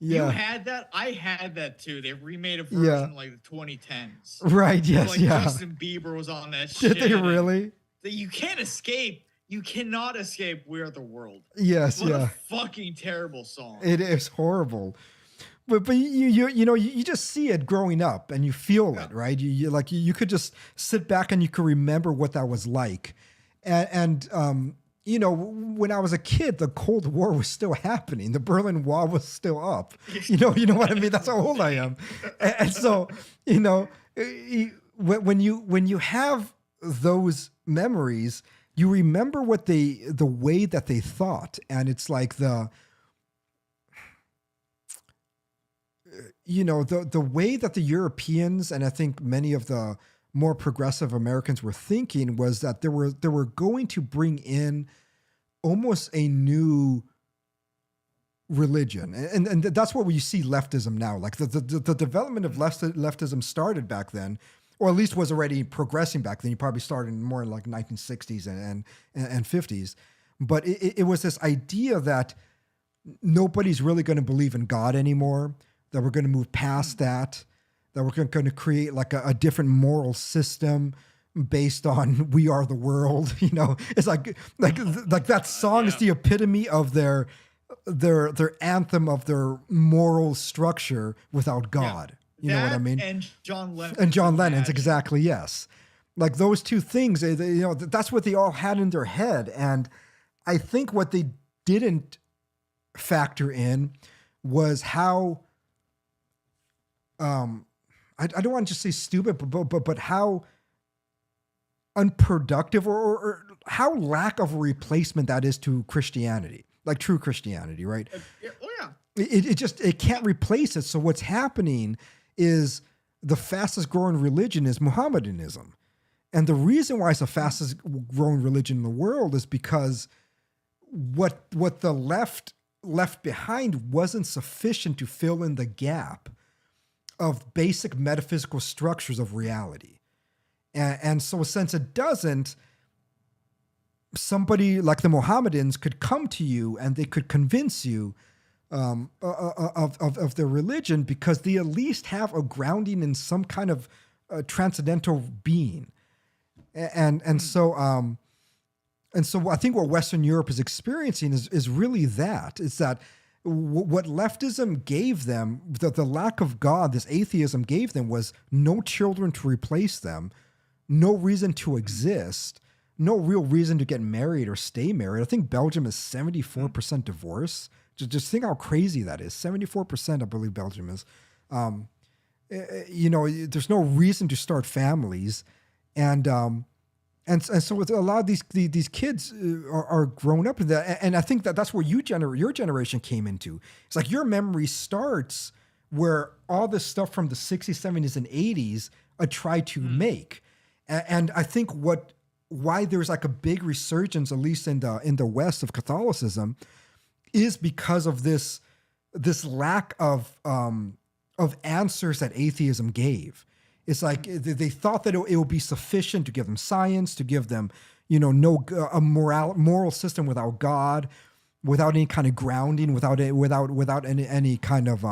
you had that. I had that too. They remade a version in like the 2010s. Right. Yes. Like Justin Bieber was on that shit. Did they really? You can't escape. You cannot escape "We Are the World." Yes. What a fucking terrible song. It is horrible. But you just see it growing up and you feel it, right? You could just sit back and you could remember what that was like. And when I was a kid, the Cold War was still happening. The Berlin Wall was still up. You know what I mean? That's how old I am. And so, when you have those memories, you remember the way that they thought. And it's like the way that the Europeans, and I think many of the more progressive Americans were thinking, was that they were going to bring in almost a new religion. And that's what we see leftism now. Like the development of leftism started back then, or at least was already progressing back then. You probably started more in like 1960s and 50s. But it was this idea that nobody's really going to believe in God anymore, that we're going to move past that we're going to create like a different moral system based on "We Are the World." It's like that song is the epitome of their anthem of their moral structure without God. You know what I mean? And John Lennon. And John Lennon's, exactly, yes. Like those two things, that's what they all had in their head. And I think what they didn't factor in was how, I don't want to just say stupid, but how unproductive or how lack of a replacement that is to Christianity, like true Christianity, right? It can't replace it. So what's happening is the fastest growing religion is Mohammedanism. And the reason why it's the fastest growing religion in the world is because what the left behind wasn't sufficient to fill in the gap of basic metaphysical structures of reality. And so since it doesn't, somebody like the Mohammedans could come to you and they could convince you of their religion, because they at least have a grounding in some kind of transcendental being. And so I think what Western Europe is experiencing is really that. It's that what leftism gave them, the lack of God, this atheism gave them, was no children to replace them, no reason to exist, no real reason to get married or stay married. I think Belgium is 74% divorce. Just think how crazy that is. 74%, I believe Belgium is. There's no reason to start families. And so with a lot of these kids are grown up with that, and I think that's where your generation came into. It's like your memory starts where all this stuff from the 60s, 70s, and 80s tried to make, and I think why there's like a big resurgence, at least in the West, of Catholicism, is because of this lack of answers that atheism gave. It's like they thought that it would be sufficient to give them science, to give them, a moral system without God, without any kind of grounding, without any kind of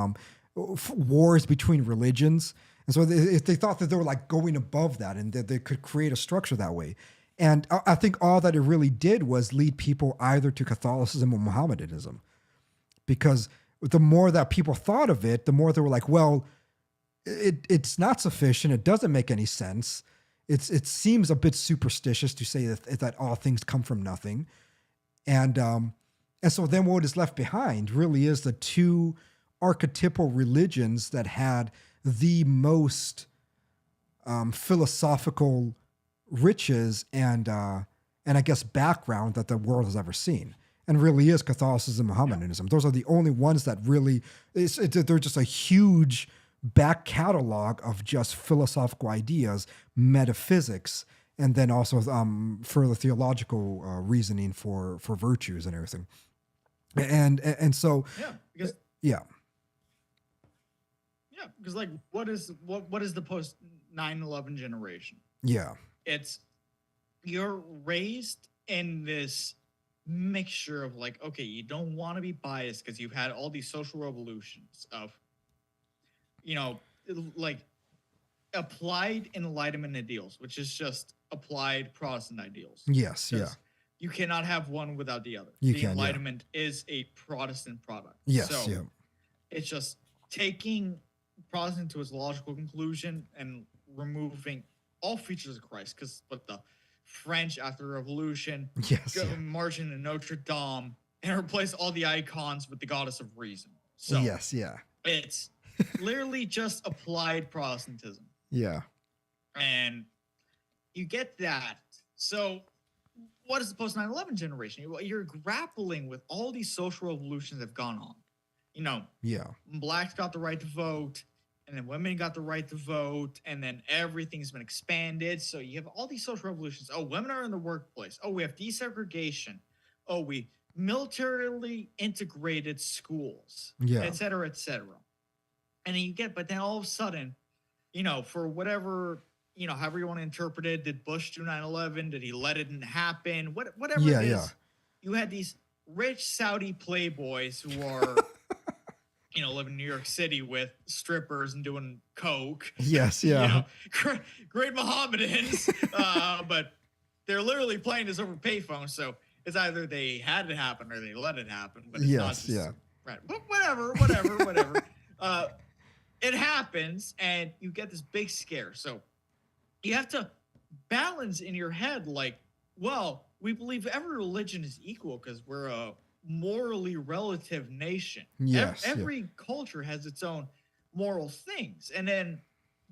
wars between religions. And so they thought that they were like going above that and that they could create a structure that way. And I think all that it really did was lead people either to Catholicism or Mohammedanism, because the more that people thought of it, the more they were like, well, it's not sufficient. It doesn't make any sense. It seems a bit superstitious to say that all things come from nothing. And so then what is left behind really is the two archetypal religions that had the most philosophical riches and I guess background that the world has ever seen. And really is Catholicism and Mohammedanism. Those are the only ones that really, they're just a huge back catalog of just philosophical ideas, metaphysics, and then also further theological reasoning for virtues and everything. And so because like what is the post 9/11 generation? Yeah, it's you're raised in this mixture of like, okay, you don't want to be biased because you've had all these social revolutions of, like applied enlightenment ideals, which is just applied Protestant ideals. Yes, yeah. You cannot have one without the other. The Enlightenment is a Protestant product. Yes, so yeah. It's just taking Protestant to its logical conclusion and removing all features of Christ, because the French after the Revolution, march into Notre Dame and replace all the icons with the goddess of reason. So yes, yeah. It's literally just applied Protestantism. Yeah. And you get that. So what is the post 9/11 generation? You're grappling with all these social revolutions that have gone on. Blacks got the right to vote, and then women got the right to vote, and then everything's been expanded. So you have all these social revolutions. Oh, women are in the workplace. Oh, we have desegregation. Oh, we militarily integrated schools, et cetera, et cetera. And then but then all of a sudden, for whatever, however you want to interpret it, did Bush do 9/11? Did he let it happen? Whatever it is, you had these rich Saudi playboys who are, living in New York City with strippers and doing coke. Yes, yeah. Great Mohammedans, but they're literally playing this over payphone. So it's either they had it happen or they let it happen. But it's not just, right. But whatever. It happens, and you get this big scare. So you have to balance in your head, like, well, we believe every religion is equal because we're a morally relative nation. Yes. Every culture has its own moral things.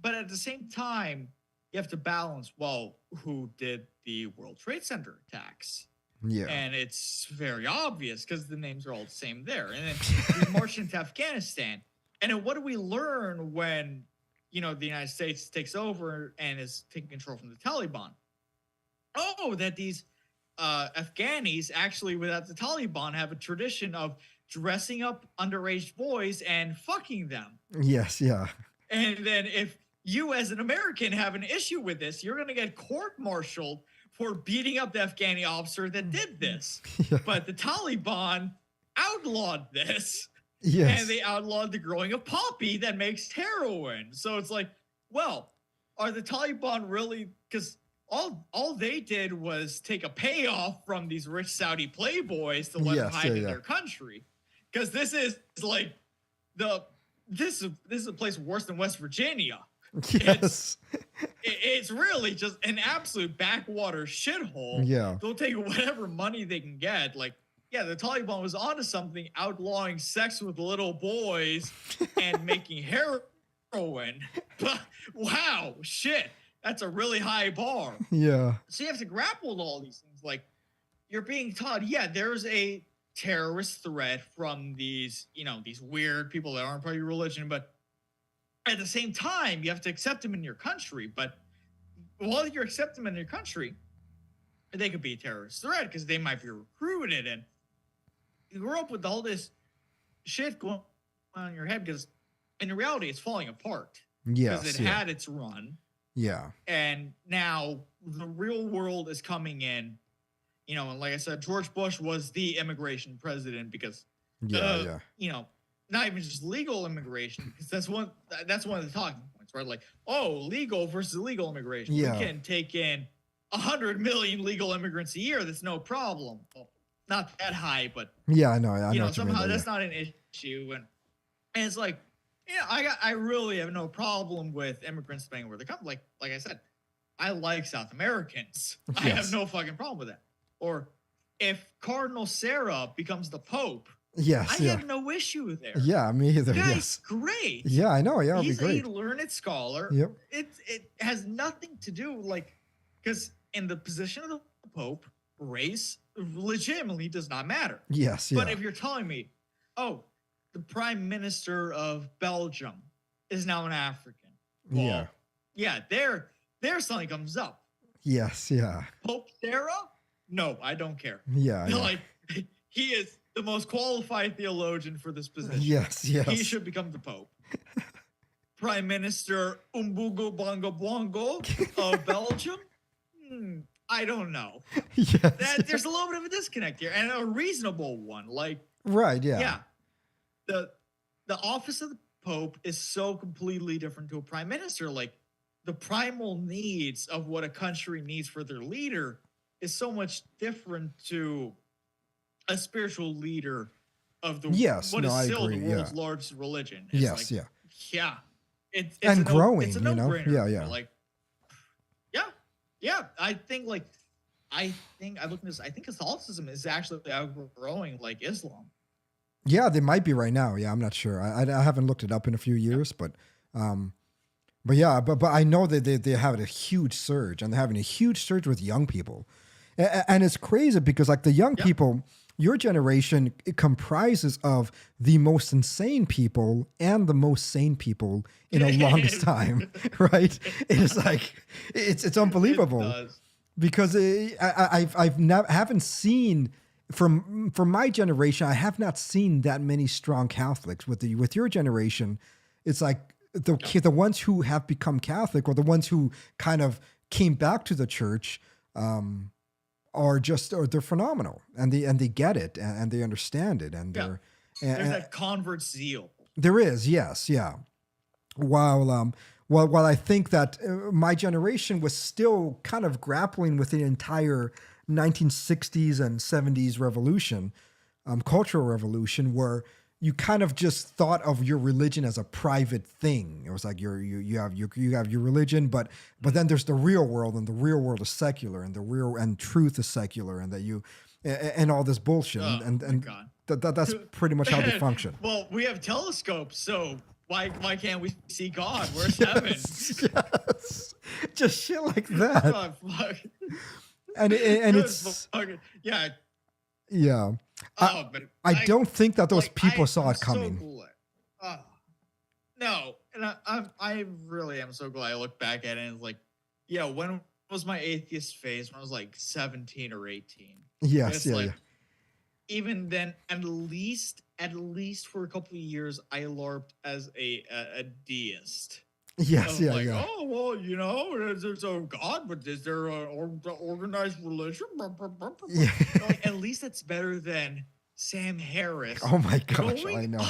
But at the same time, you have to balance, well, who did the World Trade Center attacks? Yeah. And it's very obvious because the names are all the same there. And then we march into Afghanistan. And then what do we learn when, the United States takes over and is taking control from the Taliban? Oh, that these Afghanis actually, without the Taliban, have a tradition of dressing up underage boys and fucking them. Yes, yeah. And then if you as an American have an issue with this, you're going to get court-martialed for beating up the Afghani officer that did this. Yeah. But the Taliban outlawed this. Yes. And they outlawed the growing of poppy that makes heroin. So it's like, well, are the Taliban really, because all they did was take a payoff from these rich Saudi playboys to let them hide in their country, because this is like this is a place worse than West Virginia. Yes. It's really just an absolute backwater shithole. Yeah. They'll take whatever money they can get. Like, yeah, the Taliban was onto something, outlawing sex with little boys and making heroin. But wow, shit. That's a really high bar. Yeah. So you have to grapple with all these things. Like, you're being taught, yeah, there's a terrorist threat from these, these weird people that aren't part of your religion, but at the same time, you have to accept them in your country. But while you accept them in your country, they could be a terrorist threat because they might be recruited. And you grow up with all this shit going on in your head because in reality, it's falling apart. Yes. Because it had its run. Yeah. And now the real world is coming in. And like I said, George Bush was the immigration president because, not even just legal immigration, because that's one of the talking points, right? Like, legal versus illegal immigration. Yeah. We can take in 100 million legal immigrants a year. That's no problem. Well, not that high, but yeah, I know. Somehow that's not an issue. And it's like, I really have no problem with immigrants staying where they come. Like I said, I like South Americans. Yes. I have no fucking problem with that. Or if Cardinal Sarah becomes the Pope, yes, I have no issue there. Yeah, me either. Guy's yes. great. Yeah, I know. Yeah, he's it'd be great. a learned scholar. Yep. It has nothing to do because in the position of the Pope, race legitimately does not matter. Yes. But if you're telling me, the Prime Minister of Belgium is now an African. Well, there something comes up. Yes. Yeah. Pope Sarah? No, I don't care. Yeah. Like, he is the most qualified theologian for this position. Yes. He should become the Pope. Prime Minister Umbugo Bongo Bongo of Belgium? I don't know. Yes. There's a little bit of a disconnect here, and a reasonable one. Like, right, yeah. Yeah. The office of the Pope is so completely different to a prime minister. Like, the primal needs of what a country needs for their leader is so much different to a spiritual leader of the is still the world's largest religion. It's it's and growing. It's a no-brainer. Yeah. Like, yeah. I think I look at this. I think Catholicism is actually outgrowing like Islam. Yeah, they might be right now. Yeah, I'm not sure. I haven't looked it up in a few years, but I know that they have a huge surge, and they're having a huge surge with young people. And it's crazy because like the young people, your generation, it comprises of the most insane people and the most sane people in a longest time, right? It's like, it's unbelievable. It does. Because haven't seen from my generation, I have not seen that many strong Catholics. With your generation, it's like the ones who have become Catholic or the ones who kind of came back to the church they're phenomenal, and they get it and they understand it, and there's that convert zeal. There is, yes, yeah. While I think that my generation was still kind of grappling with the entire 1960s and 70s revolution, cultural revolution, where you kind of just thought of your religion as a private thing. It was like you have your religion, but then there's the real world, and the real world is secular, and truth is secular, and that and all this bullshit, that's pretty much how they function. Well, we have telescopes, so why can't we see God? Where's heaven? Yes. Just shit like that. Oh, fuck. And it's yeah. I don't think that those people saw it coming. So no, and I really am so glad I look back at it and it's like, when was my atheist phase? When I was like 17 or 18. Yes, Even then, at least for a couple of years, I LARPed as a deist. Yes, Oh, well, there's a God, but is there an organized religion? Yeah. At least it's better than Sam Harris. Oh my gosh, I know.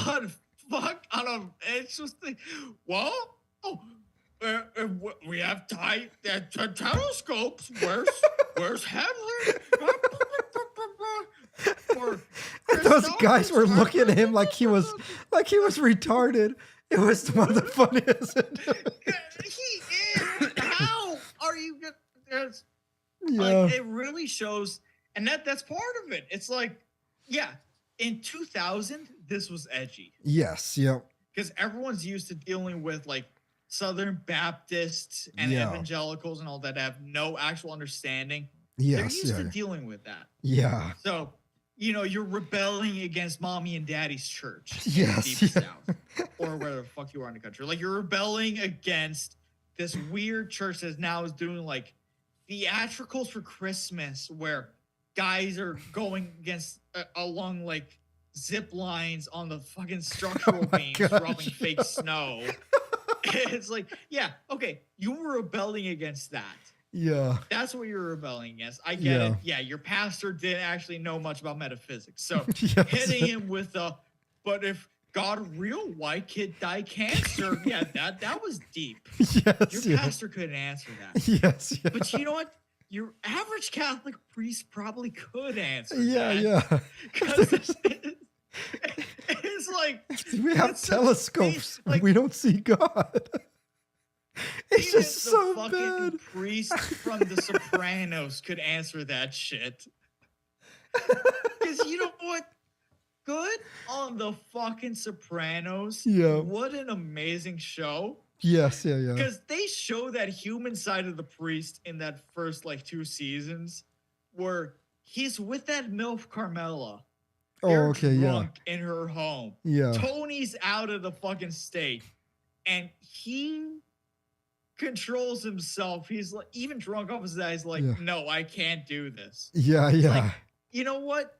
It's just like, we have telescopes. Where's Heather? Those guys were looking at him like he was retarded. It was one of the funniest. He is. How are you? Yeah. Like, it really shows, and that's part of it. It's like, yeah, in 2000, this was edgy. Yes. Yep. Because everyone's used to dealing with like Southern Baptists and evangelicals and all that have no actual understanding. Yes. They're used to dealing with that. Yeah. So, you're rebelling against mommy and daddy's church. Yes. Deep South, or where the fuck you are in the country. Like, you're rebelling against this weird church that now is doing like theatricals for Christmas, where guys are going against along like zip lines on the fucking structural beams, rubbing fake snow. It's like, yeah, okay, you were rebelling against that. Yeah. That's what you're rebelling against. I get it. Yeah, your pastor didn't actually know much about metaphysics. So hitting him with but if God real, why kid die cancer? Yeah, that was deep. Yes. Your pastor couldn't answer that. Yes. Yeah. But you know what? Your average Catholic priest probably could answer that. Yeah. Because it's like, we have telescopes. Like, we don't see God. It's just the so fucking bad. priest from The Sopranos could answer that shit. Because you know what? Good on the fucking Sopranos. Yeah. What an amazing show. Yes. Yeah. Because they show that human side of the priest in that first like 2 seasons, where he's with that MILF Carmela. They're okay. drunk in her home. Yeah. Tony's out of the fucking state, and he controls himself. He's like, even drunk off his eyes, like, no, I can't do this. Yeah. Like, you know what?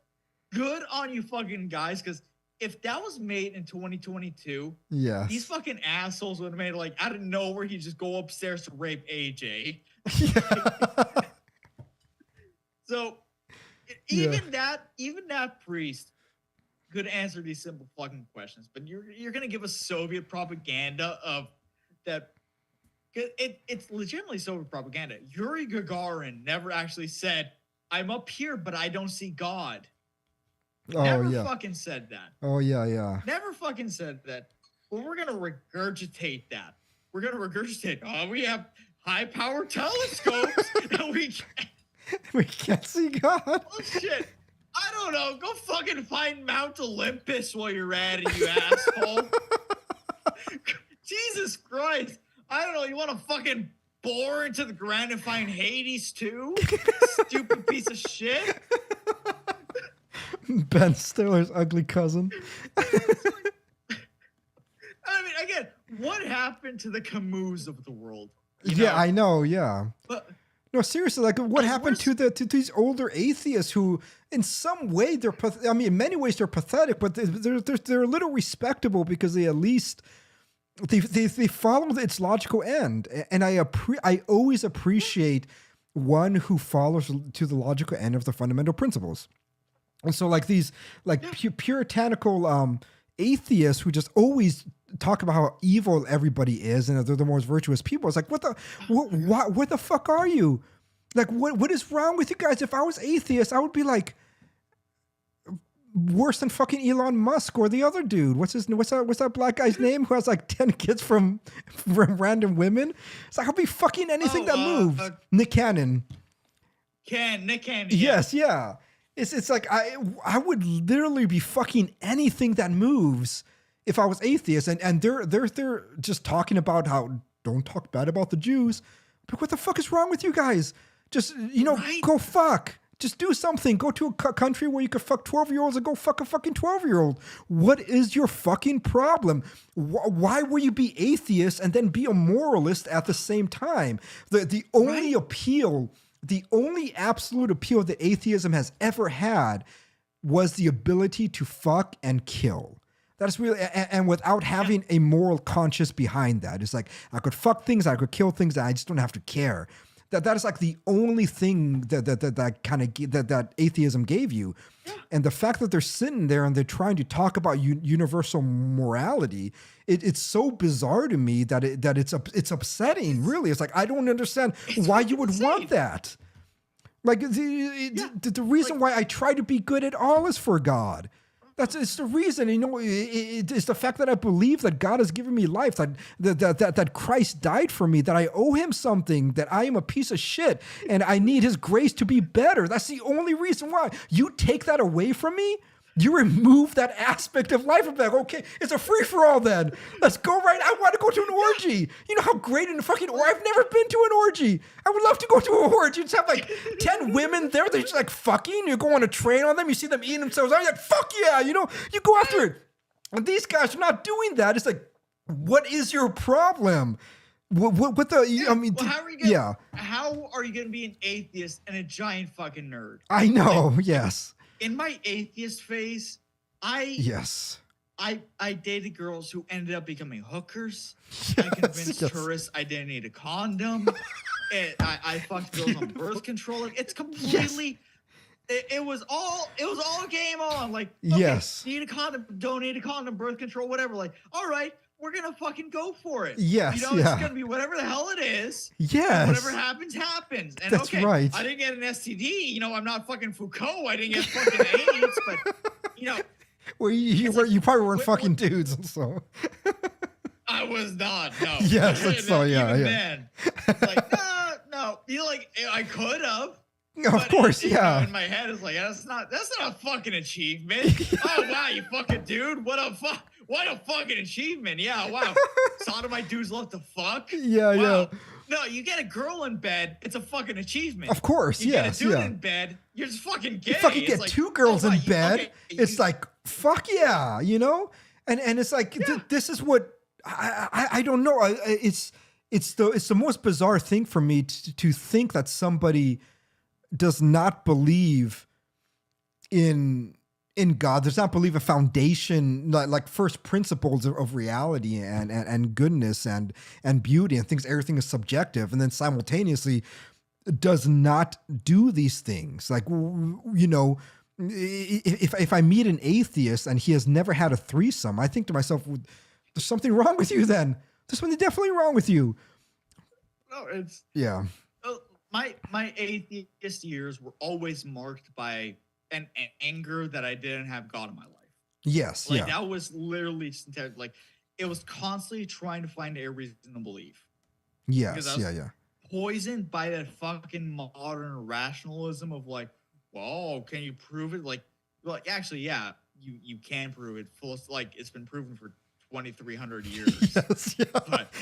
Good on you fucking guys, because if that was made in 2022, these fucking assholes would have made it like out of nowhere. He'd just go upstairs to rape AJ. Yeah. So even that priest could answer these simple fucking questions, but you're gonna give us Soviet propaganda of that. It's legitimately Soviet propaganda. Yuri Gagarin never actually said, "I'm up here, but I don't see God." Never fucking said that. Never fucking said that. Well, we're gonna regurgitate that. We're gonna regurgitate. Oh, we have high-power telescopes, and we can't see God. Oh shit! I don't know. Go fucking find Mount Olympus while you're at it, you asshole. Jesus Christ! I don't know. You want to fucking bore into the ground and find Hades too? Stupid piece of shit. Ben Stiller's ugly cousin. I mean, again, what happened to the Camus of the world? You know? I know. Yeah. But no, seriously, like what happened to these older atheists who, in some way, in many ways they're pathetic, but they're a little respectable because they at least they follow its logical end, and I always appreciate one who follows to the logical end of the fundamental principles. And so, like these, puritanical atheists who just always talk about how evil everybody is and they're the most virtuous people. It's like, what the fuck are you? Like, what is wrong with you guys? If I was atheist, I would be like worse than fucking Elon Musk or the other dude. What's that black guy's name who has like 10 kids from random women? It's like, I'll be fucking anything that moves. Nick Cannon. Nick Cannon. Yes, yeah. It's like I would literally be fucking anything that moves if I was atheist, and they're just talking about how don't talk bad about the Jews. But what the fuck is wrong with you guys? Just go fuck. Just do something. Go to a country where you could fuck 12-year-olds and go fuck a fucking 12-year-old. What is your fucking problem? Why will you be atheist and then be a moralist at the same time? The only appeal. The only absolute appeal that atheism has ever had was the ability to fuck and kill. That is really, and without having a moral conscience behind that. It's like, I could fuck things, I could kill things, and I just don't have to care. that is like the only thing that atheism gave you. Yeah. And the fact that they're sitting there and they're trying to talk about universal morality, it's so bizarre to me that it's upsetting. Really, it's like I don't understand why you would want that. Like the reason why I try to be good at all is for God. It's the reason, it's the fact that I believe that God has given me life, that Christ died for me, that I owe him something, that I am a piece of shit, and I need his grace to be better. That's the only reason why. You take that away from me, you remove that aspect of life. I'm like, okay, it's a free-for-all then. Let's go right. I want to go to an orgy. You know how great in a fucking orgy. I've never been to an orgy. I would love to go to an orgy. You just have like 10 women there. They're just like fucking. You go on a train on them. You see them eating themselves. I'm like, fuck yeah. You go after it. And these guys are not doing that. It's like, what is your problem? How are you going to be an atheist and a giant fucking nerd? I know. Yes. In my atheist phase, I dated girls who ended up becoming hookers. Yes, I convinced tourists I didn't need a condom. I fucked girls on birth control. It's completely. Yes. It was all game on. Like, okay, yes, need a condom, don't need a condom, birth control, whatever. Like, all right, we're gonna fucking go for it. Yes, it's gonna be whatever the hell it is. Yes, whatever happens. And that's right. I didn't get an STD. I'm not fucking Foucault. I didn't get fucking AIDS. But well, you probably weren't fucking dudes, so. I was not. No. Yes, that's so. Yeah, even yeah. then, it's like no. I could have. Of course, yeah. In my head, it's like that's not a fucking achievement. Oh wow, you fucking dude! What a fucking achievement! Yeah, wow. Sodomite dudes love to fuck. Yeah, wow. Yeah. No, you get a girl in bed, it's a fucking achievement. Of course, you yes, get a dude in bed, you're just fucking gay. You fucking get two girls in bed. It's like fuck yeah, and it's like this is what I don't know. It's the most bizarre thing for me to think that somebody does not believe in God, does not believe a foundation, like first principles of reality and goodness and beauty and things. Everything is subjective, and then simultaneously does not do these things. Like, if I meet an atheist and he has never had a threesome, I think to myself, there's something wrong with you. Then there's something definitely wrong with you. No, it's yeah. My atheist years were always marked by an anger that I didn't have God in my life. Yes, that was literally like it was constantly trying to find a reason to believe. Yes, poisoned by that fucking modern rationalism of like, well, can you prove it? Like actually, yeah, you can prove it. Like it's been proven for 2,300 years. Yes, yeah. But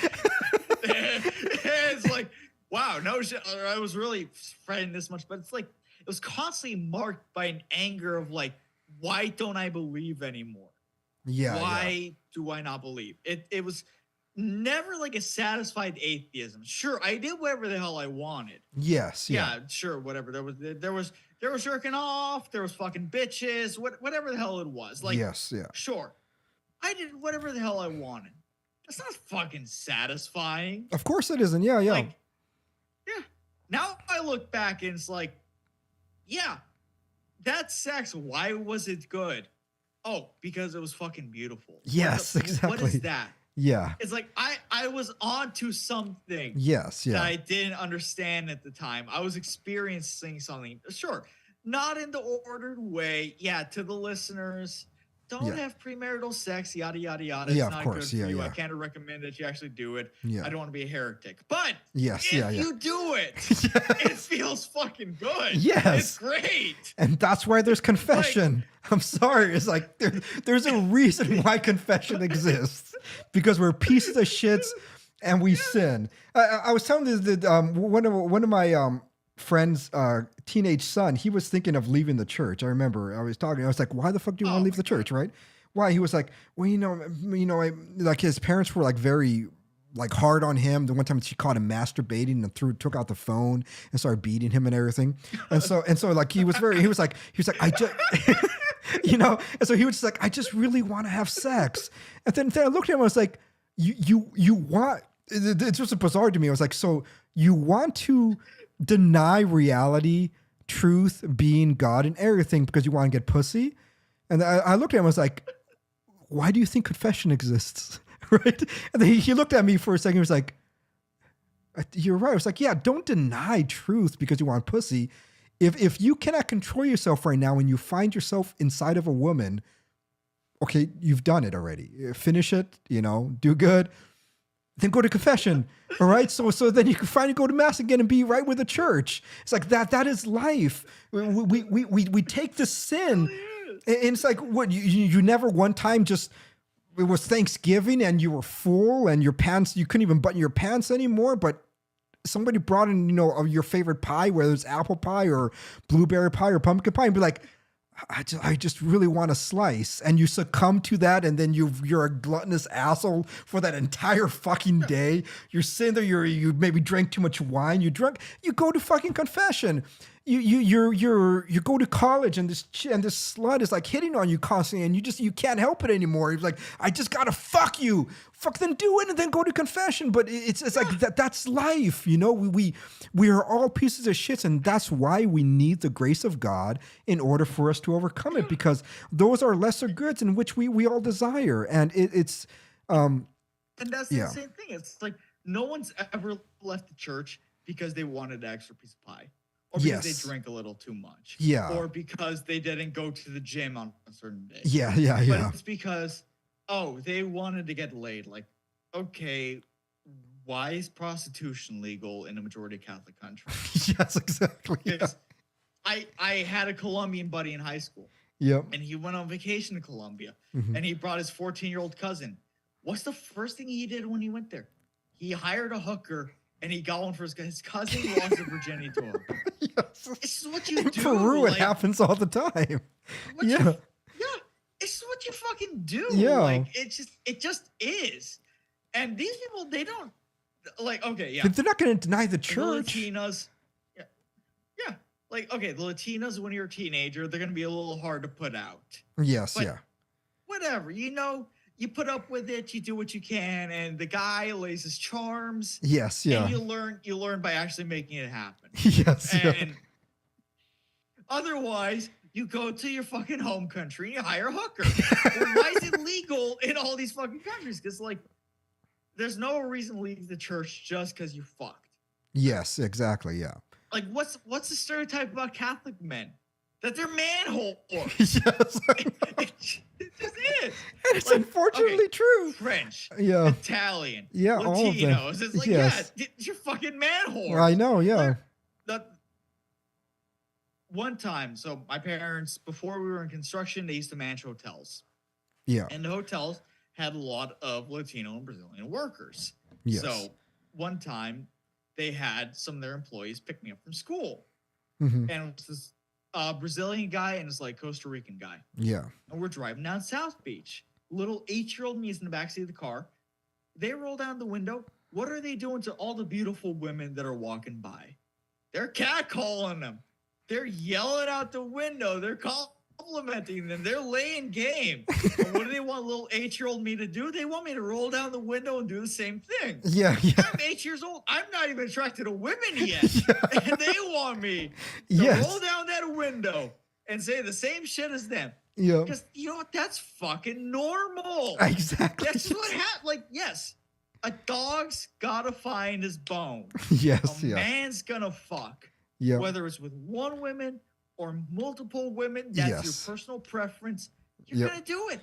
it's like, wow, no shit. I was really fretting this much, but it's like it was constantly marked by an anger of like, why don't I believe anymore? Yeah. Why do I not believe? It was never like a satisfied atheism. Sure, I did whatever the hell I wanted. Yes. Yeah, sure, whatever. There was jerking off. There was fucking bitches. Whatever the hell it was. Like, yes, yeah. Sure, I did whatever the hell I wanted. That's not fucking satisfying. Of course it isn't. Yeah, yeah. Like, yeah. Now I look back and it's like, yeah, that sex, why was it good? Oh, because it was fucking beautiful. Yes, exactly. What is that? Yeah. It's like I was onto something. Yes, yeah. That I didn't understand at the time. I was experiencing something. Sure, not in the ordered way. Yeah, to the listeners, don't have premarital sex, yada, yada, yada. Yeah, it's not of course. good for Yeah, you. yeah. I can't recommend that you actually do it. Yeah. I don't want to be a heretic. But yes, if you do it, it feels fucking good. Yes. It's great. And that's why there's confession. I'm sorry. It's like there's a reason why confession exists. Because we're pieces of shits and we sin. I was telling this that one of my friend's teenage son, he was thinking of leaving the church. I remember I was like, why the fuck do you want to leave the church, right? Why? He was like, well, like his parents were like very like hard on him. The one time she caught him masturbating and took out the phone and started beating him and everything. And so like he was like I just and so he was just like, I just really want to have sex. And then I looked at him, I was like, you want, it's just bizarre to me. I was like, so you want to deny reality, truth, being God, and everything because you want to get pussy. And I looked at him, I was like, why do you think confession exists? Right? And then he looked at me for a second, he was like, you're right. I was like, yeah, don't deny truth because you want pussy. If you cannot control yourself right now and you find yourself inside of a woman, okay, you've done it already. Finish it, do good. Then go to confession. All right. So then you can finally go to mass again and be right with the church. It's like that is life. We take the sin. And it's like, what, you never one time just, it was Thanksgiving and you were full and your pants, you couldn't even button your pants anymore, but somebody brought in, your favorite pie, whether it's apple pie or blueberry pie or pumpkin pie, and be like, I just really want a slice. And you succumb to that. And then you're a gluttonous asshole for that entire fucking day. You're sitting there, you maybe drank too much wine. You go to fucking confession. You go to college and this slut is like hitting on you constantly and you can't help it anymore. You're like, I just gotta fuck you. Fuck, then do it and then go to confession. But it's like that's life, we are all pieces of shit, and that's why we need the grace of God in order for us to overcome it, because those are lesser goods in which we all desire. And it's and that's the same thing. It's like no one's ever left the church because they wanted an extra piece of pie. Or because they drank a little too much. Yeah. Or because they didn't go to the gym on a certain day. Yeah. But it's because, they wanted to get laid. Like, okay, why is prostitution legal in a majority Catholic country? Yes, exactly. Yeah. I had a Colombian buddy in high school. Yep. And he went on vacation to Colombia. Mm-hmm. And he brought his 14-year-old cousin. What's the first thing he did when he went there? He hired a hooker. And he got one for his cousin lost his virginity to him. Yes. This is what you in do. Peru, it happens all the time. Yeah. It's what you fucking do. Yeah. Like, it just is. And these people, they don't, like, okay, yeah. They're not going to deny the church. The Latinas, yeah. Like, okay, the Latinas, when you're a teenager, they're going to be a little hard to put out. Yes, but whatever, you put up with it, you do what you can, and the guy lays his charms. Yes, yeah. And you learn by actually making it happen. Yes, and otherwise, you go to your fucking home country and you hire a hooker. Well, why is it legal in all these fucking countries? Because, like, there's no reason to leave the church just because you fucked. Yes, exactly, yeah. Like, what's the stereotype about Catholic men? That they're manhole whores. Yes. It just is. And it's unfortunately true. French, Italian, Latinos. all of them. It's like, you're fucking manhole. I know, yeah. One time, so my parents, before we were in construction, they used to manage hotels. Yeah. And the hotels had a lot of Latino and Brazilian workers. Yes. So one time, they had some of their employees pick me up from school. Mm-hmm. And it was this Brazilian guy and this like Costa Rican guy. Yeah. And we're driving down South Beach. Little 8-year-old me is in the backseat of the car. They roll down the window. What are they doing to all the beautiful women that are walking by? They're catcalling them. They're yelling out the window. They're complimenting them. They're laying game. And what do they want little 8-year-old me to do? They want me to roll down the window and do the same thing. Yeah. I'm 8 years old. I'm not even attracted to women yet. And they want me to roll down that window and say the same shit as them. Yeah. Because you know what? That's fucking normal. Exactly. That's what happened. Like, yes, a dog's gotta find his bone. Yes. A man's gonna fuck. Yeah. Whether it's with one woman or multiple women, that's your personal preference. You're gonna do it.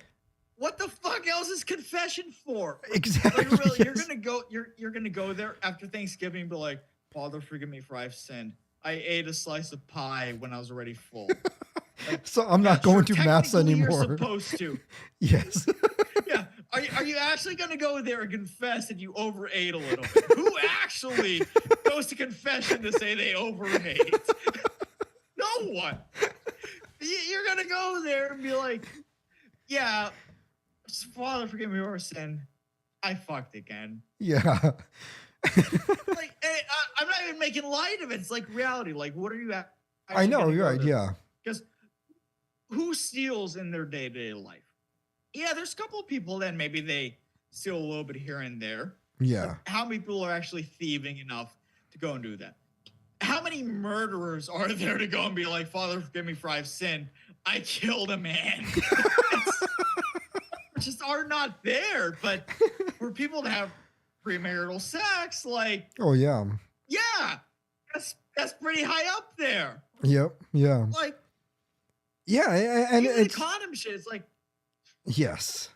What the fuck else is confession for? Exactly. Like, really, you're gonna go there after Thanksgiving and be like, Father, forgive me for I've sinned. I ate a slice of pie when I was already full. Like, so I'm not going to mass anymore. You're supposed to. Yes. Yeah. Are you actually gonna go there and confess that you overate a little bit? Who actually goes to confession to say they overate? No one. You're gonna go there and be like, yeah, Father, forgive me for sin. I fucked again. Yeah. Like, I'm not even making light of it. It's like reality. Like, what are you at? I know, you're right. Yeah. Because who steals in their day-to-day life? Yeah, there's a couple of people that maybe they steal a little bit here and there. Yeah. But how many people are actually thieving enough to go and do that. How many murderers are there to go and be like, Father, forgive me for I've sinned. I killed a man. Just are not there. But for people to have premarital sex, like, Oh yeah. yeah, that's pretty high up there. Yep. Yeah. Like, Yeah, and even the it's condom shit. It's like, yes.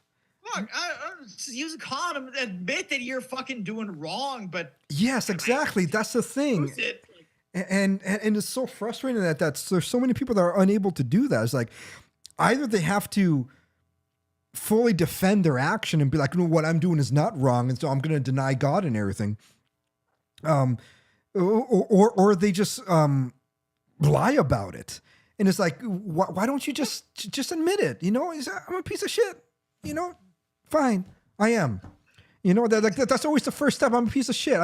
fuck, I just use a condom. Admit that you're fucking doing wrong, but Yes, exactly. That's the thing. use it. And it's so frustrating that there's so many people that are unable to do that. It's like either they have to fully defend their action and be like, no, what I'm doing is not wrong, and so I'm going to deny God and everything. Or they just lie about it, and it's like, why don't you just admit it? You know, I'm a piece of shit. You know, fine, I am. You know, that's always the first step. I'm a piece of shit.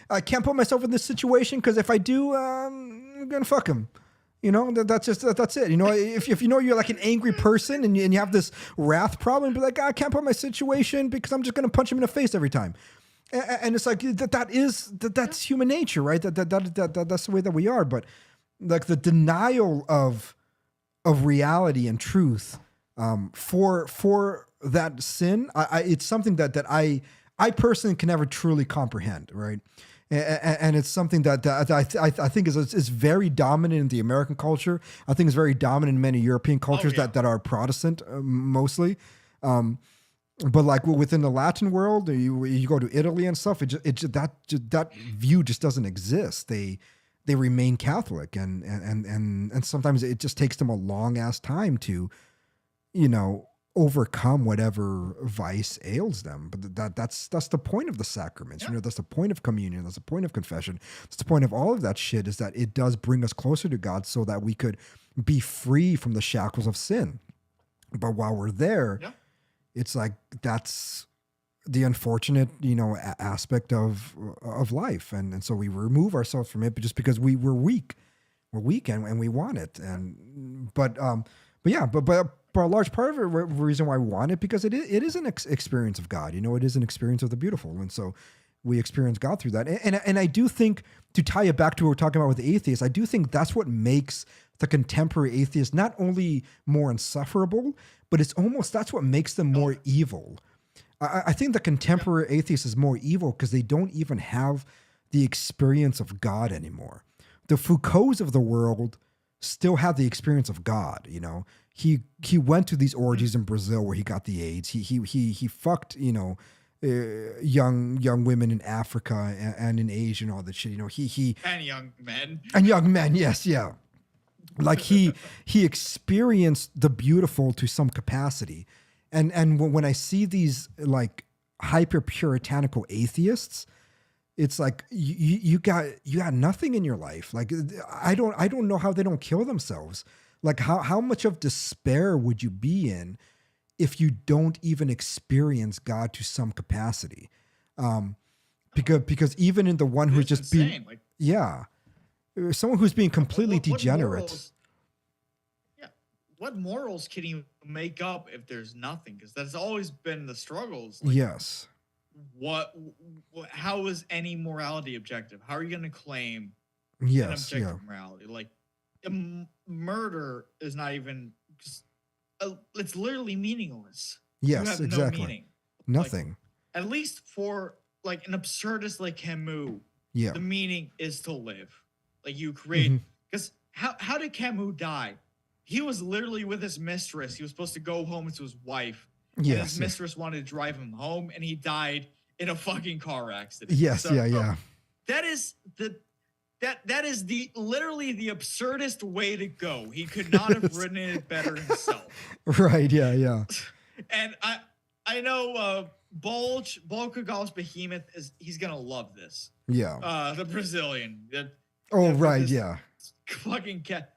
I can't put myself in this situation because if I do, I'm gonna fuck him. You know, that's it. You know, if you know you're like an angry person and you have this wrath problem, be like, I can't put my situation because I'm just gonna punch him in the face every time. And it's like that's human nature, right? That's the way that we are. But like the denial of reality and truth for that sin, it's something that I personally can never truly comprehend, right? And it's something that I think is very dominant in the American culture. I think it's very dominant in many European cultures that are Protestant mostly. But like within the Latin world, you go to Italy and stuff, that view just doesn't exist. They remain Catholic, and sometimes it just takes them a long ass time to, you know, overcome whatever vice ails them. But that's the point of the sacraments. You know, that's the point of communion. That's the point of confession. That's the point of all of that shit, is that it does bring us closer to God so that we could be free from the shackles of sin. But while we're there, it's like that's the unfortunate, you know, aspect of life, and so we remove ourselves from it, but just because we're weak and we want it, but a large part of the reason why we want it, because it is an experience of God. You know, it is an experience of the beautiful, and so we experience God through that. And I do think, to tie it back to what we're talking about with the atheists, I do think that's what makes the contemporary atheist not only more insufferable, but that's what makes them more evil. I think the contemporary atheist is more evil because they don't even have the experience of God anymore. The Foucaults of the world still have the experience of God. You know, he went to these orgies in Brazil where he got the AIDS. He fucked, you know, young women in Africa and in Asia and all that shit. You know, and young men. Yes, yeah. Like he experienced the beautiful to some capacity. And when I see these like hyper puritanical atheists, it's like you got nothing in your life. Like I don't know how they don't kill themselves. Like how much of despair would you be in if you don't even experience God to some capacity? Because even in the one who's just being someone who's being completely degenerate. What morals can you make up if there's nothing? Because that's always been the struggles. Like, yes. How is any morality objective? How are you going to claim an objective morality? Like, murder is not even just, it's literally meaningless. Yes, you have exactly. No meaning. Nothing. Like, at least for like an absurdist like Camus, the meaning is to live. Like you create, because how did Camus die? He was literally with his mistress. He was supposed to go home to his wife. Yes, and his mistress wanted to drive him home, and he died in a fucking car accident. Yes, so, yeah. That is literally the absurdest way to go. He could not have written it better himself. Right, yeah. And I know Bolkagov's Behemoth he's gonna love this. Yeah. The Brazilian. Fucking cat.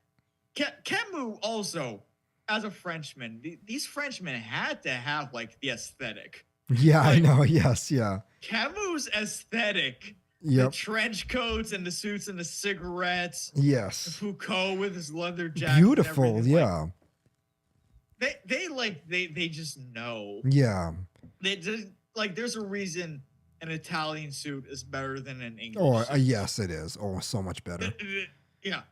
Camus also, as a Frenchman, these Frenchmen had to have like the aesthetic. Yeah, like, I know. Yes, yeah. Camus' aesthetic. The trench coats and the suits and the cigarettes. Yes. Foucault with his leather jacket. Beautiful, yeah. They just know. Yeah. They just like there's a reason an Italian suit is better than an English Oh, suit. yes, it is. Oh, so much better. Yeah.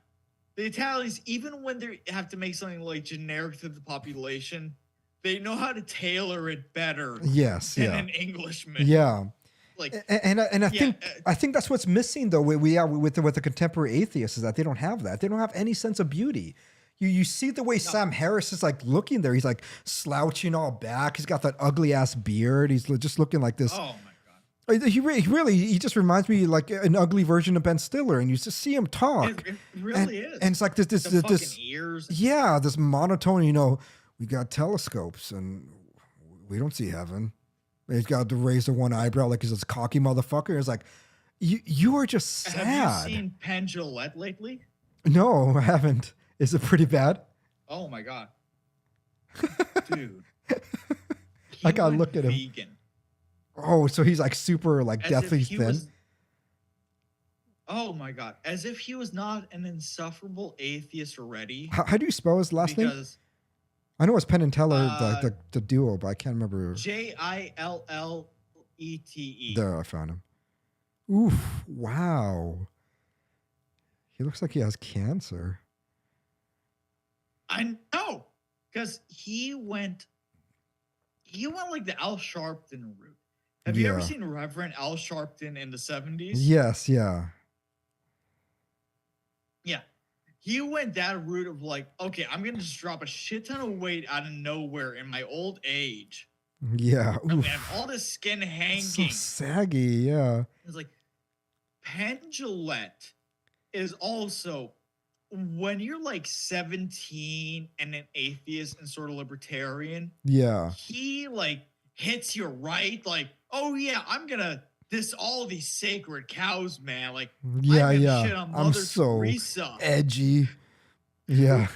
The Italians, even when they have to make something like generic to the population, they know how to tailor it better Yes, than yeah. an Englishman. Yeah. Like, and I yeah, think that's what's missing though. We are with the contemporary atheists is that they don't have that. They don't have any sense of beauty. You see the way Sam Harris is like looking there. He's like slouching all back. He's got that ugly ass beard. He's just looking like this. oh my God. He just reminds me like an ugly version of Ben Stiller, and you just see him talk. It really is. And it's like this fucking ears. yeah, this monotone. You know, we got telescopes and we don't see heaven. And he's got to raise the one eyebrow like he's this cocky motherfucker. It's like you are just sad. Have you seen Penn Jillette lately? No, I haven't. Is it pretty bad? Oh my God, dude! I gotta look at him. Vegan. Oh, so he's like super like As deathly if he thin. was- oh my God, as if he was not an insufferable atheist already. How do you spell his last name? Because I know it's Penn and Teller, the duo, but I can't remember. Jillete. There, I found him. Oof! Wow. He looks like he has cancer. I know, because he went like the Al Sharpton route. Have you ever Yeah. seen Reverend Al Sharpton in the 70s? Yes, yeah. Yeah. He went that route of like, okay, I'm gonna just drop a shit ton of weight out of nowhere in my old age. Yeah. I mean, Oof. I have all this skin hanging. So saggy, yeah. It's like Penn Jillette is also when you're like 17 and an atheist and sort of libertarian, Yeah. he like hits you right, like, oh yeah, I'm gonna diss all these sacred cows, man. Like, Yeah, I'm gonna yeah. shit on I'm Mother so Teresa. edgy. Yeah.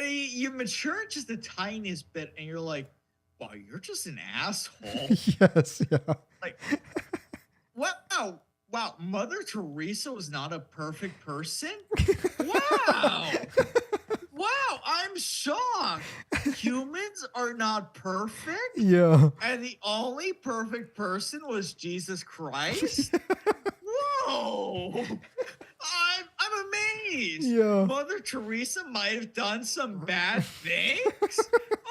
You mature just the tiniest bit, and you're like, wow, you're just an asshole. Yes, yeah. Like, wow, Mother Teresa was not a perfect person? Wow. Wow, I'm shocked. Humans are not perfect? Yeah. And the only perfect person was Jesus Christ? Whoa. I'm amazed. Yeah. Mother Teresa might have done some bad things?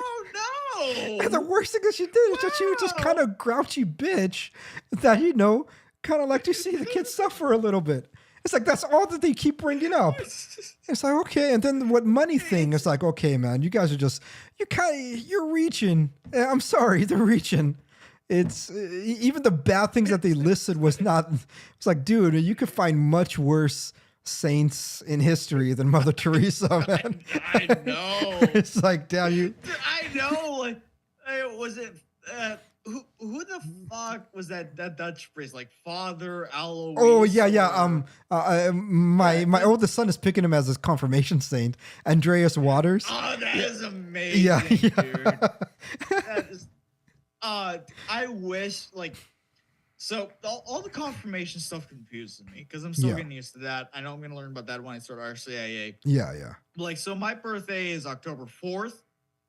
Oh no. And the worst thing that she did is that she was just Wow. kind of grouchy bitch that, you know, kind of like to see the kids suffer a little bit. It's like, that's all that they keep bringing up. It's like, okay. And then what money thing? It's like, okay, man, you guys are just, you're reaching. I'm sorry, they're reaching. It's even the bad things that they listed was not, it's like, dude, you could find much worse saints in history than Mother Teresa, man. I know. It's like, damn you. I know. Like, was it who the fuck was that Dutch priest? Like Father Alois? Oh yeah. My oldest son is picking him as his confirmation saint, Andreas Waters. Oh, that is amazing, Yeah. dude. That is. I wish like. So all the confirmation stuff confuses me because I'm still Yeah. getting used to that. I know I'm gonna learn about that when I start RCIA. Yeah. Like, so my birthday is October 4th.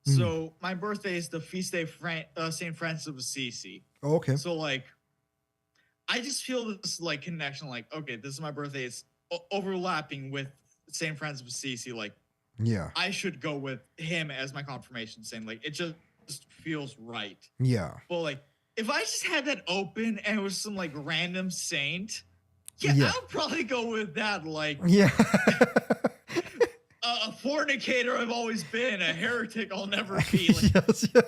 Mm. So my birthday is the feast day of St. Francis of Assisi. Oh, okay. So like, I just feel this like connection. Like, okay, this is my birthday. It's overlapping with St. Francis of Assisi. Like, Yeah. I should go with him as my confirmation saint. Like, it just feels right. Yeah. But like, if I just had that open and it was some like random saint, yeah. Yeah. I would probably go with that. Like, Yeah. a fornicator I've always been, a heretic I'll never be. Like, Yes. Yeah.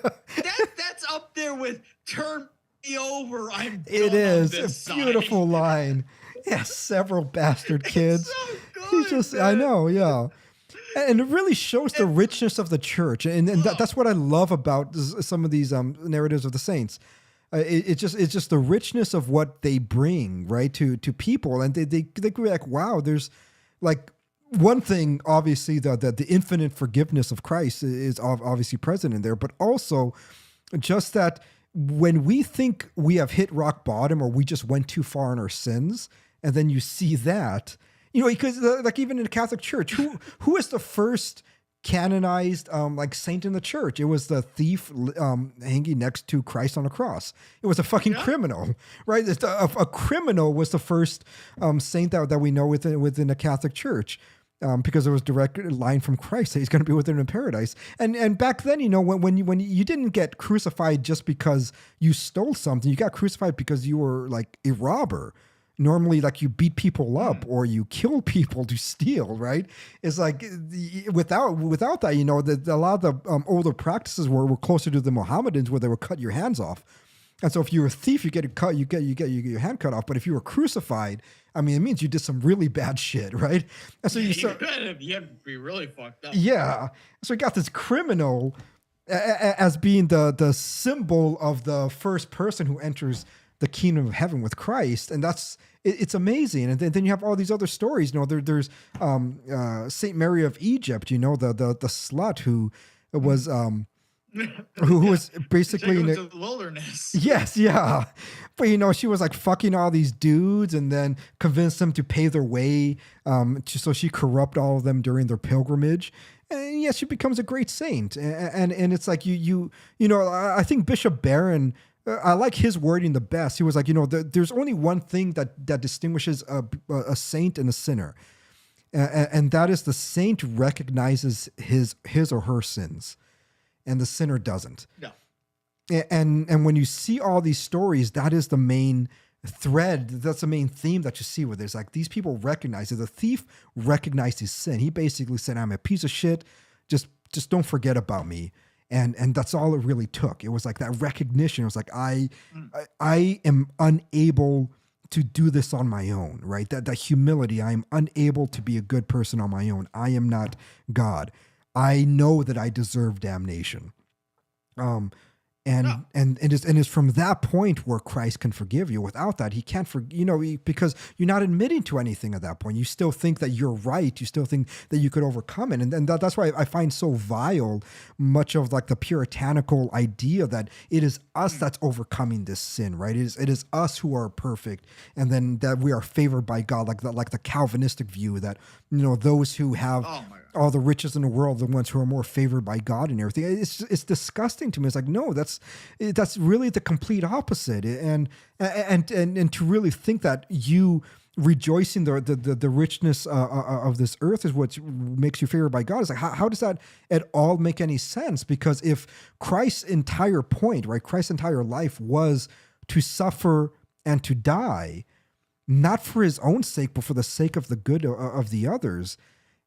that's up there with turn me over. I'm It done on is this a beautiful side. line. Yeah, several bastard kids. It's so He good, just, I man. know, yeah. And it really shows the richness of the church, and that's what I love about some of these narratives of the saints. It's just the richness of what they bring, right, to people, and they could be like, wow, there's like one thing, obviously, the infinite forgiveness of Christ is obviously present in there, but also just that when we think we have hit rock bottom or we just went too far in our sins, and then you see that, you know, because like even in the Catholic Church, who is the first canonized like saint in the church. It was the thief hanging next to Christ on a cross. It was a fucking criminal, right? A criminal was the first saint that we know within the Catholic Church. Because it was direct line from Christ that he's going to be with him in paradise. And back then, you know, when you didn't get crucified just because you stole something, you got crucified because you were like a robber. Normally, like you beat people up or you kill people to steal, right? It's like without that, you know, a lot of the older practices were closer to the Mohammedans, where they would cut your hands off. And so if you're a thief, you get your hand cut off. But if you were crucified, I mean, it means you did some really bad shit, right? And so you have to be really fucked up. Yeah. So you got this criminal as being the symbol of the first person who enters the kingdom of heaven with Christ. And it's amazing. And then you have all these other stories. You know, there's Saint Mary of Egypt, you know, the slut who was who was basically in the wilderness. Yes, yeah. But you know, she was like fucking all these dudes and then convinced them to pay their way. So she corrupt all of them during their pilgrimage. And yes, she becomes a great saint. And it's like you know, I think Bishop Barron, I like his wording the best. He was like, you know, there's only one thing that distinguishes a saint and a sinner. And that is the saint recognizes his or her sins, and the sinner doesn't. No. And when you see all these stories, that is the main thread. That's the main theme that you see with this. Like, these people recognize it. The thief recognized his sin. He basically said, I'm a piece of shit. Just don't forget about me. And that's all it really took. It was like that recognition. It was like, I am unable to do this on my own, right? That humility. I am unable to be a good person on my own. I am not God. I know that I deserve damnation. And it's from that point where Christ can forgive you. Without that, he can't because you're not admitting to anything at that point. You still think that you're right. You still think that you could overcome it. And that's why I find so vile much of like the puritanical idea that it is us that's overcoming this sin, right? It is us who are perfect. And then that we are favored by God, like the Calvinistic view that, you know, those who have all the riches in the world, the ones who are more favored by God and everything. It's disgusting to me. It's like, no, that's really the complete opposite. And to really think that you rejoicing the richness of this earth is what makes you favored by God. It's like, how does that at all make any sense? Because if Christ's entire point, right, Christ's entire life was to suffer and to die, not for his own sake, but for the sake of the good of the others.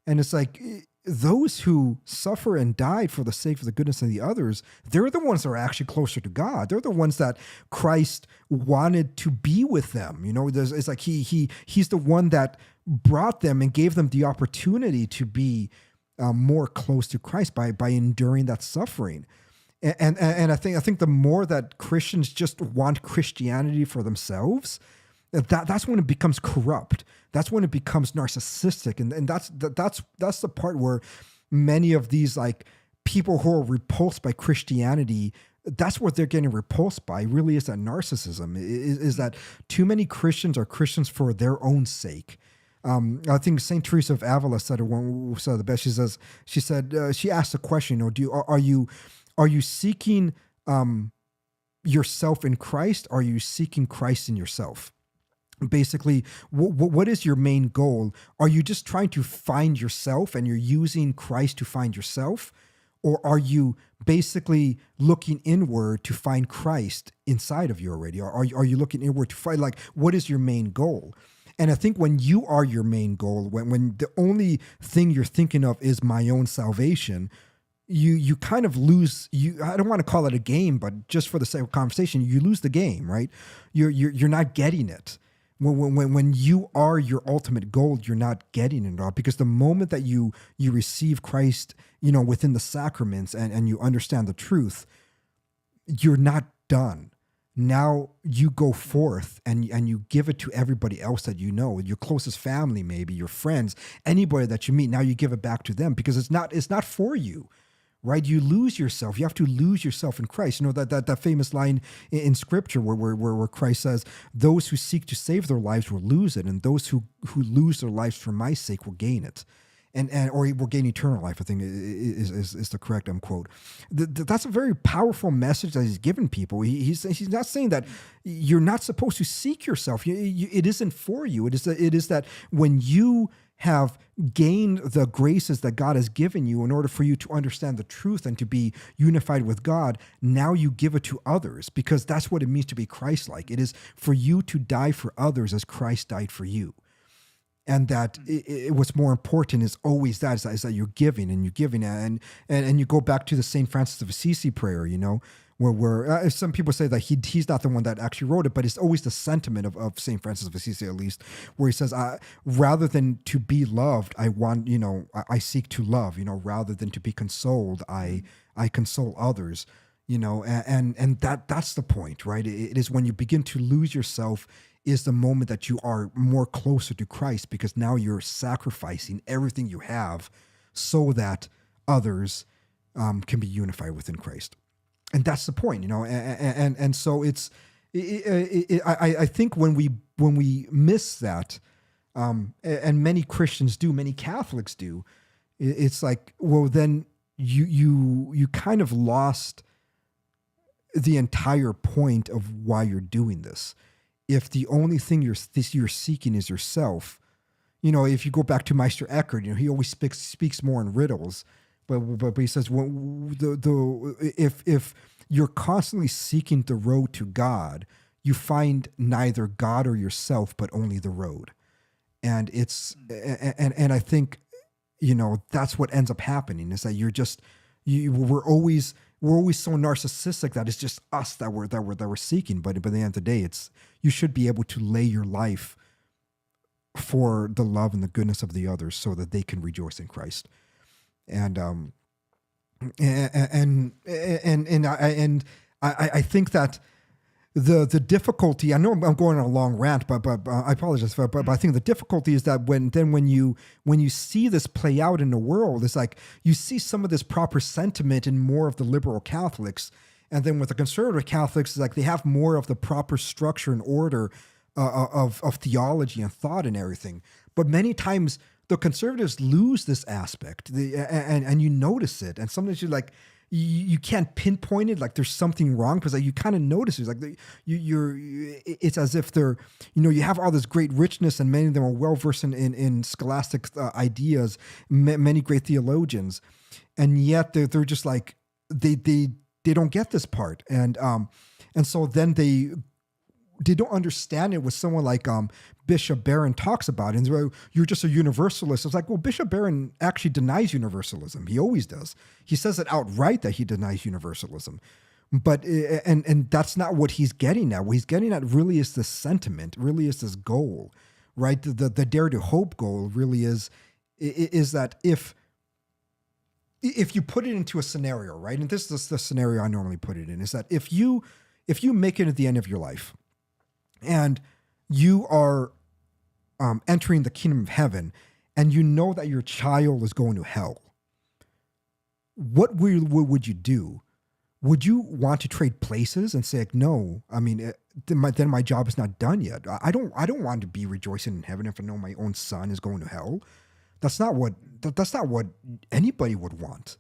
And it's like, those who suffer and died for the sake of the goodness of the others, they're the ones that are actually closer to God. They're the ones that Christ wanted to be with them. You know, it's like he's the one that brought them and gave them the opportunity to be more close to Christ by enduring that suffering. And I think the more that Christians just want Christianity for themselves, that's when it becomes corrupt. That's when it becomes narcissistic. And that's the part where many of these like people who are repulsed by Christianity, that's what they're getting repulsed by, really, is that narcissism. Is that too many Christians are Christians for their own sake. I think Saint Teresa of Avila said the best. She asked the question, you know, are you seeking yourself in Christ? Or are you seeking Christ in yourself? Basically, what is your main goal? Are you just trying to find yourself and you're using Christ to find yourself? Or are you basically looking inward to find Christ inside of you already? Or are you looking inward to find, like, what is your main goal? And I think when you are your main goal, when the only thing you're thinking of is my own salvation, you kind of lose. I don't want to call it a game, but just for the sake of conversation, you lose the game, right? You're not getting it. When you are your ultimate goal, you're not getting it all, because the moment that you receive Christ, you know, within the sacraments and you understand the truth, you're not done. Now you go forth and you give it to everybody else that you know, your closest family, maybe your friends, anybody that you meet. Now you give it back to them, because it's not for you. Right? You lose yourself. You have to lose yourself in Christ. You know, that famous line in scripture where Christ says, those who seek to save their lives will lose it, and those who lose their lives for my sake will gain it. and or will gain eternal life, I think is the correct quote. That's a very powerful message that he's given people. He's not saying that you're not supposed to seek yourself. It isn't for you. It is that when you have gained the graces that God has given you in order for you to understand the truth and to be unified with God, now you give it to others, because that's what it means to be Christ-like. It is for you to die for others as Christ died for you. And that what's more important is always that you're giving and you're giving, and you go back to the St. Francis of Assisi prayer, where some people say that he's not the one that actually wrote it, but it's always the sentiment of St. Francis of Assisi, at least, where he says, rather than to be loved, I seek to love, rather than to be consoled, I console others, and that's the point, right? It is when you begin to lose yourself is the moment that you are more closer to Christ, because now you're sacrificing everything you have so that others can be unified within Christ. And that's the point, and so I think when we miss that, and many Christians do, many Catholics do, it's like, well, then you kind of lost the entire point of why you're doing this. If the only thing you're seeking is yourself, if you go back to Meister Eckhart, he always speaks more in riddles, but he says, if you're constantly seeking the road to God, you find neither God or yourself, but only the road. And and I think, that's what ends up happening, is that we're always so narcissistic that it's just us that we're seeking. But at the end of the day, you should be able to lay your life for the love and the goodness of the others, so that they can rejoice in Christ. And I think that the difficulty, I know I'm going on a long rant, but I apologize for it, but I think the difficulty is that when you see this play out in the world, it's like you see some of this proper sentiment in more of the liberal Catholics, and then with the conservative Catholics, it's like they have more of the proper structure and order of theology and thought and everything. But many times the conservatives lose this aspect, and you notice it, and sometimes you're like, you can't pinpoint it, like there's something wrong, because you kind of notice it. Like it's as if they're, you have all this great richness, and many of them are well versed in scholastic ideas, many great theologians, and yet they're just like they don't get this part, and so then they don't understand it. With someone like Bishop Barron talks about it, and so, you're just a universalist. It's like, well, Bishop Barron actually denies universalism. He always does. He says it outright that he denies universalism. But and that's not what he's getting at. What he's getting at really is this sentiment, really is this goal, right? The dare to hope goal really is that if you put it into a scenario, right? And this is the scenario I normally put it in, is that if you make it at the end of your life, and you are entering the kingdom of heaven, and you know that your child is going to hell, what would you do? Would you want to trade places and say, like, no, I mean, then my job is not done yet. I don't want to be rejoicing in heaven if I know my own son is going to hell. That's not what anybody would want.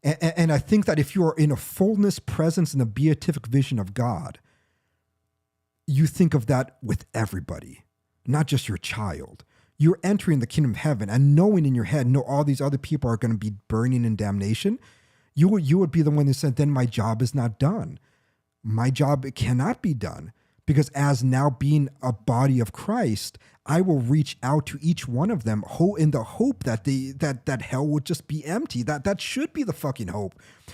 And I think that if you are in a fullness presence in the beatific vision of God, you think of that with everybody, not just your child. You're entering the kingdom of heaven, and knowing in your head, no, all these other people are going to be burning in damnation. You would be the one that said, then my job is not done. My job cannot be done, because as now being a body of Christ, I will reach out to each one of them in the hope that that hell would just be empty. That should be the fucking hope,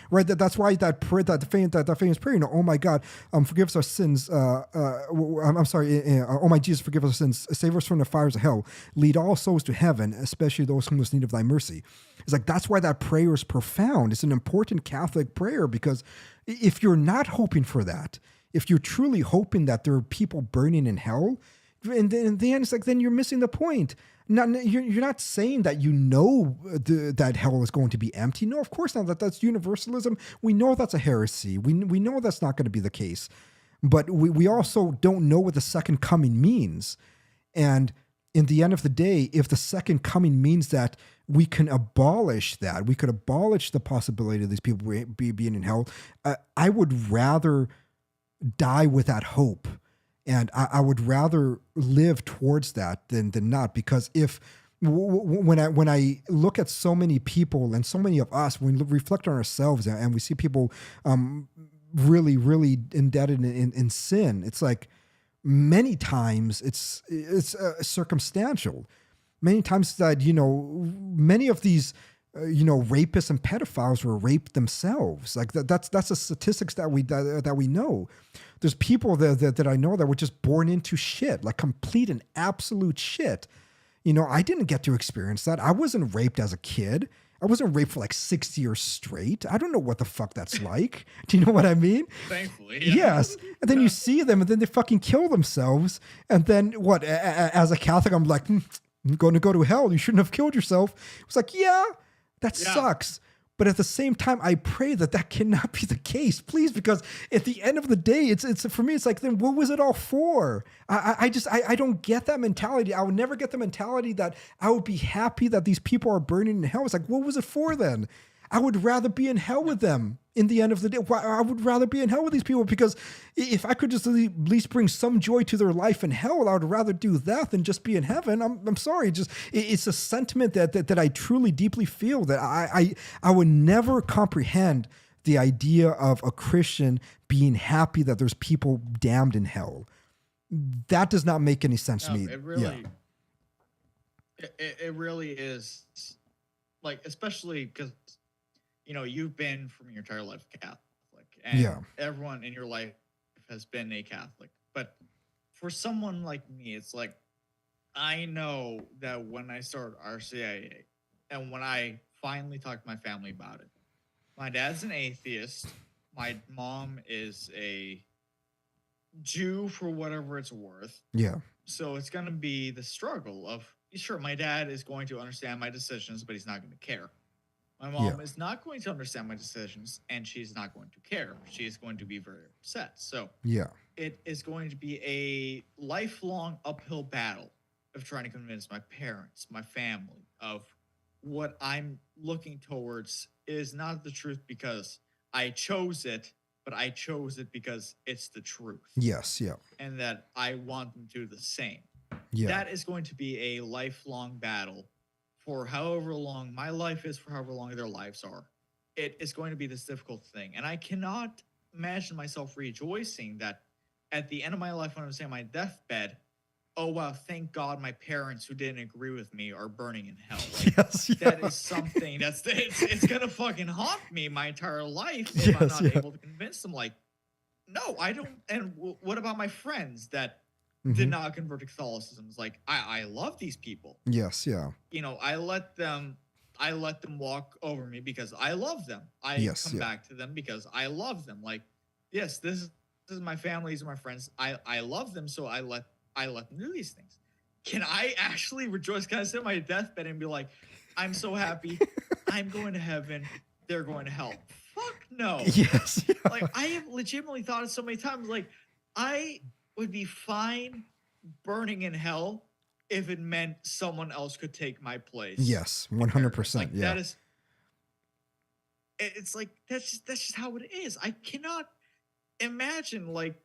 right? That's why that prayer, that famous prayer, oh my God, forgive us our sins. I'm sorry, oh my Jesus, forgive us our sins. Save us from the fires of hell. Lead all souls to heaven, especially those who most need of thy mercy. It's like, that's why that prayer is profound. It's an important Catholic prayer, because if you're not hoping for that, if you're truly hoping that there are people burning in hell, and then in the end, it's like, then you're missing the point. You're not saying that that hell is going to be empty. No, of course not. That's universalism. We know that's a heresy. We know that's not going to be the case. But we also don't know what the second coming means. And in the end of the day, if the second coming means that we can abolish that, we could abolish the possibility of these people being in hell, I would rather die with that hope. And I would rather live towards that than not, because if when I look at so many people and so many of us, when we reflect on ourselves and we see people really, really indebted in sin, it's like many times it's circumstantial. Many times that, many of these rapists and pedophiles were raped themselves. Like that's the statistics that we know. There's people that I know that were just born into shit, like complete and absolute shit. I didn't get to experience that. I wasn't raped as a kid. I wasn't raped for like 6 years straight. I don't know what the fuck that's like. Do you know what I mean? Thankfully. Yeah. Yes. And then you see them and then they fucking kill themselves. And then what? As a Catholic, I'm like, you're going to go to hell. You shouldn't have killed yourself. It was like, yeah, that sucks. But at the same time, I pray that cannot be the case, please, because at the end of the day, it's for me, it's like, then what was it all for? I don't get that mentality. I would never get the mentality that I would be happy that these people are burning in hell. It's like, what was it for then? I would rather be in hell with them in the end of the day. I would rather be in hell with these people, because if I could just at least bring some joy to their life in hell, I would rather do that than just be in heaven. I'm sorry. It's a sentiment that I truly deeply feel, that I would never comprehend the idea of a Christian being happy that there's people damned in hell. That does not make any sense to me. It really, it really is, like, especially because you've been from your entire life Catholic, and everyone in your life has been a Catholic. But for someone like me, it's like, I know that when I started RCIA and when I finally talked to my family about it, my dad's an atheist. My mom is a Jew, for whatever it's worth. Yeah. So it's going to be the struggle of, sure, my dad is going to understand my decisions, but he's not going to care. My mom is not going to understand my decisions, and she's not going to care. She is going to be very upset. So it is going to be a lifelong uphill battle of trying to convince my parents, my family, of what I'm looking towards is not the truth because I chose it, but I chose it because it's the truth. Yes, yeah. And that I want them to do the same. Yeah. That is going to be a lifelong battle for however long my life is, for however long their lives are. It is going to be this difficult thing. And I cannot imagine myself rejoicing that at the end of my life, when I'm saying my deathbed, oh, wow, thank God my parents who didn't agree with me are burning in hell. Like, that is something it's going to fucking haunt me my entire life if I'm not able to convince them. Like, no, I don't. And what about my friends that did not convert to Catholicism? It's like, I love these people. Yes, yeah. I let them walk over me because I love them. I come back to them because I love them. Like, yes, this is my family, these are my friends. I love them, so I let them do these things. Can I actually rejoice? Can I sit on my deathbed and be like, I'm so happy, I'm going to heaven, they're going to hell? Fuck no. Yes. Yeah. Like, I have legitimately thought it so many times, like, I would be fine burning in hell if it meant someone else could take my place. Yes, 100%. Like, that is, it's like, that's just how it is. I cannot imagine, like,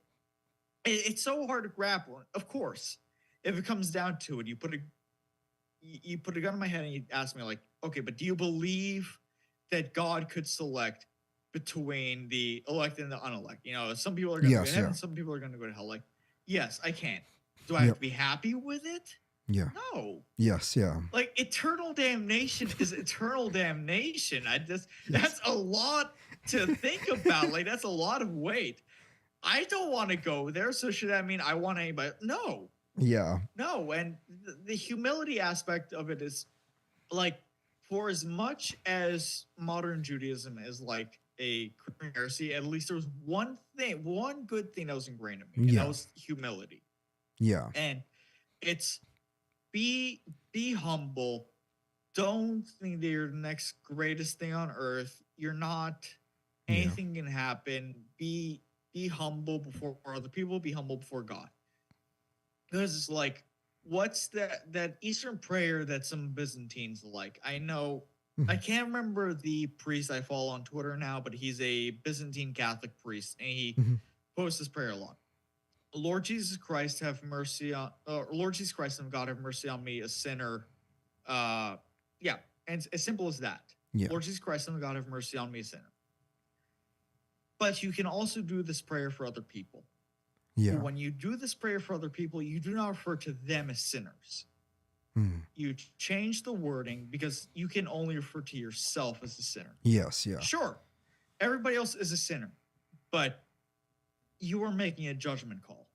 it's so hard to grapple. Of course, if it comes down to it, you put a gun in my head and you ask me, like, okay, but do you believe that God could select between the elected and the unelected? Some people are going to go to heaven, some people are going to go to hell. Like, yes, I can. Do I have to be happy with it? Yeah. No. Yes, yeah. Like, eternal damnation is eternal damnation. That's a lot to think about. Like, that's a lot of weight. I don't want to go there, so should that mean I want anybody? No. Yeah. No, and the humility aspect of it is, like, for as much as modern Judaism is like a Christian heresy, at least there was one good thing that was ingrained in me, and that was humility. Yeah. And it's be humble. Don't think that you're the next greatest thing on earth. You're not. Anything can happen. Be humble before other people. Be humble before God. Because it's like, what's that Eastern prayer that some Byzantines like? I know I Mhm. can't remember the priest I follow on Twitter now, but he's a Byzantine Catholic priest, and he Mhm. posts this prayer a lot. Lord Jesus Christ, have mercy on. Lord Jesus Christ, and God, have mercy on me, a sinner. Yeah, and it's as simple as that. Yeah. Lord Jesus Christ, and God, have mercy on me, a sinner. But you can also do this prayer for other people. Yeah. When you do this prayer for other people, you do not refer to them as sinners. Mm. You change the wording because you can only refer to yourself as a sinner. Yes. Yeah. Sure, everybody else is a sinner, but you are making a judgment call.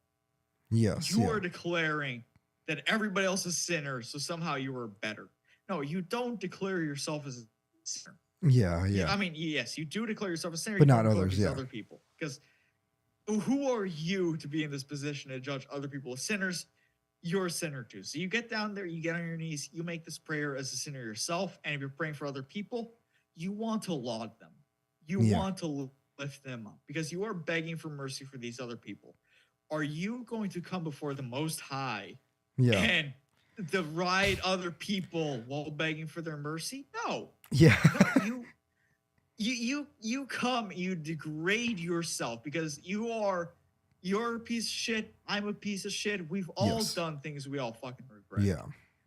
Yes. You Yeah. are declaring that everybody else is sinners, so somehow you are better. No, you don't declare yourself as a sinner. Yeah. Yeah. I mean, yes, you do declare yourself a sinner, But you not don't declare others. these Yeah. other people. Because who are you to be in this position to judge other people as sinners? You're a sinner too. So you get down there, you get on your knees, you make this prayer as a sinner yourself, and if you're praying for other people, you want to laud them. You Yeah. want to lift them up because you are begging for mercy for these other people. Are you going to come before the Most High Yeah. and deride other people while begging for their mercy? No. Yeah. No, you come, you degrade yourself because you're a piece of shit. I'm a piece of shit. We've all Yes. done things we all fucking regret. Yeah.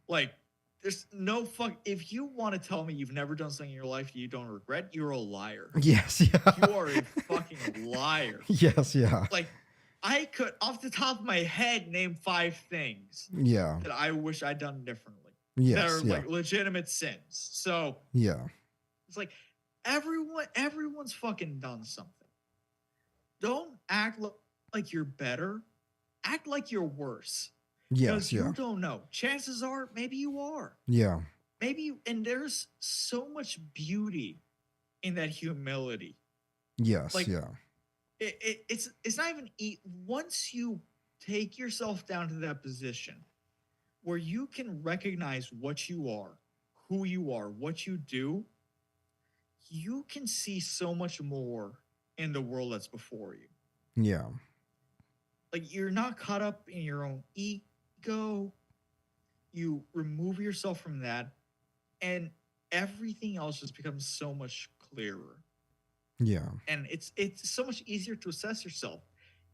Like, there's no fuck. If you want to tell me you've never done something in your life you don't regret, you're a liar. Yes. Yeah. You are a fucking liar. Yes. Yeah. Like, I could, off the top of my head, name 5 things Yeah. that I wish I'd done differently. That Yes. are Yeah. like legitimate sins. So Yeah. it's like everyone's fucking done something. Don't act like you're better. Act like you're worse. Yes. Because Yeah. you don't know. Chances are, maybe you are. Yeah. Maybe, and there's so much beauty in that humility. Yes. Like, Yeah. it's not even once you take yourself down to that position where you can recognize what you are, who you are, what you do, you can see so much more in the world that's before you. Yeah. Like, you're not caught up in your own ego. You remove yourself from that, and everything else just becomes so much clearer. Yeah. And it's so much easier to assess yourself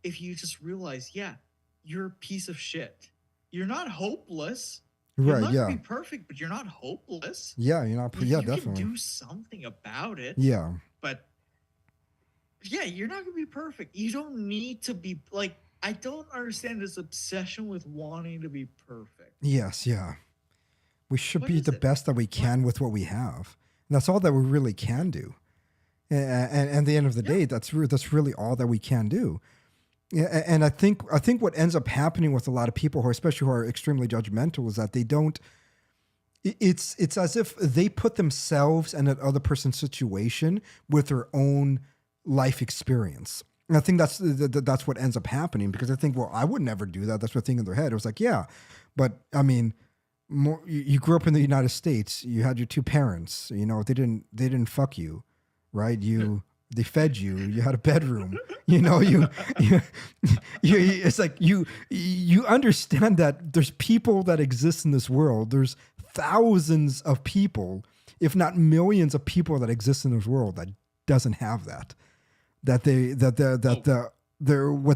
if you just realize, yeah, you're a piece of shit. You're not hopeless. You're Right. not Yeah. gonna be perfect, but you're not hopeless. Yeah. You're not. Yeah. You can Definitely. do something about it. Yeah. But yeah, you're not gonna be perfect. You don't need to be like. I don't understand this obsession with wanting to be perfect. Yes. Yeah. We should What be is the it? best that we can with what we have. And that's all that we really can do. And at the end of the day, that's really all that we can do. Yeah, and I think what ends up happening with a lot of people who, especially who are extremely judgmental, is that they don't. It's as if they put themselves in that other person's situation with their own life experience. And I think that's what ends up happening, because I think, well, I would never do that. That's what thing in their head. It was like, yeah, but I mean, you grew up in the United States. You had your 2 parents. You know, they didn't fuck you, right? They fed you. You had a bedroom. You know, you it's like you understand that there's people that exist in this world. There's thousands of people, if not millions of people, that exist in this world that doesn't have that. What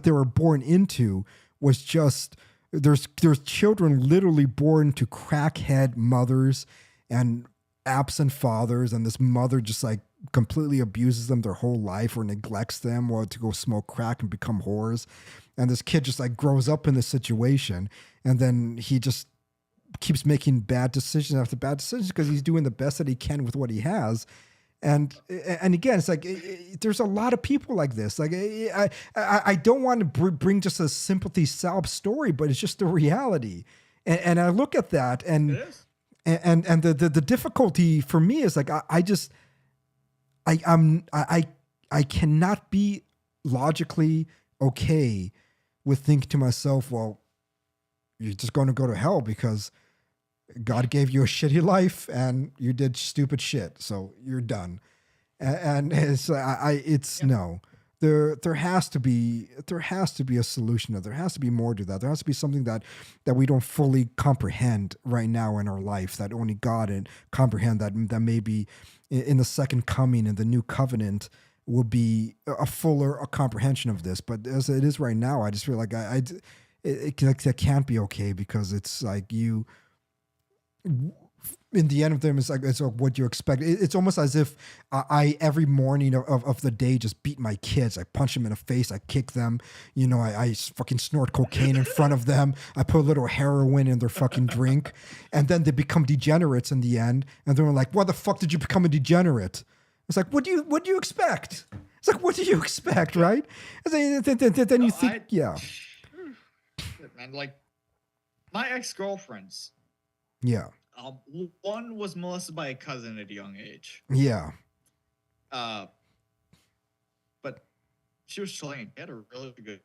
they were born into was just, there's children literally born to crackhead mothers and absent fathers, and this mother just like completely abuses them their whole life or neglects them, or to go smoke crack and become whores. And this kid just like grows up in this situation, and then he just keeps making bad decisions after bad decisions because he's doing the best that he can with what he has. And again, it's like there's a lot of people like this. Like I don't want to bring just a sympathy salve story, but it's just the reality. And I look at that, and It is. and the difficulty for me is like I cannot be logically okay with thinking to myself, well, you're just going to go to hell because God gave you a shitty life and you did stupid shit, so you're done. And it's no. there has to be a solution. There has to be more to that. There has to be something that we don't fully comprehend right now in our life, that only God can comprehend, that maybe in the second coming, in the new covenant, will be a fuller comprehension of this. But as it is right now, I just feel like it can't be okay, because it's like you, in the end of them, it's like what you expect. It's almost as if I every morning of the day just beat my kids. I punch them in the face. I kick them. I fucking snort cocaine in front of them. I put a little heroin in their fucking drink, and then they become degenerates in the end. And they're like, "Why the fuck did you become a degenerate?" It's like, what do you expect? It's like, what do you expect, right? And then you think, yeah. Man, like my ex-girlfriends. Yeah. One was molested by a cousin at a young age. Yeah. But she was Chilean. She had a really good.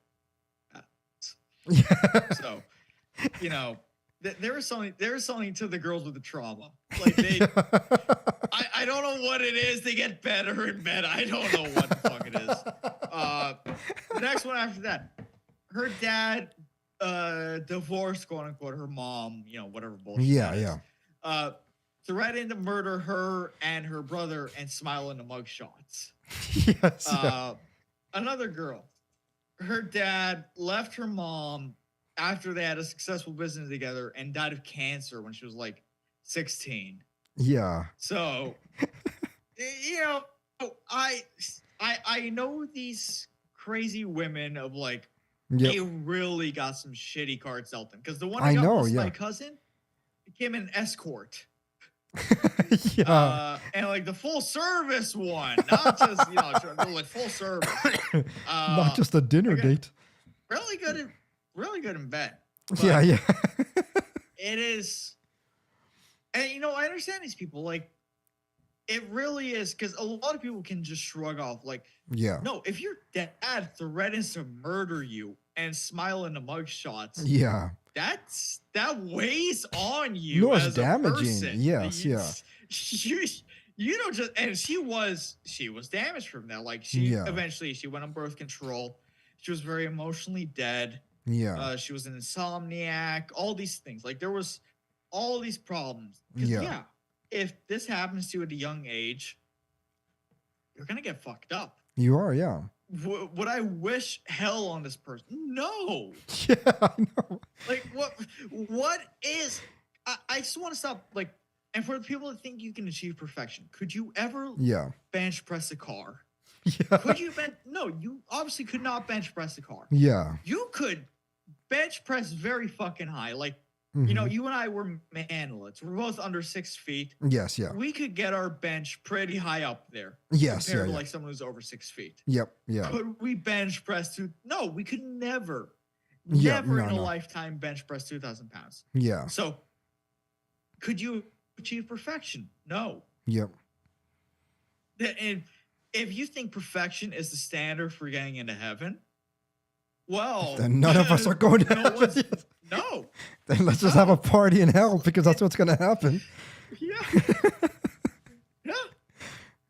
So, there is something to the girls with the trauma. Like I don't know what it is. They get better and better. I don't know what the fuck it is. The next one after that, her dad divorced, quote unquote, her mom. Whatever bullshit. Yeah. Threatened to murder her and her brother and smile in the mugshots. Yes. Another girl, her dad left her mom after they had a successful business together and died of cancer when she was like 16. Yeah. So, I know these crazy women of like, they really got some shitty cards dealt them, because the one I got my cousin became an escort. Yeah. And like the full service one, not just like full service. Not just a dinner date. Really good in bed. Yeah. It is, and I understand these people. Like, it really is, because a lot of people can just shrug off. Like, no, if your dad threatens to murder you and smile in the mugshots, that weighs on you. No, it's as damaging. A person. Yes, You don't just, and she was damaged from that. Like, eventually she went on birth control. She was very emotionally dead. Yeah. She was an insomniac. All these things. Like, there was all these problems. If this happens to you at a young age, you're gonna get fucked up. You are, yeah. Would I wish hell on this person? No. Yeah, I know. Like, what is? I just want to stop. Like, and for the people that think you can achieve perfection, could you ever bench press a car? Yeah. Could you No, you obviously could not bench press a car. Yeah. You could bench press very fucking high. Like, you and I were manlets. We're both under 6 feet. Yes, yeah. We could get our bench pretty high up there. Yes, compared to like someone who's over 6 feet. Yep, yeah. Could we bench press No, we could never in a lifetime bench press 2,000 pounds. Yeah. So, could you achieve perfection? No. Yep. And if you think perfection is the standard for getting into heaven, well, then none of us are going to heaven. No. Then let's just have a party in hell, because that's what's going to happen. Yeah.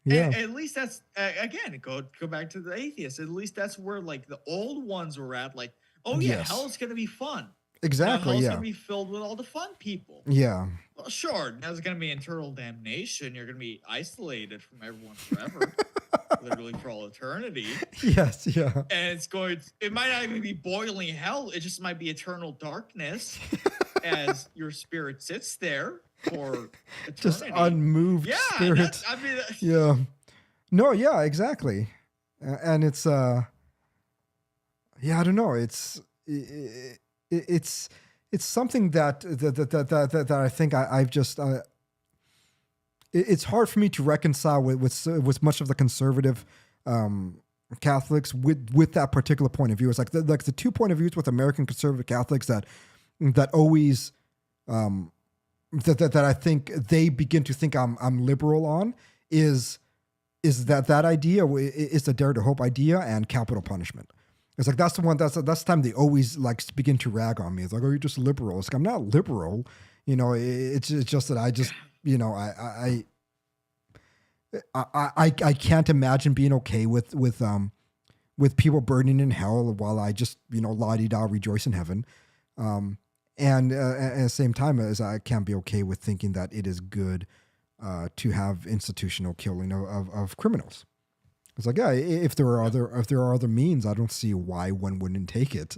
Yeah. At least that's, again, go back to the atheists. At least that's where like the old ones were at. Like, hell's going to be fun. Exactly. Hell's yeah. going to be filled with all the fun people. Yeah. Well, sure. There's going to be eternal damnation. You're going to be isolated from everyone forever. Literally for all eternity. Yes, yeah. And it might not even be boiling hell. It just might be eternal darkness as your spirit sits there for eternity. Just unmoved spirit. Yeah. No, yeah, exactly. And it's, I don't know. It's something that I think I've just, it's hard for me to reconcile with much of the conservative Catholics with that particular point of view. It's like the 2 point of views with American conservative Catholics that always that I think they begin to think I'm liberal on is that idea is the dare to hope idea and capital punishment. It's like that's the time they always like begin to rag on me. It's like, oh, you're just liberal. It's like, I'm not liberal. It's just that I just. I can't imagine being okay with with people burning in hell while I just, la-di-da rejoice in heaven. And at the same time as I can't be okay with thinking that it is good to have institutional killing of criminals. It's like, yeah, if there are other means, I don't see why one wouldn't take it.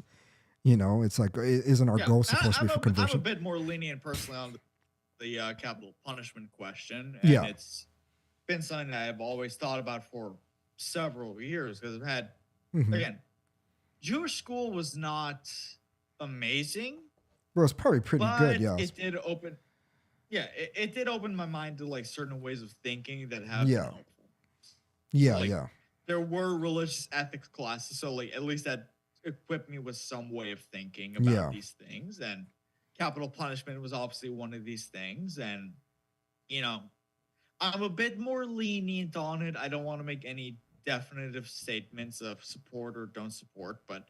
It's like, isn't our goal supposed to be for conversion? I'm a bit more lenient personally on the capital punishment question, and it's been something that I've always thought about for several years because I've had, again, Jewish school was not amazing. Well, it's probably pretty good, yeah. It did open, it did open my mind to like certain ways of thinking that have been helpful. Yeah, so, there were religious ethics classes, so like at least that equipped me with some way of thinking about these things. And capital punishment was obviously one of these things. And I'm a bit more lenient on it. I don't want to make any definitive statements of support or don't support, but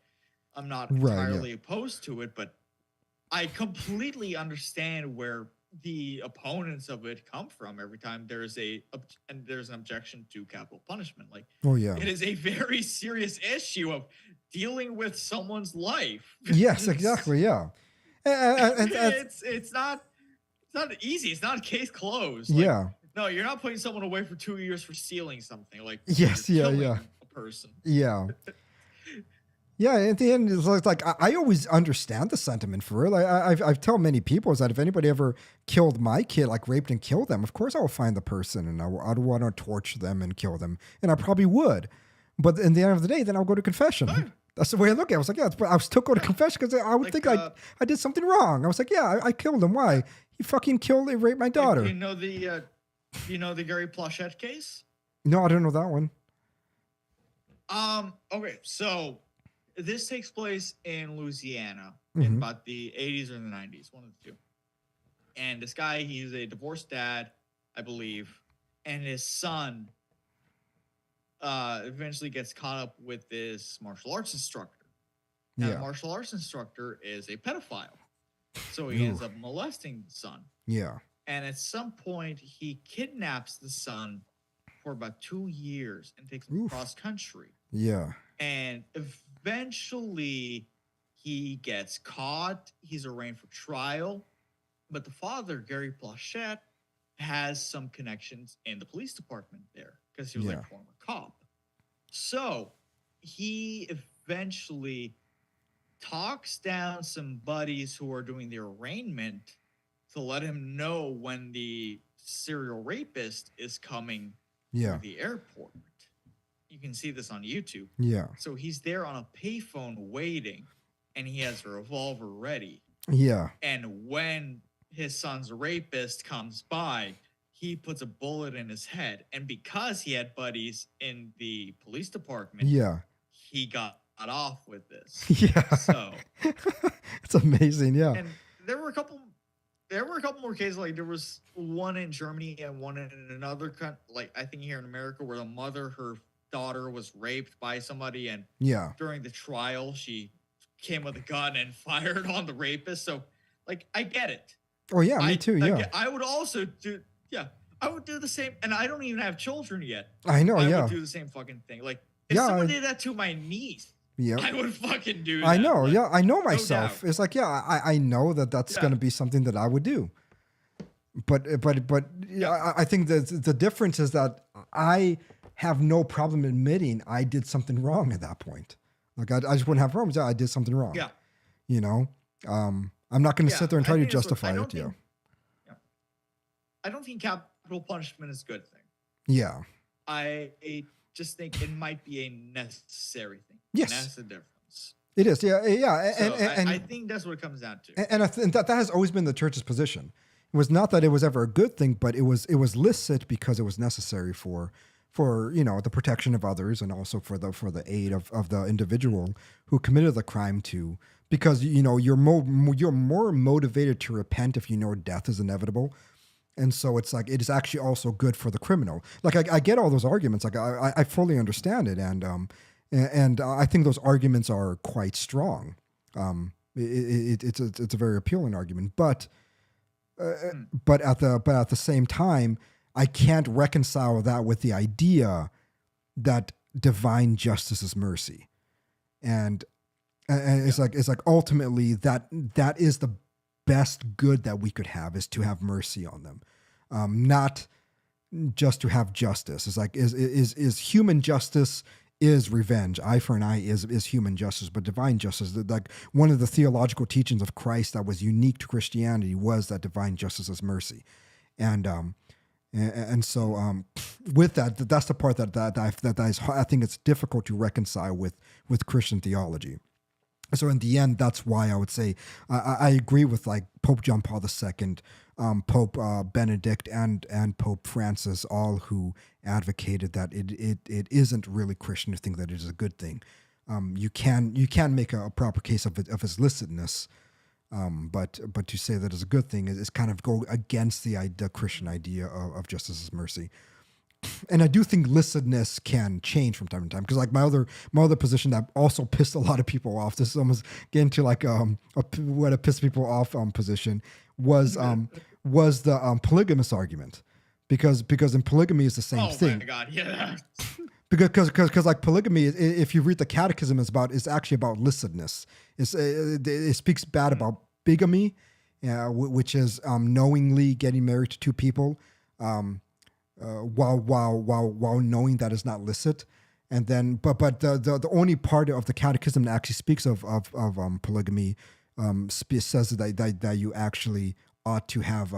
I'm not entirely opposed to it. But I completely understand where the opponents of it come from every time there's an objection to capital punishment. Like, it is a very serious issue of dealing with someone's life. Yes, exactly. Yeah. It's not easy. It's not a case closed. Like, no, you're not putting someone away for 2 years for stealing something. Like, a person. Yeah. Yeah, at the end, it's like I always understand the sentiment for it. I've told many people is that if anybody ever killed my kid, like raped and killed them, of course I will find the person and I'd want to torture them and kill them, and I probably would. But in the end of the day, then I'll go to confession. Right. That's the way I look at it. I was like, but I'll still go to confession because I would think I did something wrong. I was like, I killed him. Why? He fucking raped my daughter. You know the Gary Plachette case? No, I don't know that one. Okay, so this takes place in Louisiana in about the 80s or the 90s, one of the two. And this guy, he's a divorced dad, I believe, and his son eventually gets caught up with this martial arts instructor. Now, the martial arts instructor is a pedophile, so he ends up molesting the son. Yeah. And at some point, he kidnaps the son for about 2 years and takes him cross country. Yeah. And eventually he gets caught. He's arraigned for trial. But the father, Gary Plachette, has some connections in the police department there because he was like a former cop. So he eventually talks down some buddies who are doing the arraignment to let him know when the serial rapist is coming to the airport. You can see this on YouTube. Yeah. So he's there on a payphone waiting, and he has a revolver ready. Yeah. And when his son's rapist comes by, he puts a bullet in his head. And because he had buddies in the police department, he got off with this. Yeah. So it's amazing. Yeah. And there were a couple more cases. Like there was one in Germany and one in another country, like I think here in America, where the mother, her daughter was raped by somebody, and during the trial she came with a gun and fired on the rapist. So like I get it. Oh yeah, me too. I would also do I would do the same, and I don't even have children yet. I know. I would do the same fucking thing. Like if someone did that to my niece, I would fucking do that. I know. Like, I know myself. No, it's like I know that's going to be something that I would do. But I think the difference is that I have no problem admitting I did something wrong at that point. Like I just wouldn't have problems. I did something wrong. Yeah. I'm not going to sit there and try to justify it. I don't think capital punishment is a good thing. Yeah. I just think it might be a necessary thing. Yes. And that's the difference. It is. Yeah. And I think that's what it comes down to. And I think that has always been the church's position. It was not that it was ever a good thing, but it was licit because it was necessary for the protection of others and also for the aid of the individual who committed the crime to, because you're more motivated to repent if you know death is inevitable. And so it's like it is actually also good for the criminal. Like I get all those arguments. Like I fully understand it, and I think those arguments are quite strong. It's a very appealing argument, but at the same time, I can't reconcile that with the idea that divine justice is mercy, and it's like ultimately that is the best good that we could have, is to have mercy on them, not just to have justice. It's like is human justice is revenge. Eye for an eye is human justice, but divine justice, like one of the theological teachings of Christ that was unique to Christianity, was that divine justice is mercy, and so with that's the part that I think it's difficult to reconcile with Christian theology. So in the end, that's why I would say I agree with like Pope John Paul II, Pope Benedict, and Pope Francis, all who advocated that it isn't really Christian to think that it is a good thing. You can make a proper case of its licitness, but to say that it's a good thing is kind of go against the Christian idea of justice as mercy. And I do think licitness can change from time to time, because like my other position that also pissed a lot of people off. This is almost getting to like what a piss people off position was the polygamous argument, because in polygamy is the same thing. Oh my God, yeah. Because like polygamy, if you read the catechism, it's actually about licitness. It speaks bad about bigamy, which is knowingly getting married to two people. While knowing that is not licit, and then but the only part of the catechism that actually speaks of polygamy says that you actually ought to have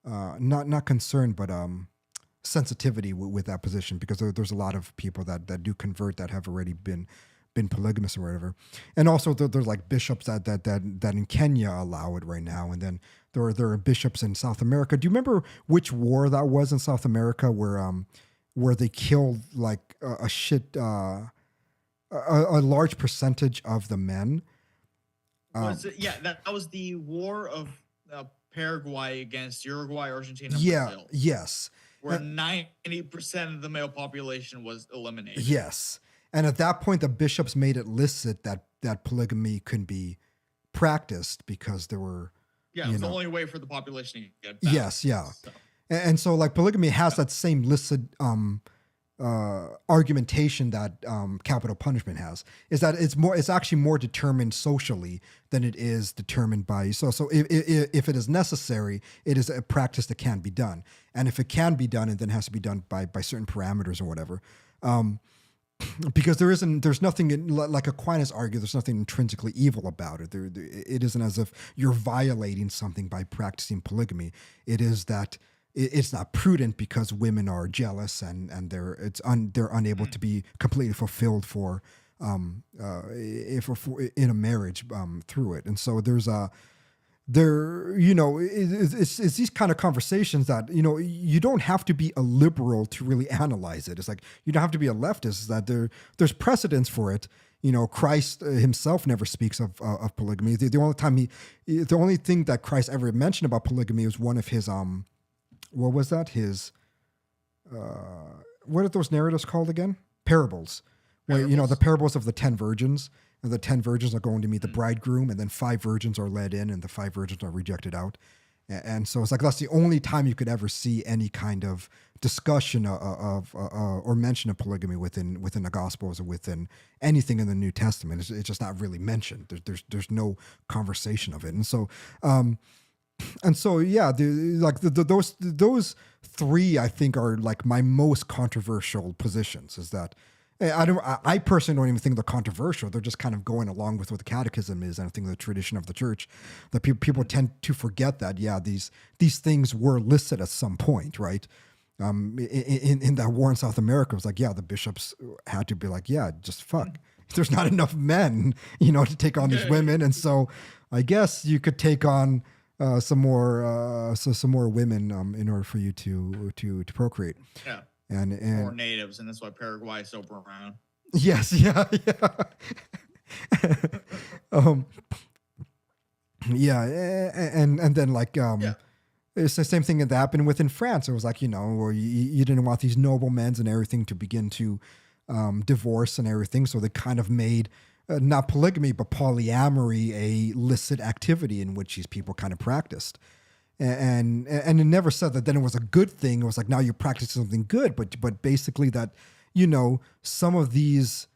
not concern but sensitivity with that position, because there's a lot of people that do convert that have already been polygamous or whatever, and also there's like bishops that in Kenya allow it right now, and then there are bishops in South America. Do you remember which war that was in South America where they killed like a large percentage of the men? That was the war of Paraguay against Uruguay, Argentina, and Brazil. Yes. Where 90% of the male population was eliminated. Yes. And at that point, the bishops made it licit that polygamy couldn't be practiced, because there were... Yeah, it was the only way for the population to get back. Yes, yeah. So. And so like polygamy has that same licit argumentation that capital punishment has, is that it's actually more determined socially than it is determined by... So if it is necessary, it is a practice that can be done. And if it can be done, it then has to be done by certain parameters or whatever. Because there's nothing, like Aquinas argued, there's nothing intrinsically evil about it. It isn't as if you're violating something by practicing polygamy. It is that it's not prudent because women are jealous and they're unable to be completely fulfilled for in a marriage through it. And so it's these kind of conversations that, you don't have to be a liberal to really analyze it. It's like, you don't have to be a leftist. It's that there's precedence for it. Christ himself never speaks of polygamy. The only thing that Christ ever mentioned about polygamy was one of his, what was that? His, what are those narratives called again? Parables. Where, the parables of the 10 virgins. And the 10 virgins are going to meet the bridegroom, and then 5 virgins are led in, and the 5 virgins are rejected out. And so it's like that's the only time you could ever see any kind of discussion of or mention of polygamy within the Gospels or within anything in the New Testament. It's just not really mentioned. There's no conversation of it. And so yeah, those three I think are like my most controversial positions. Is that I personally don't even think they're controversial. They're just kind of going along with what the catechism is, and I think the tradition of the church. That people tend to forget that, these things were listed at some point, right? In that war in South America, it was like, the bishops had to be like, just fuck. There's not enough men, to take on these women, and so I guess you could take on some more women in order for you to procreate. Yeah. And more natives, and that's why Paraguay is so brown. Yes, yeah. And then like it's the same thing that happened within France. It was like, where you didn't want these noblemen and everything to begin to divorce and everything, so they kind of made not polygamy but polyamory a licit activity in which these people kind of practiced. And it never said that then it was a good thing. It was like, now you're practicing something good, but basically that some of these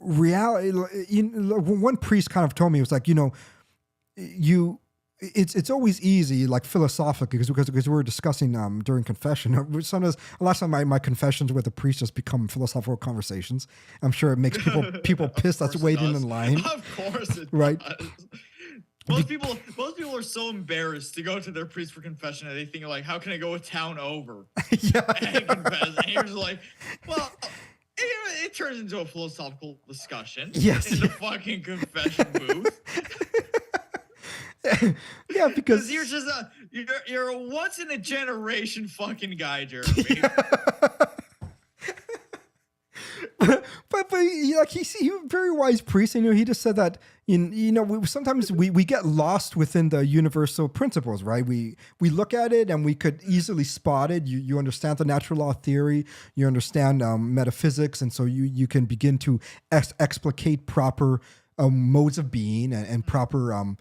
reality. One priest kind of told me, it was like, it's always easy, like philosophically, because we were discussing during confession. Sometimes, a lot of time, my confessions with the priest just become philosophical conversations. I'm sure it makes people pissed that's waiting in line. Of course it right. does. Most people are so embarrassed to go to their priest for confession that they think like, how can I go a town over and confess? And you're just like, well, it turns into a philosophical discussion in the fucking confession booth. Yeah, because you're just you're a once in a generation fucking guy, Jeremy. but like he very wise priest, and he just said that sometimes we get lost within the universal principles, right? We look at it and we could easily spot it. You understand the natural law theory, you understand metaphysics, and so you can begin to explicate proper modes of being and proper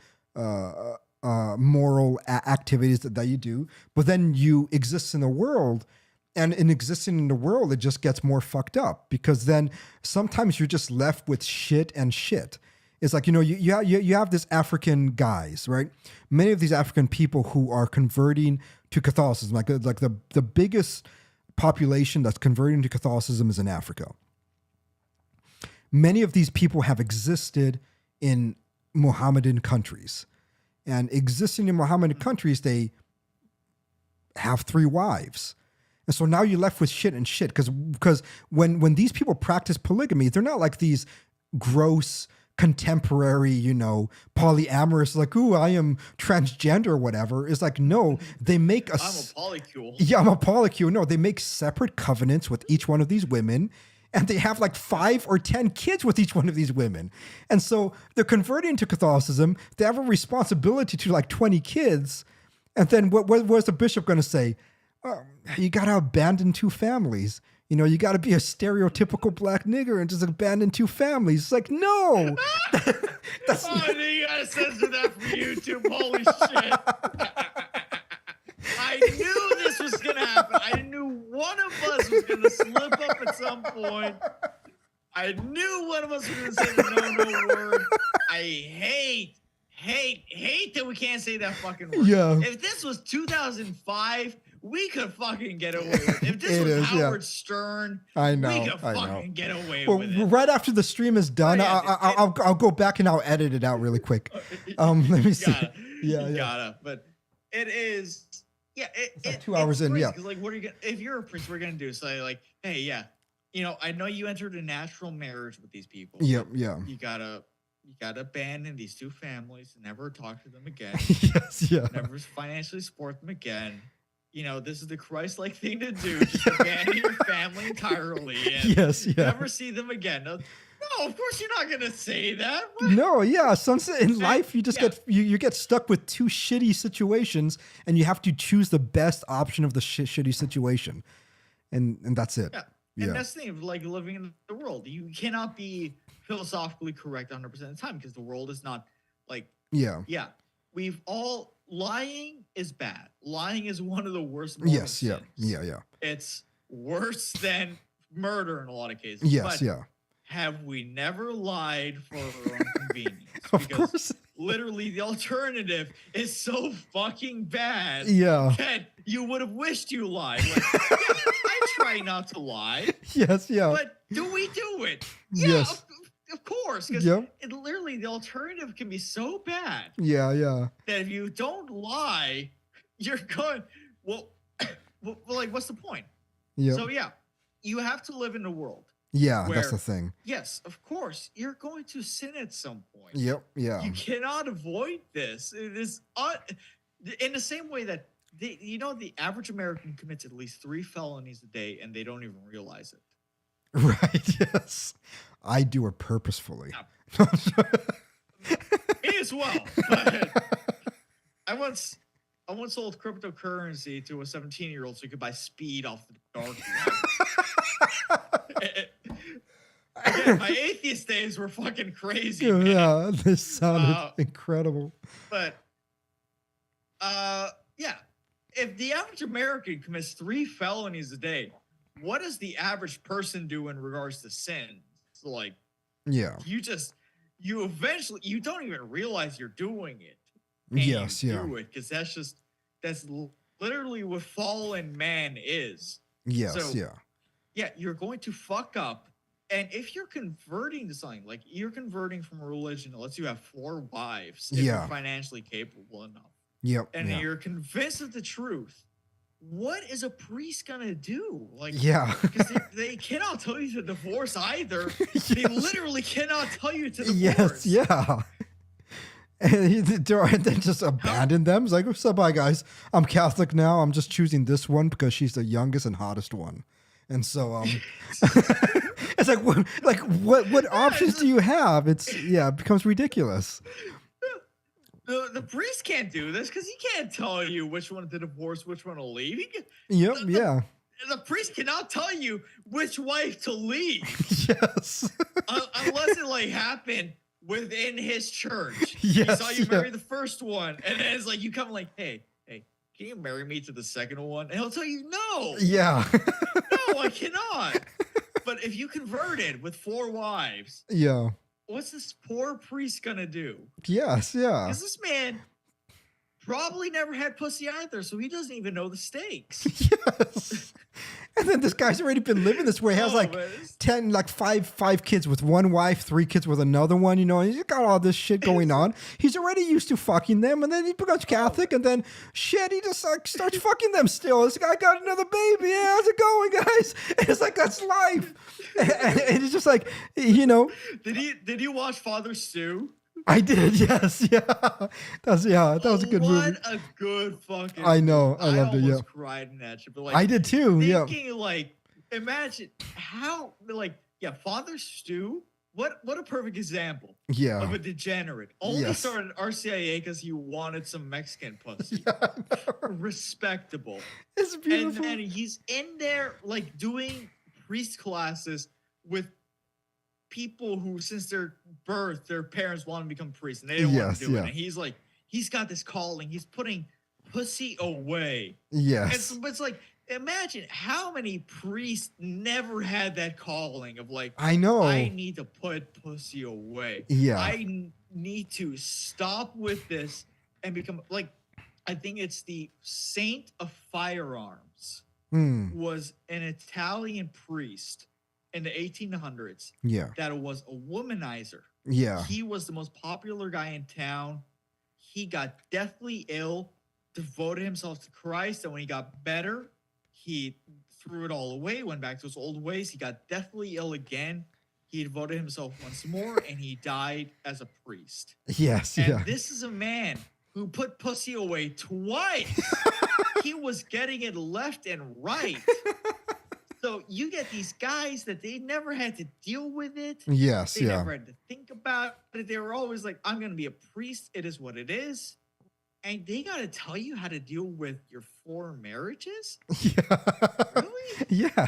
moral activities that you do. But then you exist in the world. And in existing in the world, it just gets more fucked up, because then sometimes you're just left with shit and shit. It's like, you have this African guys, right? Many of these African people who are converting to Catholicism, like the biggest population that's converting to Catholicism is in Africa. Many of these people have existed in Mohammedan countries. And existing in Mohammedan countries, they have 3 wives. And so now you're left with shit and shit, because when these people practice polygamy, they're not like these gross contemporary, polyamorous, like, ooh, I am transgender or whatever. It's like, no, they make I'm a polycule. Yeah, I'm a polycule. No, they make separate covenants with each one of these women, and they have like 5 or 10 kids with each one of these women. And so they're converting to Catholicism. They have a responsibility to like 20 kids. And then what's the bishop going to say? You got to abandon 2 families. You got to be a stereotypical black nigger and just abandon 2 families. It's like, no. That's you got to censor that for YouTube. Holy shit. I knew this was going to happen. I knew one of us was going to slip up at some point. I knew one of us was going to say the no word. I hate that we can't say that fucking word. Yeah. If this was 2005, we could fucking get away with it. If this was Howard Stern, we could fucking get away with it. Right after the stream is done, I'll go back and I'll edit it out really quick. Let me see. You gotta. But it is, it's like 2 hours in, Because like, what are you gonna, if you're a priest, what are you gonna do? Say like, hey, I know you entered a natural marriage with these people. Yeah. You gotta abandon these 2 families and never talk to them again. Never financially support them again. This is the Christ-like thing to do. Just abandon your family entirely and never see them again. No, of course you're not gonna say that. What? No, yeah. In life, you just get stuck with 2 shitty situations, and you have to choose the best option of the shitty situation, and that's it. Yeah. And that's the thing of like living in the world. You cannot be philosophically correct 100% of the time, because the world is not like we've all lying is bad. Lying is one of the worst sins. Yeah. It's worse than murder in a lot of cases. But have we never lied for our own convenience? Of course. Literally, the alternative is so fucking bad that you would have wished you lied. Like, I try not to lie. But do we do it? Yes. Of course, because literally the alternative can be so bad. That if you don't lie, you're going, well, like, what's the point? So you have to live in the world. Where, that's the thing. Yes, of course, you're going to sin at some point. You cannot avoid this. It is in the same way that the average American commits at least 3 felonies a day, and they don't even realize it. Right. Yes. I do it purposefully. Me as well. But I once sold cryptocurrency to a 17-year-old so he could buy speed off the dark web. Again, my atheist days were fucking crazy. Man. This sounded incredible. But if the average American commits 3 felonies a day, what does the average person do in regards to sin? So like, Yeah. you eventually, you don't even realize you're doing it. And Yes. you Yeah. do it because that's literally what fallen man is. Yes. So Yeah. yeah, you're going to fuck up. And if you're converting to something, like you're converting from a religion, let's say you have 4 wives, if you're financially capable enough. Yep. And you're convinced of the truth. What is a priest gonna do? Like, because they cannot tell you to divorce either. Yes. They literally cannot tell you to divorce. Yes. Yeah. And then just abandon them. It's like, what's up, bye guys? I'm Catholic now. I'm just choosing this one because she's the youngest and hottest one. And so it's like what options do you have? It becomes ridiculous. The priest can't do this because he can't tell you which one to divorce, which one to leave. The priest cannot tell you which wife to leave. Yes. Unless it like happened within his church. Yes, he saw you marry the first one, and then it's like you come like, hey, can you marry me to the second one? And he'll tell you no. Yeah. No, I cannot. But if you converted with 4 wives, what's this poor priest gonna do? Yes, yeah. Because this man probably never had pussy either, so he doesn't even know the stakes. Yes. And then this guy's already been living this way. He has like 10, like five kids with one wife, 3 kids with another one, you know, and he's got all this shit going on. He's already used to fucking them, and then he becomes Catholic, and then he just like starts fucking them still. This guy got another baby. Yeah, how's it going, guys? And it's like, that's life. And it's just like, you know. Did you watch Father Stu? I did, yes, yeah. That was a good movie. What a good fucking I know, I loved it, I almost cried in that shit, but like I did too, thinking, like, imagine how, like, Father Stu, what a perfect example of a degenerate. Only started RCIA because he wanted some Mexican pussy. Respectable. It's beautiful. And he's in there, like, doing priest classes with people who, since their birth, their parents want to become priests and they don't want to do it. And he's like, he's got this calling. He's putting pussy away. Yes. It's like, imagine how many priests never had that calling of like, I know. I need to put pussy away. Yeah. I need to stop with this and become like, I think it's the Saint of Firearms was an Italian priest in the 1800s. That was a womanizer. He was the most popular guy in town. He got deathly ill, devoted himself to Christ, and when he got better, he threw it all away, went back to his old ways. He got deathly ill again. He devoted himself once more, and he died as a priest. And this is a man who put pussy away twice. He was getting it left and right. So you get these guys that they never had to deal with it. They never had to think about it. They were always like, I'm going to be a priest. It is what it is. And they got to tell you how to deal with your 4 marriages? Really? Yeah.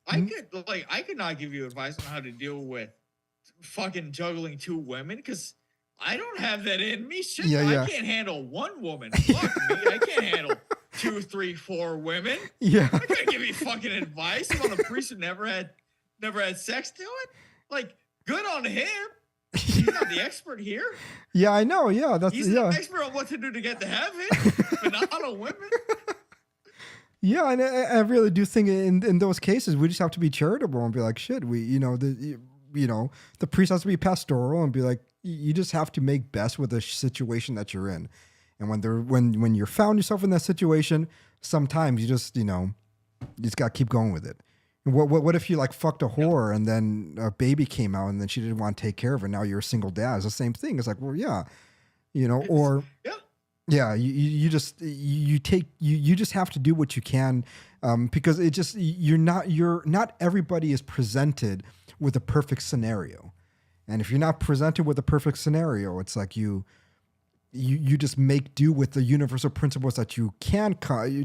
I could not give you advice on how to deal with fucking juggling 2 women because I don't have that in me. Shit, I can't handle 1 woman. Fuck me. I can't handle 2, 3, 4 women. I can't give you fucking advice on a priest who never had sex to it. Like, good on him. He's not the expert here. Yeah, I know. Yeah, he's the expert on what to do to get to heaven, but not on women. Yeah, and I really do think in those cases we just have to be charitable and be like, shit, the priest has to be pastoral and be like, you just have to make best with the situation that you're in. And when you're found yourself in that situation, sometimes you just got to keep going with it. And what if you like fucked a whore and then a baby came out and then she didn't want to take care of it? Now you're a single dad. It's the same thing. It's like, well, you just have to do what you can, because not everybody is presented with a perfect scenario. And if you're not presented with a perfect scenario, it's like you just make do with the universal principles that you can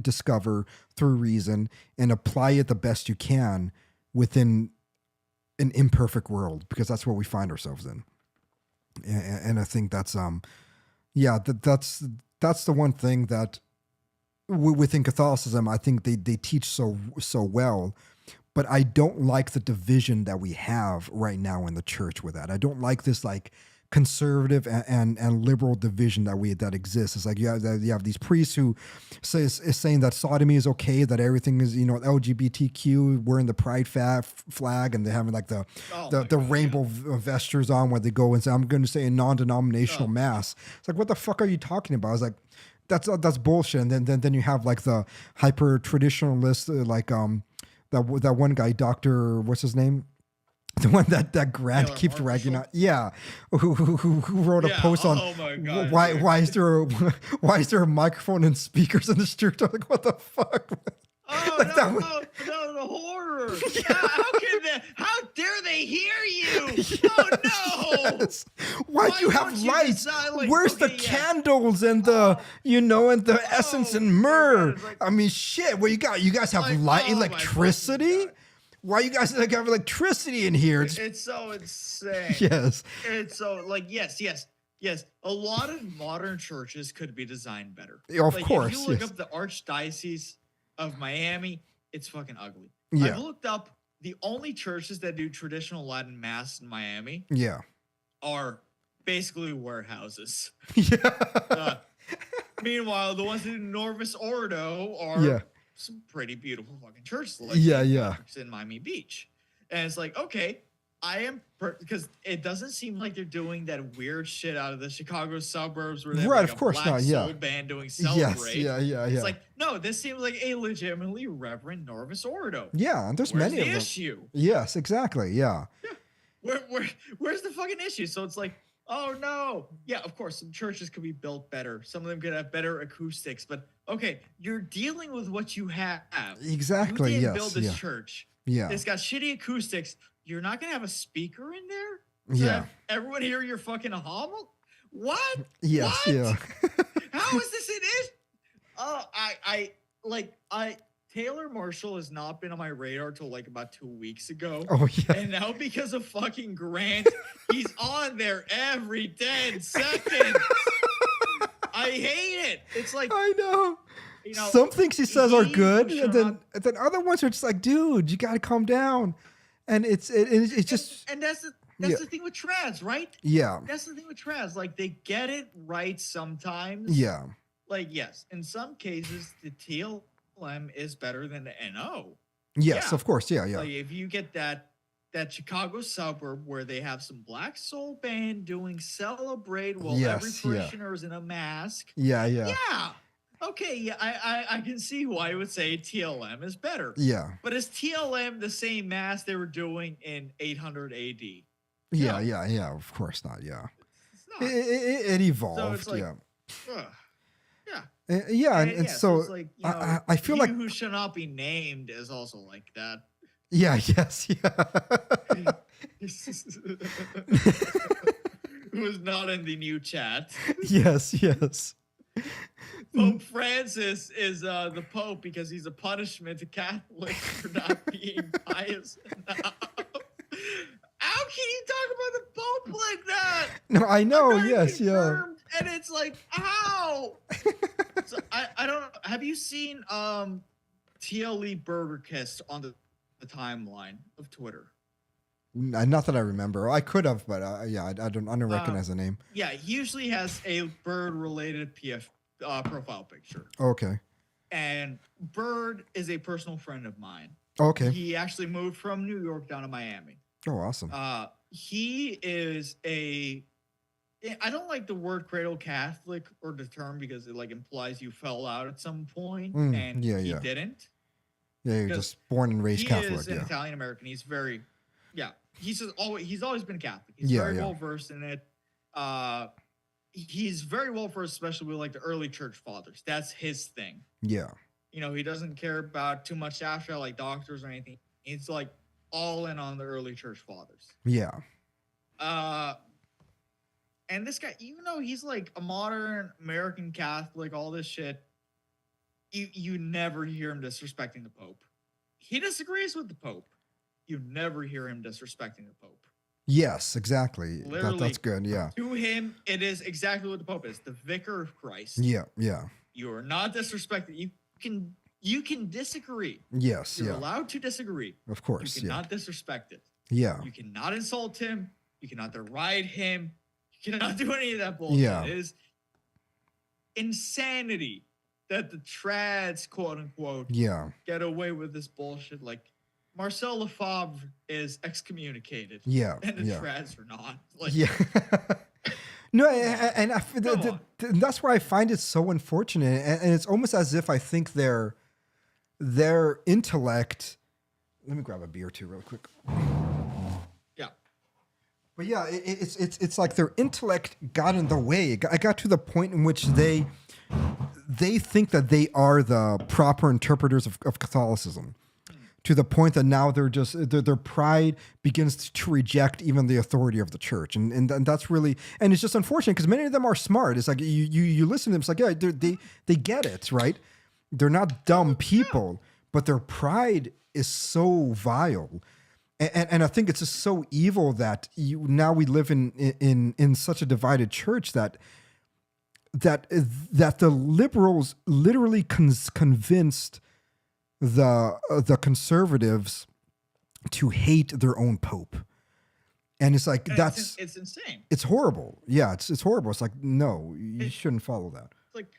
discover through reason and apply it the best you can within an imperfect world, because that's where we find ourselves in. And I think that's the one thing that within Catholicism, I think they teach so well, but I don't like the division that we have right now in the church with that. I don't like this like conservative and liberal division that exists. It's like you have these priests who is saying that sodomy is okay, that everything is LGBTQ, wearing the pride flag, and they're having like the rainbow vestures on when they go and say, I'm going to say a non-denominational mass. It's like, what the fuck are you talking about? I was like, that's bullshit. And then you have like the hyper traditionalist, like that one guy, Dr. What's his name? The one that Grant Taylor keeps Marshall? ragging on, yeah, who wrote a post on Oh my God. why is there a microphone and speakers in the church? I'm like, what the fuck? Oh Like that no, the horror! How dare they hear you? Oh no! Yes. Why'd you have don't you lights? decide, like, Where's the okay, yeah. candles and the and the essence and myrrh? it's like- I mean, shit. What you got? You guys have Like, light, oh my electricity? God. Why you guys like have electricity in here? It's so insane. Yes. It's so like yes. A lot of modern churches could be designed better. Yeah, of Like, course, If you look yes. up the Archdiocese of Miami, it's fucking ugly. Yeah. I've looked up the only churches that do traditional Latin mass in Miami Yeah. are basically warehouses. Yeah. Meanwhile, the ones that do Norvis Ordo are Yeah. some pretty beautiful fucking churches. Like Yeah, St. yeah. Patrick's in Miami Beach. And it's like, okay, because it doesn't seem like they're doing that weird shit out of the Chicago suburbs where they're Right, like of course black not, yeah. soul band doing Yes. Celebrate. Yeah. It's like, no, this seems like a legitimately Reverend Norvis Ordo. Yeah. And there's Where's many the of them. issue? Yes. Exactly. Yeah. Where's the fucking issue? So it's like, oh no. Yeah, of course, some churches could be built better. Some of them could have better acoustics, but okay, you're dealing with what you have. Exactly. You didn't Yes. build this Yeah. church. Yeah. It's got shitty acoustics. You're not gonna have a speaker in there? To Yeah. have everyone hear your fucking homil? What? Yes. What? Yeah. How is this an issue? I Taylor Marshall has not been on my radar till like about 2 weeks ago. Oh yeah. And now because of fucking Grant, he's on there every 10 seconds. I hate it. It's like, I know. you know, Some things he says are he good, should and then other ones are just like, dude, you got to calm down. And it's just and that's the Yeah. thing with trans, right? yeah, That's the thing with trans. Like they get it right sometimes. yeah, Like yes, in some cases the TLM is better than the NO. yes, Yeah. of course, yeah. Like if you get that Chicago suburb where they have some black soul band doing Celebrate while every Yes, yeah. parishioner is in a mask. Yeah. Yeah. Okay, yeah, I can see why you would say TLM is better. Yeah. But is TLM the same mass they were doing in 800 AD? Yeah, No. yeah. Of course not. Yeah. It's not. It evolved. like, yeah. Ugh. Yeah. Yeah. And so it's like, you know, I feel he like who should not be named is also like that. yeah. Yes. Yeah. Who is not in the new chat. Yes. Yes. Pope Francis is the Pope because he's a punishment to Catholics for not being pious enough. How can you talk about the Pope like that? No, I know. Not Yes. Yeah. confirmed, and it's like, how? So I don't know. Have you seen TLE Burger Kiss on the timeline of Twitter? Not that I remember. I could have, but yeah, I don't recognize the name. Yeah, he usually has a bird-related profile picture. Okay. And Bird is a personal friend of mine. Okay. He actually moved from New York down to Miami. Oh, awesome. He is I don't like the word cradle Catholic or the term because it like implies you fell out at some point, and yeah, he yeah. didn't. Yeah, you're because just born and raised He Catholic. is an Yeah. Italian American. He's very, yeah. He's always been Catholic. He's Yeah, very yeah. well versed in it. He's very well versed, especially with like the early church fathers. That's his thing. Yeah. You know, he doesn't care about too much after like doctors or anything. He's like all in on the early church fathers. Yeah. And this guy, even though he's like a modern American Catholic, all this shit, you never hear him disrespecting the Pope. He disagrees with the Pope. You never hear him disrespecting the Pope. Yes, exactly. Literally, That's good. Yeah. To him, it is exactly what the Pope is, the vicar of Christ. Yeah. Yeah. You are not disrespected. You can disagree. Yes. You're Yeah. allowed to disagree. Of course. You cannot disrespect it. Yeah. You cannot insult him. You cannot deride him. You cannot do any of that bullshit. Yeah. It is insanity that the trads, quote unquote, get away with this bullshit. Like Marcel Lefebvre is excommunicated. Yeah. And the trads are not. Like, yeah. No, and that's why I find it so unfortunate. And it's almost as if I think their intellect. Let me grab a beer too, real quick. Yeah. But yeah, it's like their intellect got in the way. I got to the point in which they think that they are the proper interpreters of Catholicism, to the point that now their pride begins to reject even the authority of the church, and that's really, and it's just unfortunate because many of them are smart. It's like you listen to them, it's like, yeah, they get it, right? They're not dumb people, but their pride is so vile. And I think it's just so evil that now we live in such a divided church that the liberals literally convinced the conservatives to hate their own pope, and it's like it's insane. It's horrible. Yeah, it's horrible. It's like, no, you shouldn't follow that. Like,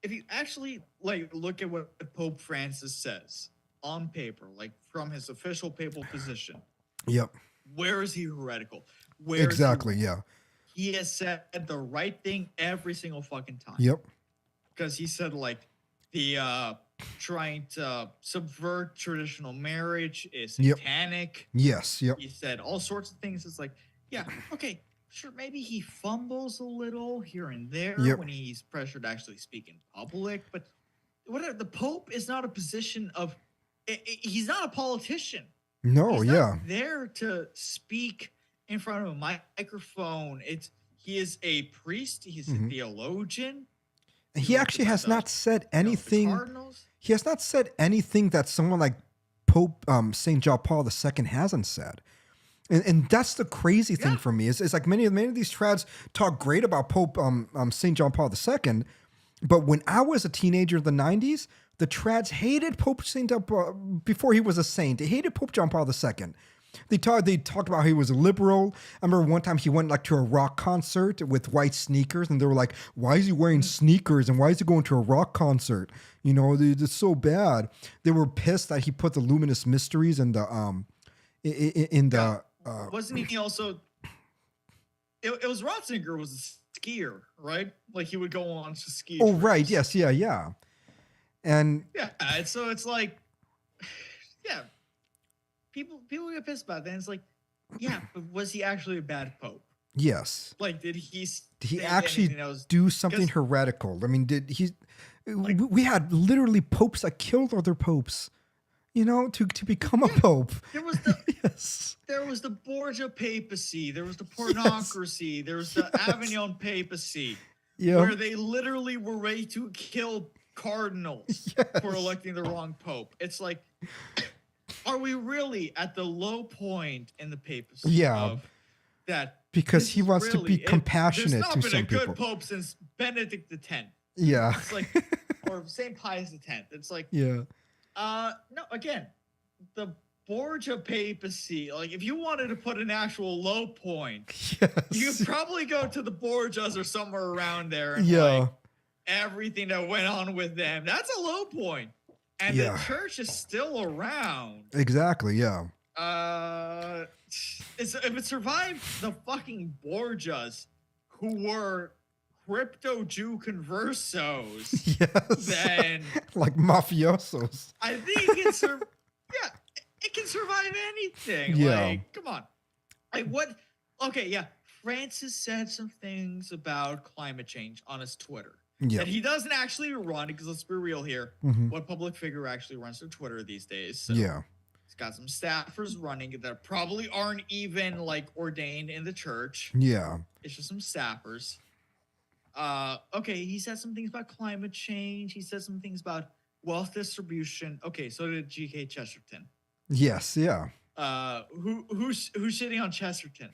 if you actually look at what Pope Francis says on paper, like from his official papal position. Yep. Where is he heretical? Exactly. Yeah. He has said the right thing every single fucking time. Yep. Because he said the trying to subvert traditional marriage is satanic. Yes. Yep. He said all sorts of things. It's like, yeah, okay, sure, maybe he fumbles a little here and there when he's pressured to actually speak in public, but whatever. The Pope is not a position of. He's not a politician. No, he's not there to speak in front of a microphone. He is a priest. He's a theologian. He actually has not said anything. He has not said anything that someone like Pope St. John Paul II hasn't said. And that's the crazy thing for me. It's like many of these trads talk great about Pope St. John Paul II, but when I was a teenager in the 90s, the trads hated Pope St. John Paul before he was a saint. They hated Pope John Paul II. They talked about how he was a liberal. I remember one time he went to a rock concert with white sneakers, and they were like, "Why is he wearing sneakers? And why is he going to a rock concert? You know, it's so bad." They were pissed that he put the Luminous Mysteries in the wasn't he also? It was Ratzinger was a skier, right? Like he would go on to ski. Oh, trips. Right. Yes. Yeah. And so it's like, people get pissed about that. And it's like, but was he actually a bad pope? Yes. Like, did he actually do something heretical? I mean, did he? We had literally popes that killed other popes, to become a pope. There was there was the Borgia papacy. There was the pornocracy. There was the Avignon papacy. Yeah. Where they literally were ready to kill cardinals for electing the wrong pope. It's like, are we really at the low point in the papacy? Yeah. That because he wants to be compassionate to some people. There's not been a good pope since Benedict X. Yeah. It's like, or St. Pius X. It's like, no, again, the Borgia papacy, like if you wanted to put an actual low point, you could probably go to the Borgias or somewhere around there and everything that went on with them. That's a low point. And the church is still around. Exactly, yeah. If it survived the fucking Borgias, who were crypto Jew conversos, then like mafiosos. I think it can survive anything. Yeah. Like, come on. Like what? Okay, yeah. Francis said some things about climate change on his Twitter. Yeah. That he doesn't actually run, because let's be real here. What public figure actually runs their Twitter these days? So he's got some staffers running that probably aren't even ordained in the church. Yeah. It's just some staffers. Okay, he said some things about climate change. He said some things about wealth distribution. Okay, so did G.K. Chesterton. Yes, yeah. Who's shitting on Chesterton?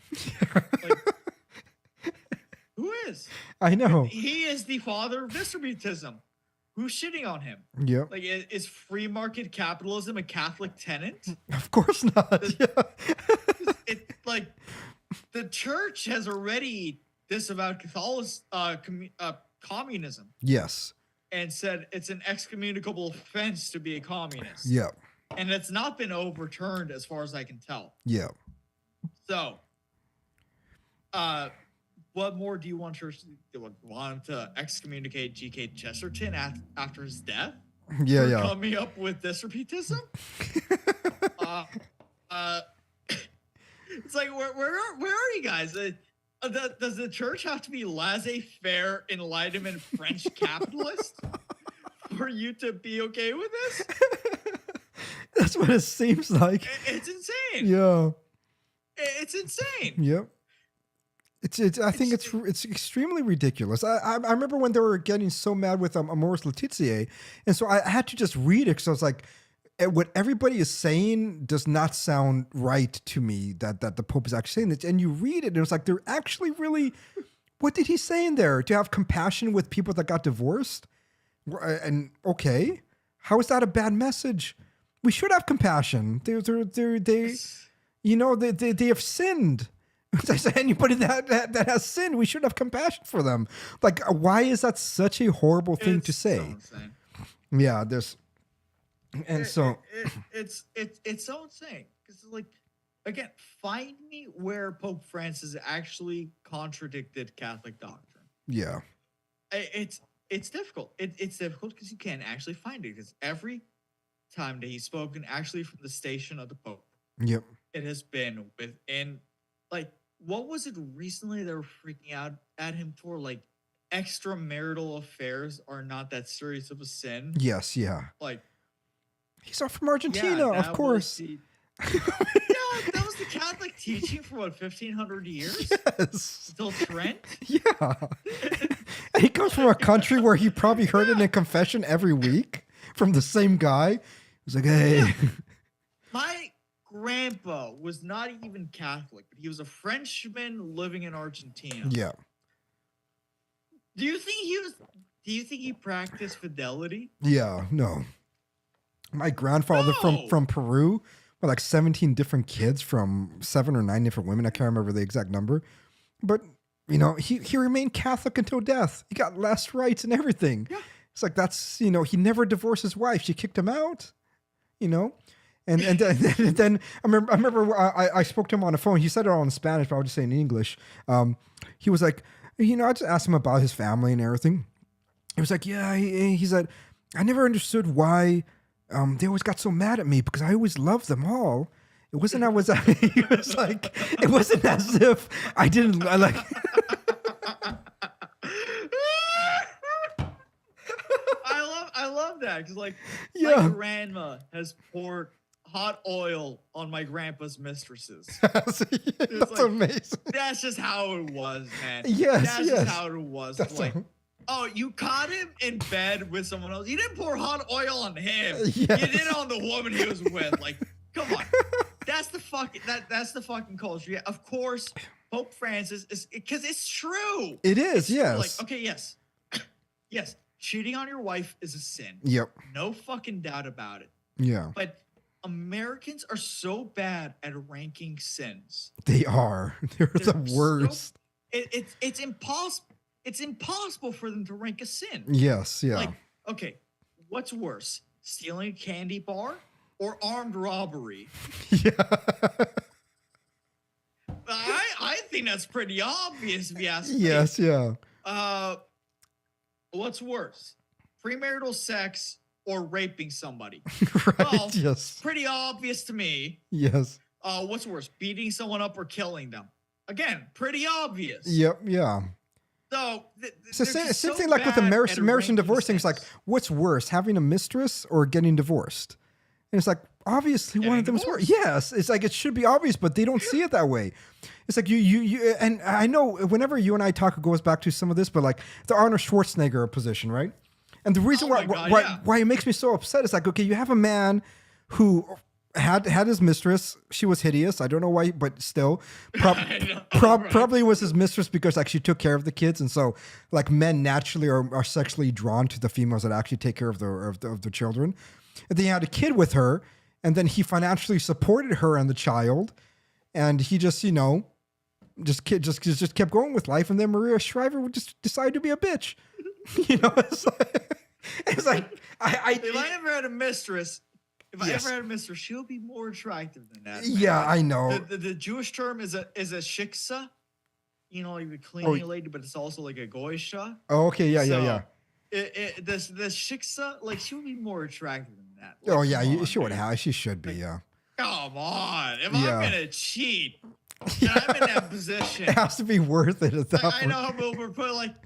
Who is? I know. He is the father of distributism. who's shitting on him? Yep. Like, is free market capitalism a Catholic tenant? Of course not. Yeah. It like the church has already disavowed communism. Yes. And said it's an excommunicable offense to be a communist. Yep. And it's not been overturned as far as I can tell. Yep. So, what more do you want church to want to excommunicate G.K. Chesterton after his death? Yeah, for yeah. coming up with disrepeatism? It's like, where are you guys? Does the church have to be laissez-faire, enlightenment, French capitalist for you to be okay with this? That's what it seems like. It's insane. Yeah. It's insane. Yep. I think it's extremely ridiculous. I remember when they were getting so mad with Amoris Laetitia, and so I had to just read it because I was like, what everybody is saying does not sound right to me. That the Pope is actually saying this, and you read it, and it's like they're actually really. What did he say in there? To have compassion with people that got divorced, and okay, how is that a bad message? We should have compassion. They have sinned. Anybody that has sinned, we should have compassion for them. Like, why is that such a horrible thing to say? So yeah, there's, and it's so insane because, like, again, find me where Pope Francis actually contradicted Catholic doctrine. Yeah, it's difficult. It's difficult because you can't actually find it because every time that he's spoken actually from the station of the Pope, yep, it has been within, like, what was it recently they were freaking out at him for? Like, extramarital affairs are not that serious of a sin. yes, yeah. Like, he's not from Argentina, of course. Yeah, that was the Catholic teaching for what, 1,500 years? Yes. Still Trent? Yeah. And he comes from a country where he probably heard it in confession every week from the same guy. He's like, hey. Yeah. My grandpa was not even Catholic, but he was a Frenchman living in Argentina. Yeah. Do you think he practiced fidelity? Yeah, no. My grandfather from Peru with like 17 different kids from 7 or 9 different women. I can't remember the exact number. But, you know, he remained Catholic until death. He got last rites and everything. Yeah. It's like, that's, you know, he never divorced his wife. She kicked him out, you know. And then I remember I spoke to him on the phone. He said it all in Spanish, but I was just saying in English. He was like, you know, I just asked him about his family and everything. He was like, yeah, he said, I never understood why they always got so mad at me because I always loved them all. It wasn't he was like, it wasn't as if I didn't like. I love that because, like, yeah. my grandma has poured hot oil on my grandpa's mistresses. That's like, amazing. That's just how it was, man. Yes, that's just how it was. That's like, oh, you caught him in bed with someone else. You didn't pour hot oil on him. Yes. You did it on the woman he was with. Like, come on. That's the fucking culture. Yeah, of course, Pope Francis is, because it's true. It is, yes. Like, okay, yes. Yes, cheating on your wife is a sin. Yep. No fucking doubt about it. Yeah. But Americans are so bad at ranking sins. They are. They're the worst. It's impossible. It's impossible for them to rank a sin. Yes, yeah. Like, okay, what's worse, stealing a candy bar or armed robbery? Yeah. I think that's pretty obvious if you ask me. Yes, yeah. What's worse, premarital sex or raping somebody? Right, well, yes. Pretty obvious to me. Yes. What's worse, beating someone up or killing them? Again, pretty obvious. Yep, yeah. So, same thing like with the marriage and divorce thing. It's like, what's worse, having a mistress or getting divorced? And it's like, obviously one of them is worse. Yes, it's like, it should be obvious, but they don't see it that way. It's like you, and I know whenever you and I talk, it goes back to some of this, but like the Arnold Schwarzenegger position, right? And the reason why it makes me so upset is like, okay, you have a man who had his mistress. She was hideous. I don't know why, but still, I know, right? probably was his mistress because like she took care of the kids, and so like men naturally are sexually drawn to the females that actually take care of the children. And then he had a kid with her, and then he financially supported her and the child, and he just just kept going with life, and then Maria Shriver would just decide to be a bitch. It's like If I ever had a mistress. If I ever had a mistress, she'll be more attractive than that. Man. Yeah, I know. The Jewish term is a shiksa, like the cleaning lady, but it's also like a goisha. Oh, okay, yeah. The shiksa, like she would be more attractive than that. Like, oh yeah, she should be. Yeah. Come on, if I'm gonna cheat, and I'm in that position, it has to be worth it at that point. I know how we're put like.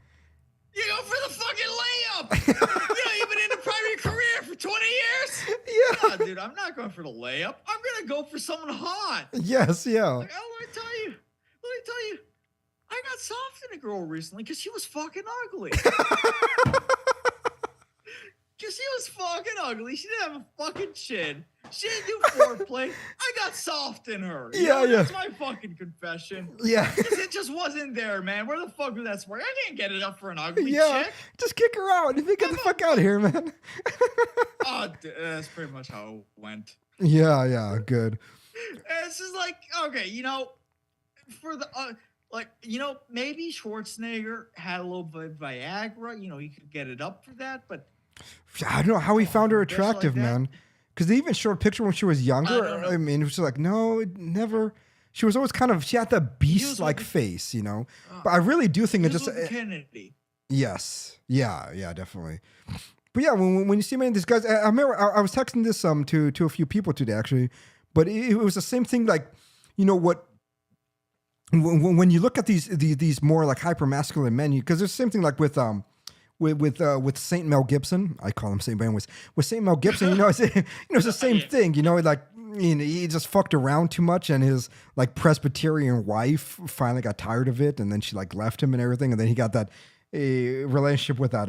You go for the fucking layup. You've been in the prime of your career for 20 years. Yeah. No, dude, I'm not going for the layup. I'm gonna go for someone hot. Yes, yeah. Like, let me tell you, I got soft in a girl recently because she was fucking ugly. Because she was fucking ugly. She didn't have a fucking chin. She didn't do foreplay. I got soft in her. That's my fucking confession. Yeah. It just wasn't there, man. Where the fuck was that spark? I can't get it up for an ugly chick. Just kick her out and get the fuck out of here, man. That's pretty much how it went. Yeah, good. It's just like, okay, for the, maybe Schwarzenegger had a little bit of Viagra. He could get it up for that, but. I don't know how he found her attractive, man. Because they even showed a picture when she was younger. I mean, it was like, no, it never. She was always she had that beast-like face, But I really do think it just. Kennedy. Yes. Yeah, definitely. But yeah, when you see many of these guys, I remember I was texting this to a few people today, actually. But it was the same thing, like, what. When you look at these more like hyper masculine men, because there's the same thing like with Saint Mel Gibson. I call him Saint, but anyways, with Saint Mel Gibson, it's the same thing. Like he just fucked around too much, and his like Presbyterian wife finally got tired of it, and then she like left him and everything, and then he got that relationship with that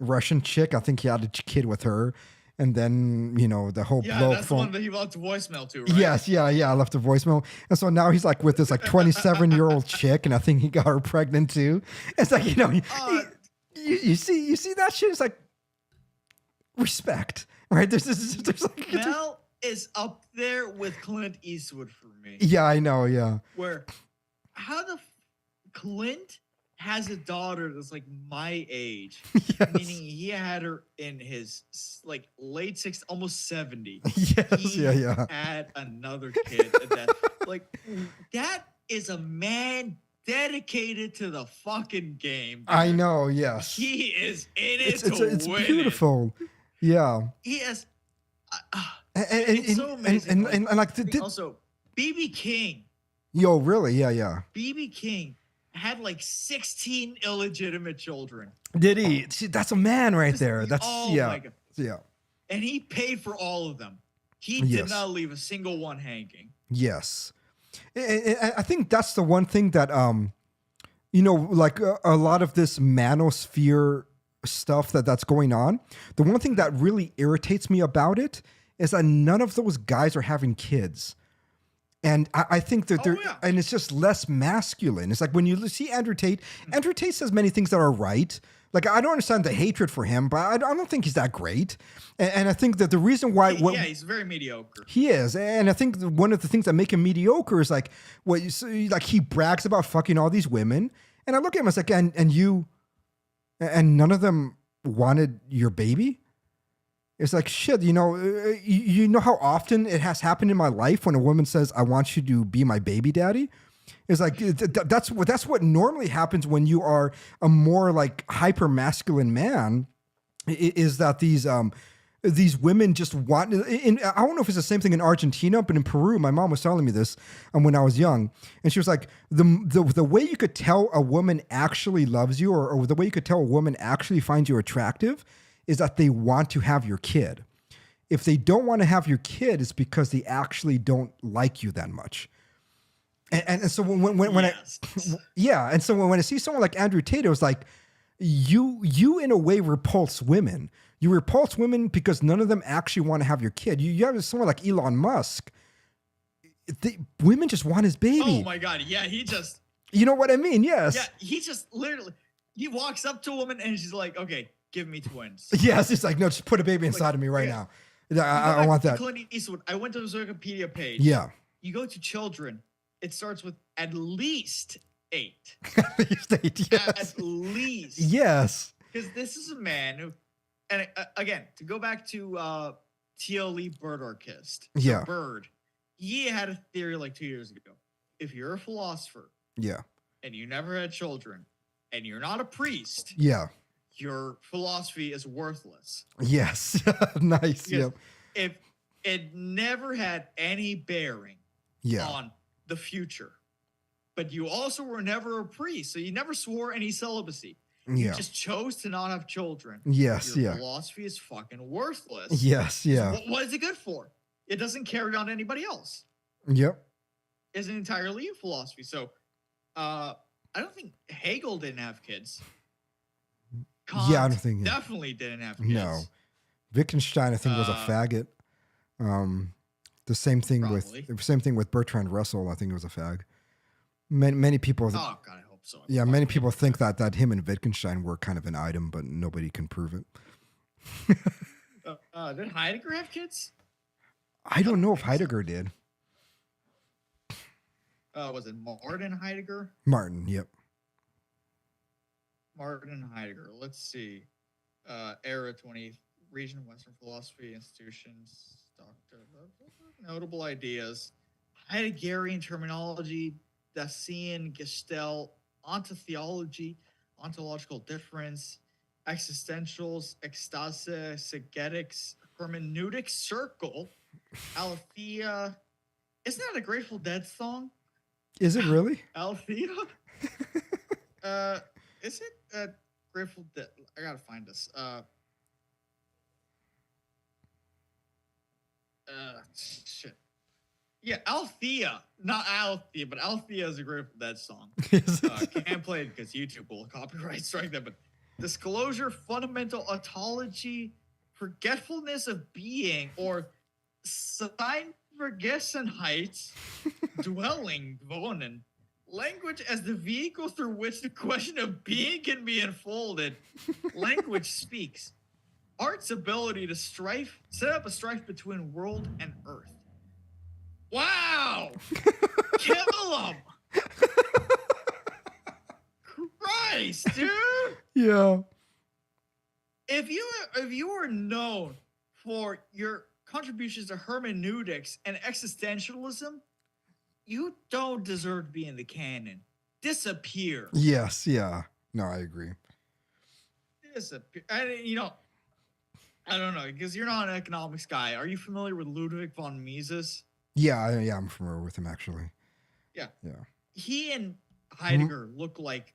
Russian chick. I think he had a kid with her, and then the whole blow that's the one that he left a voicemail to, right? Yes, yeah, I left a voicemail, and so now he's like with this like 27-year-old chick, and I think he got her pregnant too. It's like You see that shit? It's like respect, right? There's like Mel is up there with Clint Eastwood for me. Yeah, I know. Yeah. Where, Clint has a daughter that's like my age, meaning he had her in his like late 60s, almost 70. Yes, he had another kid. That is a man dedicated to the fucking game. Dude. I know, yes. He is in it to win. It's beautiful. Yeah. He is. It's so amazing. And like also, BB King. Yo, really? Yeah. BB King had like 16 illegitimate children. Did he? See, that's a man right there. That's my God. Yeah. And he paid for all of them. He did not leave a single one hanging. Yes. I think that's the one thing that, like a lot of this manosphere stuff that's going on. The one thing that really irritates me about it is that none of those guys are having kids. And I think that and it's just less masculine. It's like when you see Andrew Tate says many things that are right. Like, I don't understand the hatred for him, but I don't think he's that great. And I think that the reason why... he's very mediocre. He is. And I think one of the things that make him mediocre is like, he brags about fucking all these women. And I look at him, I was like, and none of them wanted your baby? It's like, shit, you know how often it has happened in my life when a woman says, I want you to be my baby daddy? It's like that's what normally happens when you are a more like hyper masculine man. Is that these women just want? I don't know if it's the same thing in Argentina, but in Peru, my mom was telling me this when I was young, and she was like, the way you could tell a woman actually loves you, or the way you could tell a woman actually finds you attractive, is that they want to have your kid. If they don't want to have your kid, it's because they actually don't like you that much. And so when I see someone like Andrew Tate, it was like you in a way repulse women You repulse women because none of them actually want to have your kid. You have someone like Elon Musk. Women just want his baby. Oh my God. Yeah. You know what I mean? Yes. Yeah. He just literally, he walks up to a woman and she's like, okay, give me twins. Yes. It's like, no, just put a baby inside of me right now. I want that. Clint Eastwood. I went to his Wikipedia page. Yeah. You go to children. It starts with at least 8. At least 8, yes. At least. Yes. Because this is a man who, and again, to go back to T.L.E. Bird Orchist. Yeah. Bird. He had a theory like 2 years ago. If you're a philosopher. Yeah. And you never had children. And you're not a priest. Yeah. Your philosophy is worthless. Yes. Nice. Yep. If it never had any bearing on the future, but you also were never a priest, so you never swore any celibacy. You just chose to not have children. Yes. Your philosophy is fucking worthless. Yes. Yeah. What is it good for? It doesn't carry on to anybody else. Yep. It's an entirely a philosophy. So, I don't think Hegel didn't have kids. Kant I don't think definitely didn't have kids. No. Wittgenstein, I think, was a faggot. The same thing with Bertrand Russell. I think it was a fag. Many people. Oh God, I hope so. Yeah, many people think that him and Wittgenstein were kind of an item, but nobody can prove it. Did Heidegger have kids? I don't know if Heidegger did. Was it Martin Heidegger? Martin, yep. Martin Heidegger. Let's see. Era 20, Region Western Philosophy Institutions, Doctor. Notable ideas. Heideggerian terminology, Dasein, Gestalt, ontotheology, ontological difference, existentials, ecstase, segetics, hermeneutic circle, Althea. Isn't that a Grateful Dead song? Is it really? Althea? Is it Grateful Dead? I gotta find this. Shit. Yeah, Althea. Not Althea, but Althea is a Grateful Dead song. Can't play it because YouTube will copyright strike that, but disclosure, fundamental ontology, forgetfulness of being, or Seinvergessenheit, dwelling, wohnen. Language as the vehicle through which the question of being can be unfolded. Language speaks. Art's ability to set up a strife between world and earth. Wow! Kill him! Christ, dude! Yeah. If you were known for your contributions to hermeneutics and existentialism, you don't deserve to be in the canon. Disappear. Yes, yeah. No, I agree. Disappear. I don't know, because you're not an economics guy. Are you familiar with Ludwig von Mises? Yeah, I'm familiar with him, actually. Yeah. Yeah. He and Heidegger look like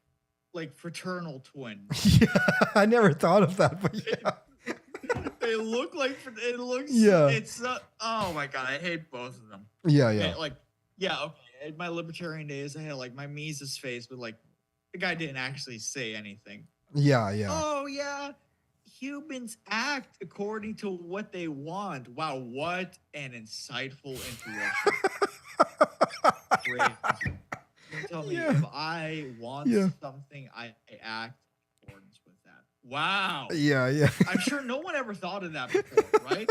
fraternal twins. Yeah, I never thought of that, but yeah. They look like it looks. Yeah. It's oh my God, I hate both of them. Yeah. Okay. In my libertarian days, I had like my Mises face, but like the guy didn't actually say anything. Yeah. Oh yeah, humans act according to what they want. Wow, what an insightful intuition. Great. You tell me if I want something, I act in accordance with that. Wow. Yeah. I'm sure no one ever thought of that before, right?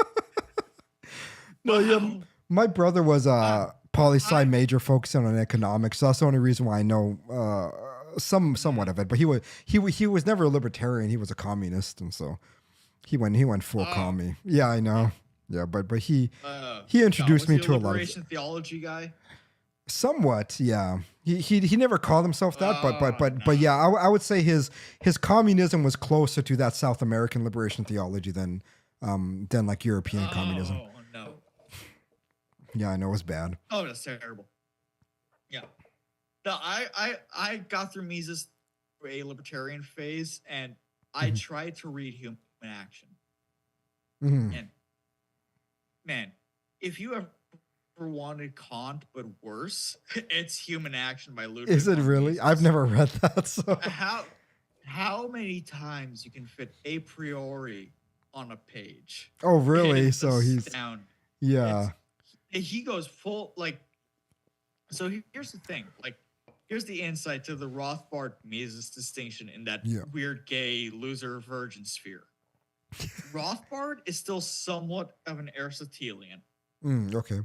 No, wow. yeah. My brother was a poli-sci major focusing on economics. So that's the only reason why I know somewhat of it. But he was never a libertarian. He was a communist, and so he went full commie. Yeah, I know. Yeah, but he introduced me to a lot of liberation theology guy. Somewhat, yeah. He never called himself that, but yeah, I would say his communism was closer to that South American liberation theology than like European communism. Oh no. Yeah, I know, it was bad. Oh, that's terrible. Yeah. No, I got through Mises through a libertarian phase, and I tried to read Human Action. Mm-hmm. And man, if you ever wanted Kant but worse, it's Human Action by Ludwig. Is it really? Mises. I've never read that. So how many times you can fit a priori on a page. Oh, really? It's So he's astounding. yeah. He goes full like. So here's the thing, like, here's the insight to the Rothbard Mises distinction in that Yeah. weird gay loser virgin sphere. Rothbard is still somewhat of an Aristotelian Okay.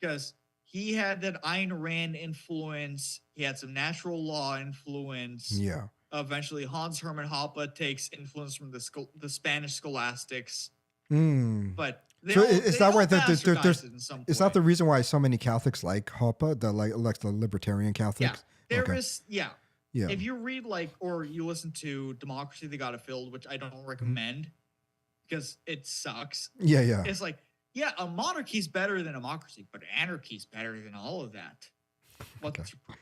because he had that Ayn Rand influence. He had some natural law influence. Yeah. Eventually, Hans Hermann Hoppe takes influence from the Spanish scholastics. But so is that why is that the point. reason why so many Catholics like Hoppe, the libertarian Catholics? Yeah, there Okay. is. Yeah. Yeah. If you read or you listen to Democracy They Got It Filled, which I don't recommend because it sucks. Yeah, yeah. It's like, yeah, a monarchy's better than a democracy, but anarchy's better than all of that. What's your proof?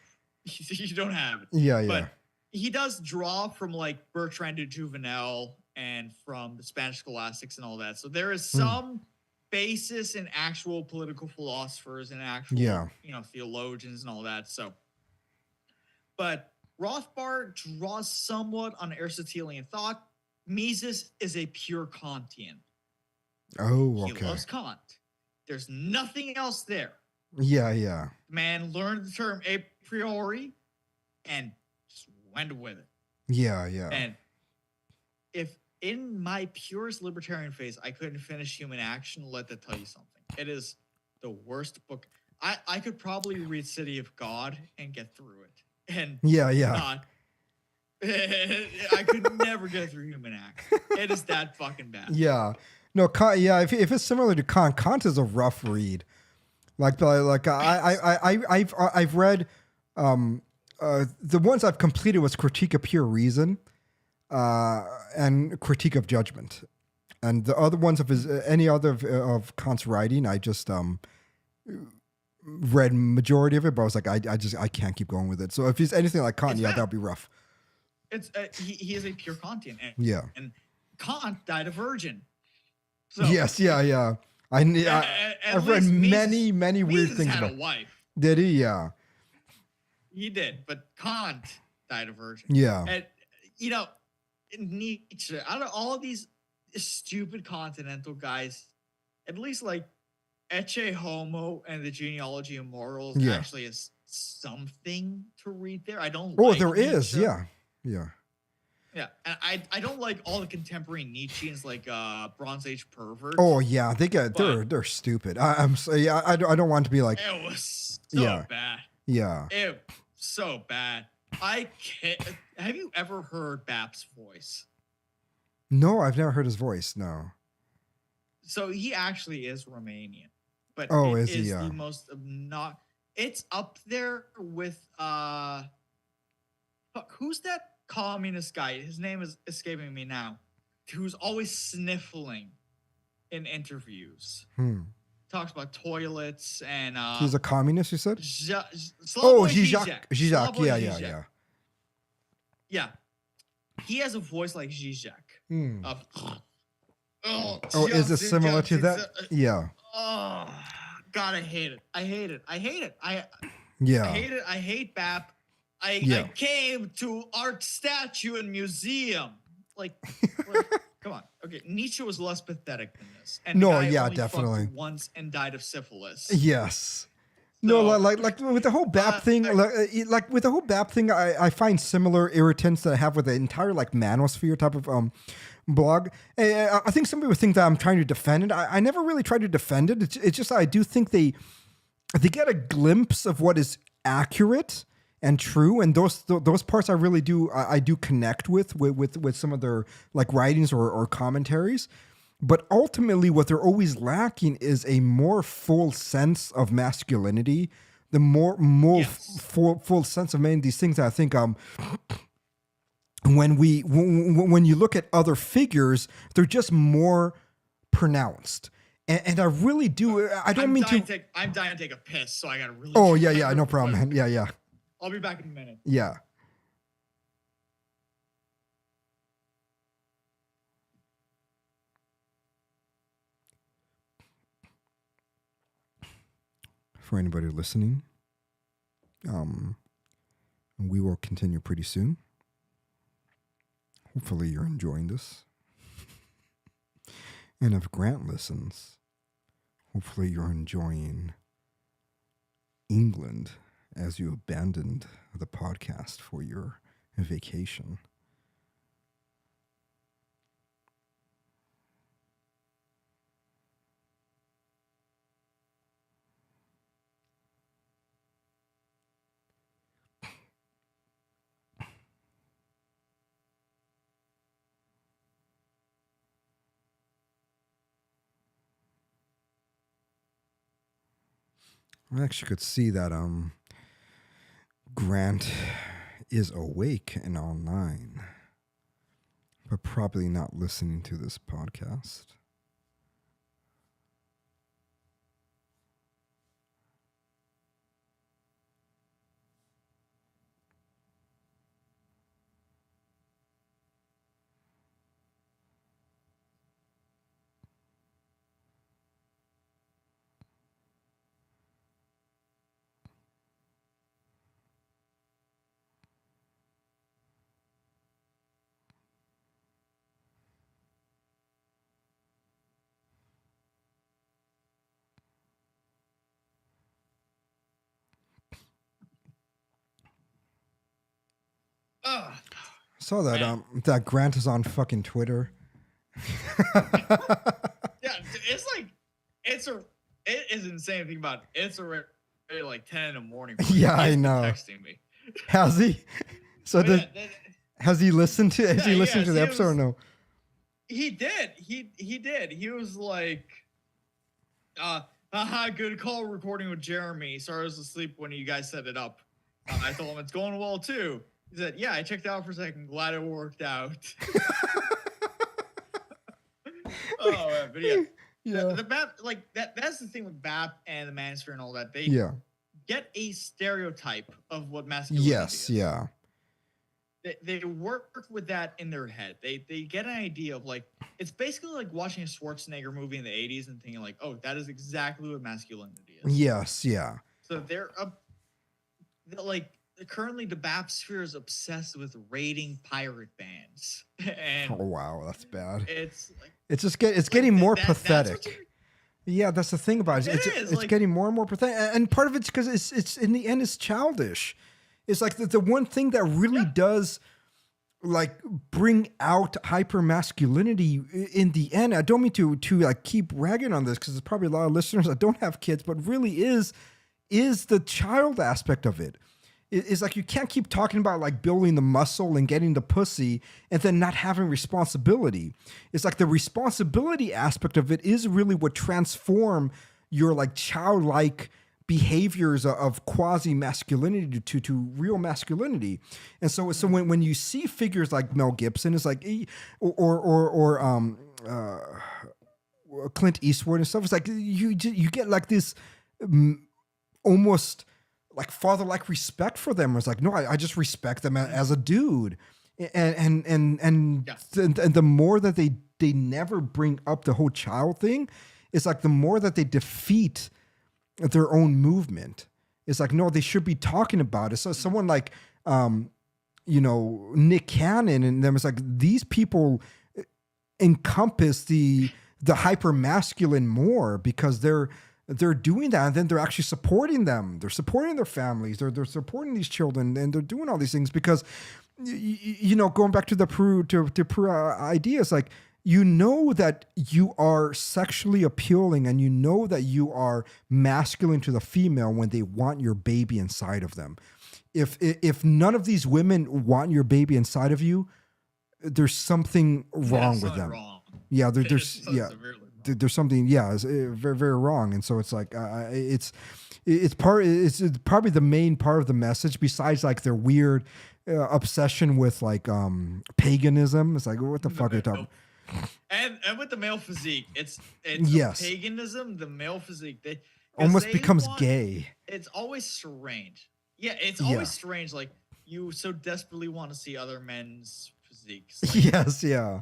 You don't have it. Yeah, yeah. But he does draw from like Bertrand de Juvenel and from the Spanish scholastics and all that. So there is some basis in actual political philosophers and actual, theologians and all that. So, but Rothbard draws somewhat on Aristotelian thought. Mises is a pure Kantian. Oh, okay. He loves Kant. There's nothing else there. Yeah, yeah. Man learned the term a priori and just went with it. Yeah, yeah. And if in my purest libertarian phase I couldn't finish Human Action, let that tell you something. It is the worst book. I could probably read City of God and get through it. And not. I could never get through Human Action. It is that fucking bad. Yeah. No, Kant, yeah, if it's similar to Kant is a rough read. I've read the ones I've completed was Critique of Pure Reason and Critique of Judgment. And the other ones of any other of Kant's writing, I just read majority of it, but I was like, I can't keep going with it. So if he's anything like Kant, that'll be rough. It's he is a pure Kantian. And Kant died a virgin. So, yes, yeah. I've read many weird things had about. A wife. Did he? Yeah. He did, but Kant died a virgin. Yeah. And Nietzsche, out of all of these stupid continental guys, at least like Ecce Homo and the Genealogy of Morals actually is something to read there. I don't. Oh, like there Nietzsche. is. Yeah. Yeah, and I don't like all the contemporary Nietzscheans like Bronze Age perverts. Oh yeah, they're stupid. I'm sorry. I don't want to be like. It was so bad. Yeah. It was so bad. I can't. Have you ever heard Bap's voice? No, I've never heard his voice. No. So he actually is Romanian, but is he? The most not. It's up there with who's that communist guy? His name is escaping me now. Who's always sniffling in interviews. Talks about toilets and he's a communist, you said? Zizek. Zizek. Yeah. He has a voice like Zizek. Is it similar to that? Yeah. Oh, God, I hate it. I hate it. I hate it. I hate BAP. I came to art statue and museum. Like come on. Okay, Nietzsche was less pathetic than this. And only definitely. Once and died of syphilis. Yes. No, like with the whole BAP thing, like with the whole BAP thing, I find similar irritants that I have with the entire like manosphere type of blog. I think some people think that I'm trying to defend it. I never really tried to defend it. It's just I do think they get a glimpse of what is accurate and true, and those parts I really do connect with some of their like writings or commentaries. But ultimately, what they're always lacking is a more full sense of masculinity, the more full sense of many of these things that I think when you look at other figures, they're just more pronounced. And I really do. I'm dying to take a piss, so I gotta really. Oh yeah, no problem, man. Yeah. I'll be back in a minute. Yeah. For anybody listening, we will continue pretty soon. Hopefully you're enjoying this. And if Grant listens, hopefully you're enjoying England as you abandoned the podcast for your vacation. I actually could see that Grant is awake and online, but probably not listening to this podcast. Ugh. Saw that that Grant is on fucking Twitter. Yeah, it's like it is insane to think about. It's already like 10 in the morning. Yeah, I He's been know. Texting me. Has he? So has he listened to the episode or no? He did. He did. He was like, haha, good call recording with Jeremy. Sorry I was asleep when you guys set it up. I told him it's going well too. He said, yeah, I checked out for a second. Glad it worked out. Oh, man, but yeah. The BAP, like that's the thing with BAP and the Manosphere and all that. They get a stereotype of what masculinity is. Yeah. They work with that in their head. They get an idea of like, it's basically like watching a Schwarzenegger movie in the 80s and thinking like, oh, that is exactly what masculinity is. Yes, yeah. So they're like, currently the BAP sphere is obsessed with raiding pirate bands. And oh wow, that's bad. It's like, it's getting more pathetic. Yeah, that's the thing about it. It's like, getting more and more pathetic, and part of it's because it's in the end it's childish. It's like the one thing that really does like bring out hyper masculinity in the end. I don't mean to like keep ragging on this because there's probably a lot of listeners that don't have kids, but really is the child aspect of it. It's like you can't keep talking about like building the muscle and getting the pussy and then not having responsibility. It's like the responsibility aspect of it is really what transform your like childlike behaviors of quasi masculinity to real masculinity. And so when you see figures like Mel Gibson, it's like or Clint Eastwood and stuff. It's like you get like this almost like father-like respect for them. It's like, no, I just respect them as a dude. And the more that they never bring up the whole child thing, it's like the more that they defeat their own movement. It's like, no, they should be talking about it. So someone like, Nick Cannon and them, it's like these people encompass the hyper masculine more because they're doing that, and then they're actually supporting them. They're supporting their families. They're supporting these children, and they're doing all these things because, going back to the Peru ideas, like you know that you are sexually appealing, and you know that you are masculine to the female when they want your baby inside of them. If none of these women want your baby inside of you, there's something wrong with them. Wrong. Yeah, there's something, it's very, very wrong. And so it's like, it's probably the main part of the message besides like their weird obsession with like paganism. It's like, what the fuck are you talking? And with the male physique, it's paganism, the male physique. They almost becomes gay. It's always strange. Yeah, it's always strange. Like you so desperately want to see other men's physiques. Like, yes, yeah.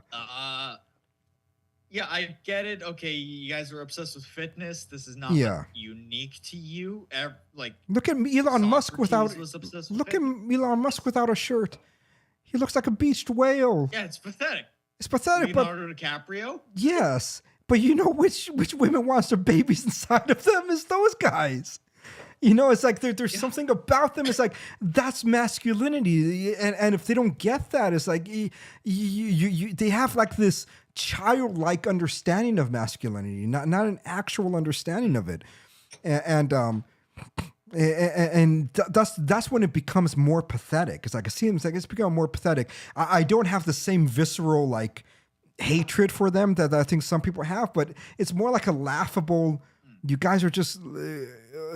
Yeah, I get it. Okay, you guys are obsessed with fitness. This is not unique to you. Like, look at Elon Musk without. Look at Elon Musk without a shirt. He looks like a beached whale. Yeah, it's pathetic. It's pathetic. Leonardo DiCaprio. Yes, but you know which women wants their babies inside of them is those guys. You know, it's like there's something about them. It's like that's masculinity, and if they don't get that, it's like they have like this childlike understanding of masculinity, not an actual understanding of it, and that's when it becomes more pathetic. It's like it seems like it's become more pathetic. I don't have the same visceral like hatred for them that I think some people have, but it's more like a laughable. You guys are just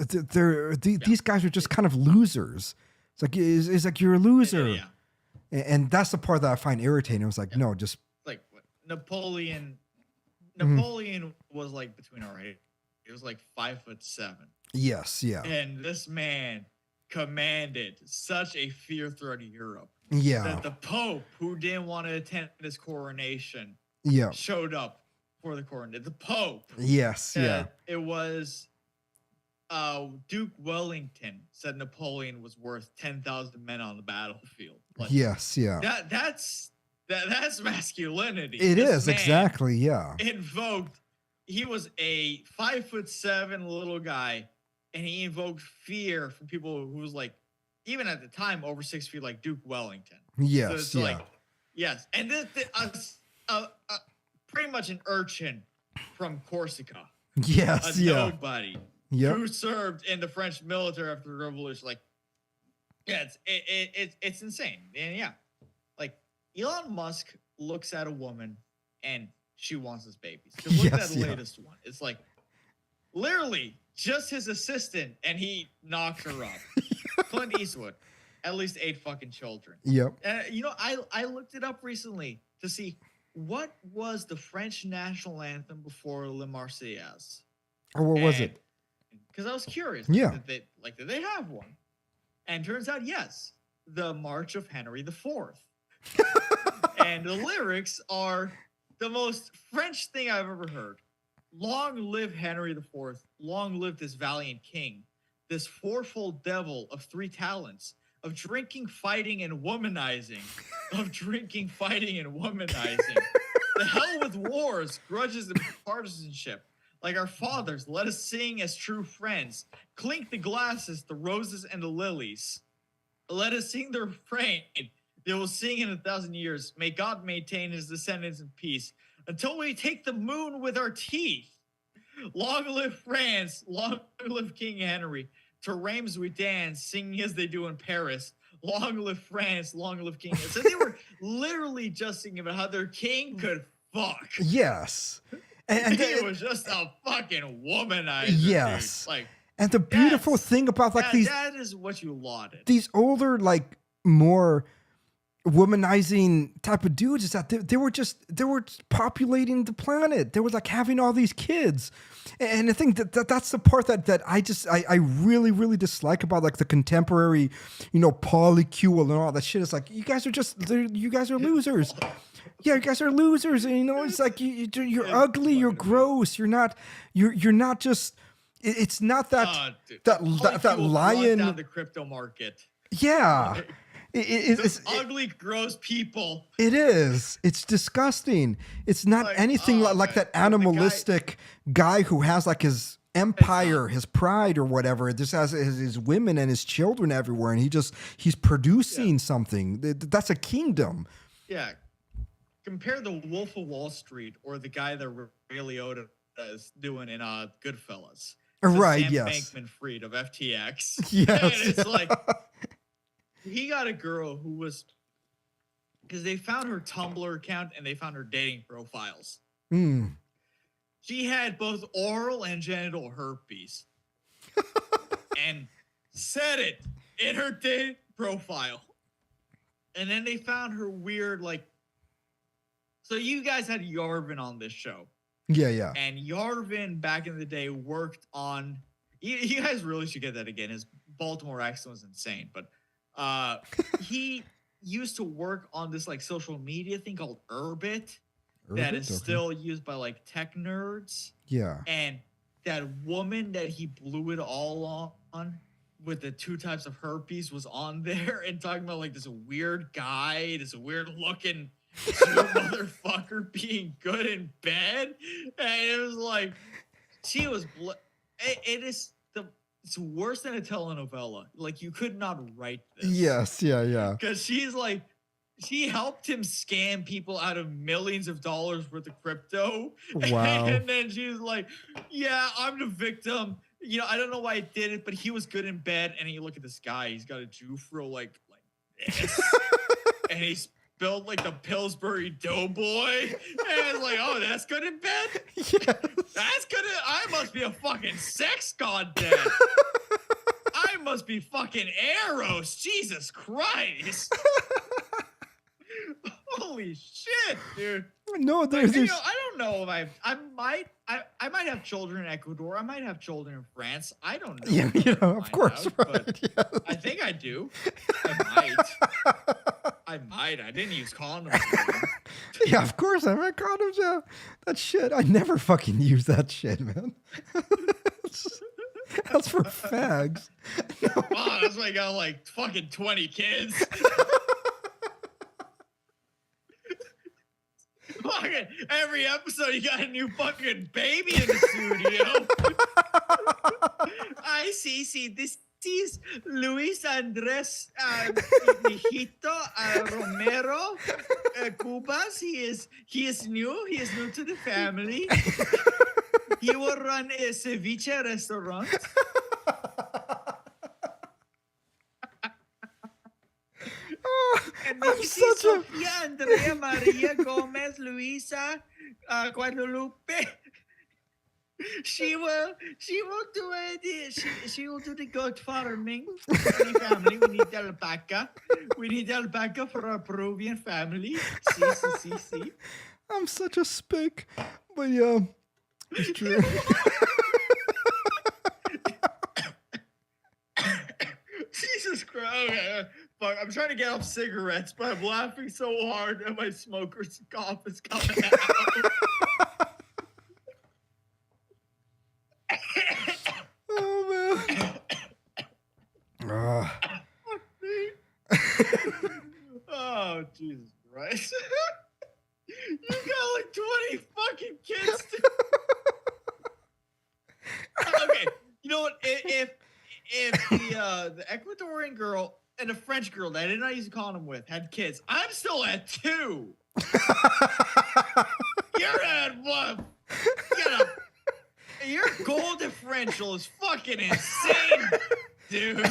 these guys are just kind of losers. It's like you're a loser, and that's the part that I find irritating. I was like, no, just like Napoleon. Napoleon was like between our age. He was like 5'7". Yes, yeah. And this man commanded such a fear throughout Europe. Yeah. That the Pope, who didn't want to attend his coronation, showed up for the coronation. The Pope. Yes, yeah. It was Duke Wellington said Napoleon was worth 10,000 men on the battlefield. Like, yes, yeah. That's masculinity. It is, exactly, yeah. Invoked. He was a 5'7" little guy, and he invoked fear from people who was like, even at the time, over 6 feet, like Duke Wellington. Yes, so it's yeah. like, yes, and this pretty much an urchin from Corsica. Yes, nobody. Yep. Who served in the French military after the revolution. Like, yeah, it's insane. And yeah, like Elon Musk looks at a woman and she wants his babies. Because look at that latest one. It's like literally just his assistant, and he knocks her up. Clint Eastwood, at least 8 fucking children. Yep. And you know, I looked it up recently to see what was the French national anthem before Le Marseillaise. Or what was it? Because I was curious. Yeah. Did they have one? And turns out, yes, the March of Henry IV. And the lyrics are the most French thing I've ever heard. Long live Henry IV. Long live this valiant king. This fourfold devil of 3 talents. Of drinking, fighting, and womanizing. Of drinking, fighting, and womanizing. The hell with wars, grudges, and partisanship. Like our fathers, let us sing as true friends. Clink the glasses, the roses, and the lilies. Let us sing the refrain. They will sing in 1,000 years. May God maintain his descendants in peace. Until we take the moon with our teeth. Long live France. Long live King Henry. To Reims we dance, singing as they do in Paris. Long live France. Long live King Henry. So they were literally just singing about how their king could fuck. Yes. And he was just a fucking womanizer. Yes. Dude. Like, and the beautiful thing about like that is what you lauded. These older, like more womanizing type of dudes is that they were populating the planet. They were like having all these kids. And I think that's the part that I really, really dislike about like the contemporary, you know, polycule and all that shit. It's like, you guys are losers. Yeah, you guys are losers. And you know, it's like you're ugly, you're gross. You're not just, it's not that lion down the crypto market. Yeah. It's ugly, gross people. It is. It's disgusting. It's not anything like that animalistic guy who has like his empire, his pride or whatever. It just has his women and his children everywhere, and he's producing something. That's a kingdom. Yeah. Compare the Wolf of Wall Street or the guy that Ray Liotta is doing in Goodfellas. Right, Sam yes. Bankman-Fried of FTX. Yes. And it's like, he got a girl who was, because they found her Tumblr account and they found her dating profiles. She had both oral and genital herpes. And said it in her dating profile. And then they found her weird, like, so you guys had Yarvin on this show. Yeah. And Yarvin back in the day worked on, you guys really should get that again. His Baltimore accent was insane, but he used to work on this like social media thing called Urbit that is still used by like tech nerds. Yeah. And that woman that he blew it all on with the 2 types of herpes was on there and talking about like this weird guy, this weird looking motherfucker being good in bed, and it was like she was. It is it's worse than a telenovela. Like you could not write this. Yes, yeah. Because she's like, she helped him scam people out of millions of dollars worth of crypto. Wow. And then she's like, yeah, I'm the victim. You know, I don't know why I did it, but he was good in bed. And you look at this guy, he's got a Jufro like this. And he's built like the Pillsbury Doughboy. And it's like, oh, that's good in bed? Yes. That's good. I must be a fucking sex god then. I must be fucking Eros. Jesus Christ. Holy shit, dude. No, Like, there's you know, I don't know if I might have children in Ecuador. I might have children in France. I don't know. yeah, you know, of course, out, right? Yeah. I think I do. I might. I didn't use condoms. Yeah, of course. I meant condoms. Yeah, that shit. I never fucking use that shit, man. That's for fags. No. Wow, that's why I got like fucking 20 kids. Fucking every episode, you got a new fucking baby in the studio. I see. This is Luis Andres Mijito Romero Cubas. He is new. He is new to the family. He will run a ceviche restaurant. And I'm this such is Sofia Andrea Maria Gomez Luisa Guadalupe. She will do the goat farming for the family. We need alpaca. We need alpaca for our Peruvian family. See. I'm such a spick, but yeah, it's true. Jesus Christ. Okay. Fuck, I'm trying to get off cigarettes, but I'm laughing so hard that my smoker's cough is coming out. Oh, man. Oh, Jesus Christ. You got like 20 fucking kids. Okay, you know what? If the Ecuadorian girl and a French girl that I did not use a condom with had kids, I'm still at 2. You're at 1. Your goal differential is fucking insane, dude.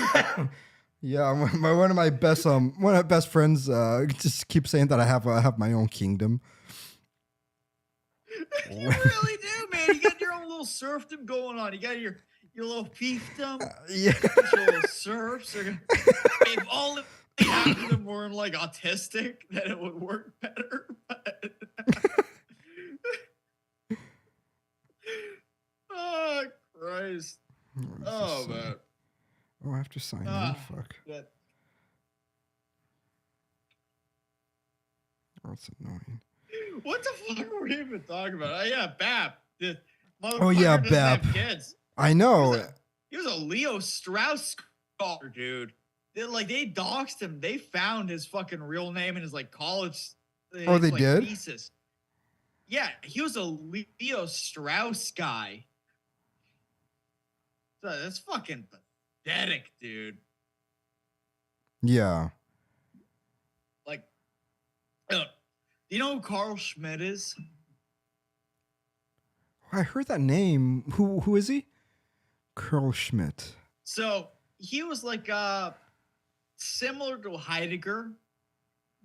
Yeah, one of my best friends just keeps saying that I have my own kingdom. You really do, man. You got your own little serfdom going on. You got your little fiefdom. Yeah. Your little serfs. If all of half of them weren't like autistic, then it would work better. Oh, Christ. Oh, man. Oh, I have to sign in. Fuck. That, Oh, it's annoying. what the fuck were we even talking about? Oh, yeah, Bap. The Oh, yeah, doesn't Bap. have kids. I know. He was a Leo Strauss scholar, dude. They doxed him. They found his fucking real name in his like college. Oh, they like, did? thesis. Yeah, he was a Leo Strauss guy. So that's fucking pathetic, dude. Yeah. Like, do you know who Carl Schmidt is? I heard that name. Who is he? Carl Schmidt. So he was like similar to Heidegger,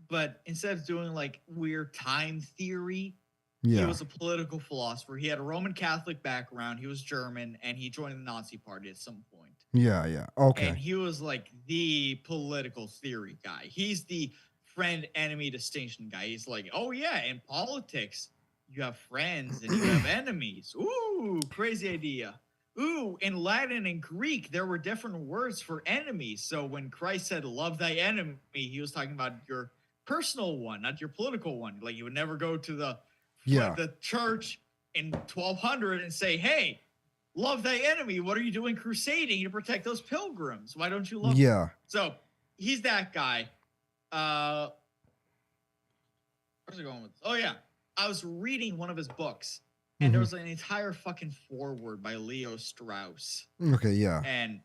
but instead of doing like weird time theory, Yeah. he was a political philosopher. He had a Roman Catholic background. He was German, and he joined the Nazi Party at some point. Yeah. Okay. And he was like the political theory guy. He's the friend-enemy distinction guy. He's like, oh yeah, in politics, you have friends and you have enemies. Ooh, crazy idea. Ooh, in Latin and Greek, there were different words for enemies. So when Christ said, love thy enemy, he was talking about your personal one, not your political one. Like you would never go to the church in 1200 and say, hey, love thy enemy. What are you doing crusading to protect those pilgrims? Why don't you love them? Yeah. So he's that guy. where's it going with this? Oh yeah, I was reading one of his books, and there was an entire fucking foreword by Leo Strauss. Okay, yeah. And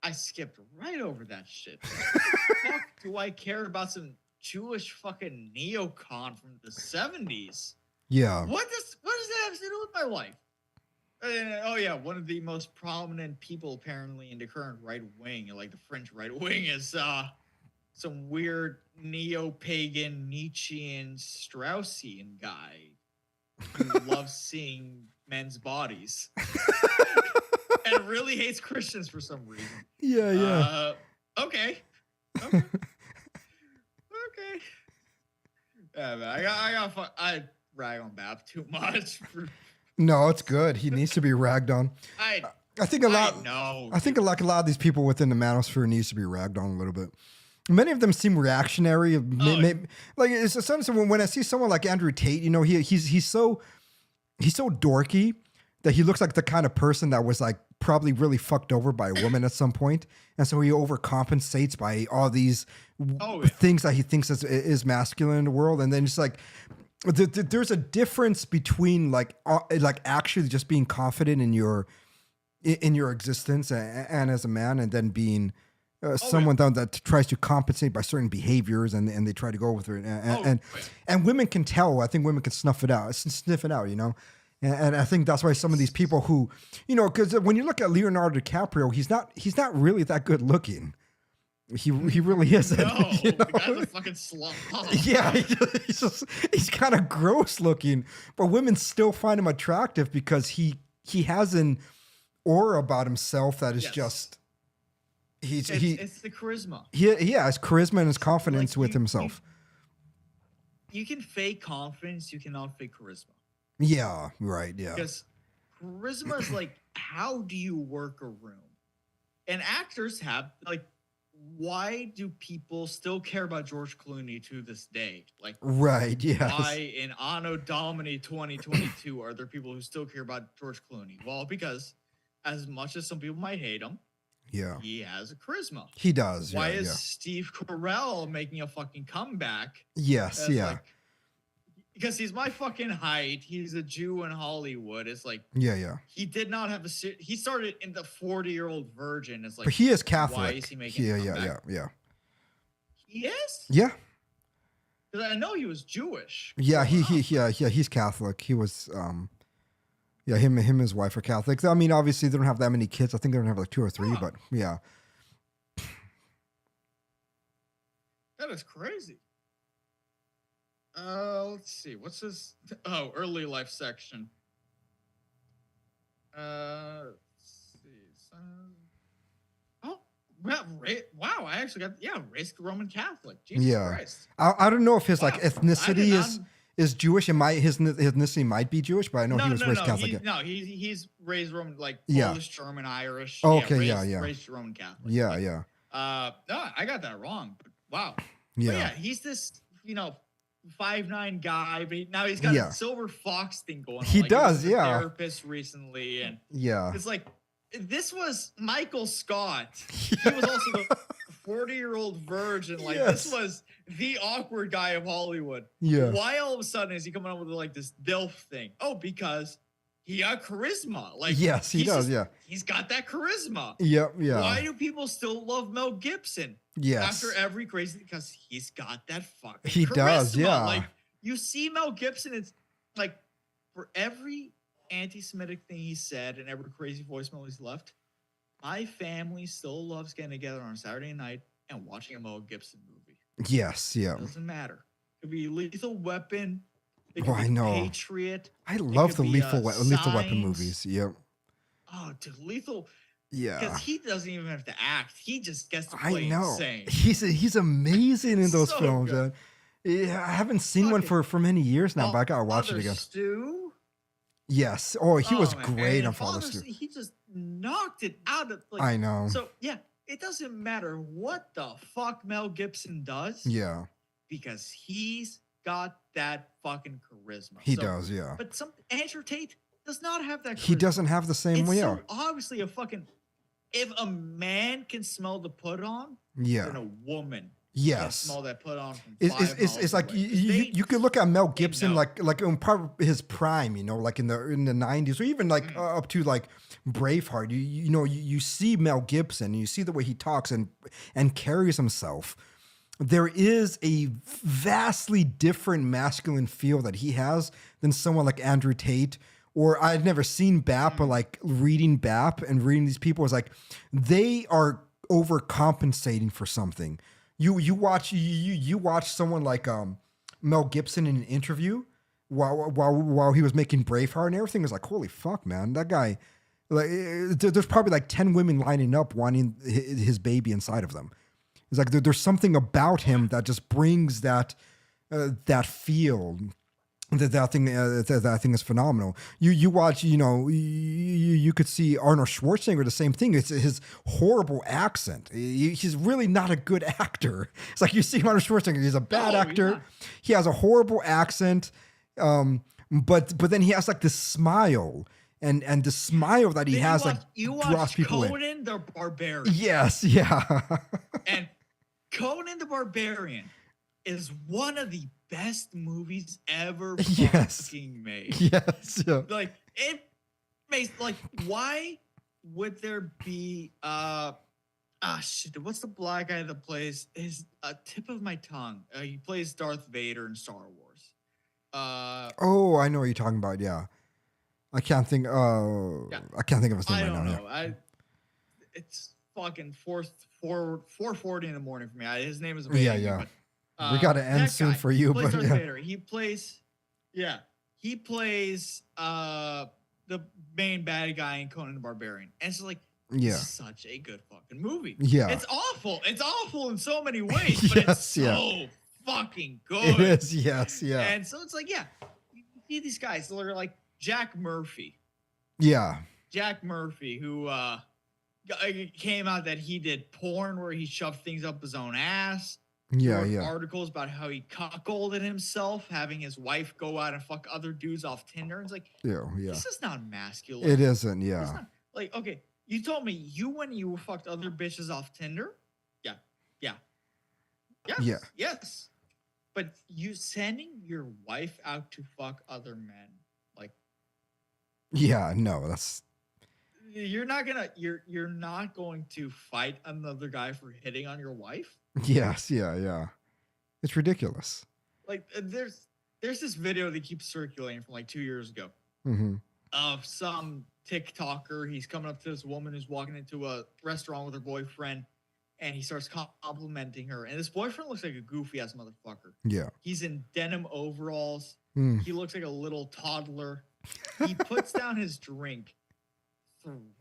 I skipped right over that shit. Fuck do I care about some Jewish fucking neocon from the 70s? Yeah. What does that have to do with my life? Oh yeah, one of the most prominent people apparently in the current right wing, like the French right wing, is some weird neo-pagan Nietzschean Straussian guy who loves seeing men's bodies and really hates Christians for some reason. Yeah. Okay. Yeah, man, I rag on Bap too much. No, it's good. He needs to be ragged on. I think a lot of these people within the manosphere needs to be ragged on a little bit. Many of them seem reactionary. Like it's essentially when I see someone like Andrew Tate, you know, he's so dorky that he looks like the kind of person that was like probably really fucked over by a woman at some point, and so he overcompensates by all these things that he thinks is masculine in the world, and then it's like there's a difference between like actually just being confident in your existence and as a man, and then being someone that tries to compensate by certain behaviors, and they try to go with it, and women can tell. I think women can sniff it out, you know. And I think that's why some of these people who, you know, because when you look at Leonardo DiCaprio, he's not really that good looking. He really isn't. No, you know? the guy's a fucking slob. Yeah, he's kind of gross looking, but women still find him attractive because he has an aura about himself that is just. It's the charisma. Yeah, his charisma and his confidence with himself. You can fake confidence, you cannot fake charisma. Yeah, right, yeah. Because charisma is like, how do you work a room? And actors have, like, why do people still care about George Clooney to this day? Like, right, yeah. Why in Anno Domini 2022 are there people who still care about George Clooney? Well, because as much as some people might hate him, yeah, he has a charisma. He does. Why is Steve Carell making a fucking comeback? Yes, yeah. Like, because he's my fucking height. He's a Jew in Hollywood. It's like, yeah. He did not have he started in the 40-year-old virgin. It's like, but he is Catholic. Why is he making a comeback? Yeah. He is? Yeah. Because I know he was Jewish. Yeah, he's Catholic. He was, him and his wife are Catholics. I mean, obviously they don't have that many kids. I think they don't have like 2 or 3, but yeah. That is crazy. Let's see. What's this? Oh, early life section. Let's see. Oh, wow! I actually got raised Roman Catholic. Jesus Christ. I don't know if his like ethnicity is Jewish, and his ethnicity might be Jewish, but I know he was raised Catholic. He's raised Roman, like Polish, German, Irish. Oh, okay, raised Roman Catholic. Yeah. No, I got that wrong. But wow. Yeah. But yeah, he's this 5'9" guy, but now he's got a silver fox thing going on. He does, he was a therapist recently, and it's like this was Michael Scott. He was also the 40-year-old virgin. Like this was the awkward guy of Hollywood. Yeah. Why all of a sudden is he coming up with like this DILF thing? Oh, because he got charisma. Like yes, he does. He's got that charisma. Yep. Yeah. Why do people still love Mel Gibson? Yes. After every crazy, because he's got that fucking He charisma. does, yeah. Like, you see Mel Gibson, it's like, for every anti-Semitic thing he said and every crazy voicemail he's left, my family still loves getting together on a Saturday night and watching a Mel Gibson movie. Yes, yeah. It doesn't matter. It could be Lethal Weapon. It could I be know. Patriot. I love the Lethal Weapon movies. Yep. Oh, dude, Lethal... Yeah, because he doesn't even have to act; he just gets to play insane. He's amazing in those films. Yeah, I haven't seen one for many years now, but I gotta watch it again. Stu? Yes. Oh, he was great on Father Stu. He just knocked it out of. Like, I know. So yeah, it doesn't matter what the fuck Mel Gibson does. Yeah, because he's got that fucking charisma. He does. Yeah. But Andrew Tate does not have that charisma. He doesn't have the same way. So obviously a fucking. If a man can smell the put on, then a woman You can Yes. smell that put on from It's, 5 it's, it's, miles it's like away. 'Cause you could look at Mel Gibson know. like in part of his prime, you know, like in the 90s or even like up to like Braveheart. You see Mel Gibson and you see the way he talks and carries himself. There is a vastly different masculine feel that he has than someone like Andrew Tate. Or I'd never seen BAP, but like reading BAP and reading these people is like they are overcompensating for something. You watch someone like Mel Gibson in an interview while he was making Braveheart and everything was like, holy fuck, man, that guy. Like, there's probably like 10 women lining up wanting his baby inside of them. It's like there's something about him that just brings that feel. That thing is phenomenal. You watch, you could see Arnold Schwarzenegger, the same thing. It's his horrible accent. He's really not a good actor. It's like you see Arnold Schwarzenegger, he's a bad actor. Yeah. He has a horrible accent, but then he has like this smile. And the smile that he has draws people Conan in. the Barbarian. Yes, yeah. And Conan the Barbarian is one of the best movies ever fucking made. Yes, yeah. Like it makes like why would there be shit? What's the black guy that plays his tip of my tongue? He plays Darth Vader in Star Wars. Oh, I know what you're talking about. Yeah, I can't think. I can't think of his name right now. I don't know. It's fucking 4:40 in the morning for me. His name is amazing. Yeah. But, we got to end soon for you, but Darth yeah. Vader. He plays the main bad guy in Conan the Barbarian, and it's like, it's such a good fucking movie. Yeah, it's awful in so many ways, but it's so fucking good. It is, yes, yeah. And so it's like, you see these guys that are like Jack Murphy. Yeah, Jack Murphy, who came out that he did porn where he shoved things up his own ass. Articles about how he cuckolded himself, having his wife go out and fuck other dudes off Tinder. And it's like, this is not masculine. It isn't, yeah. Not, like, okay, you told me when you fucked other bitches off Tinder? Yes. But you sending your wife out to fuck other men, like, yeah, no, that's. You're not going to fight another guy for hitting on your wife. Yes, yeah. It's ridiculous. Like there's this video that keeps circulating from like 2 years ago of some TikToker. He's coming up to this woman who's walking into a restaurant with her boyfriend, and he starts complimenting her. And this boyfriend looks like a goofy ass motherfucker. Yeah. He's in denim overalls. He looks like a little toddler. He puts down his drink,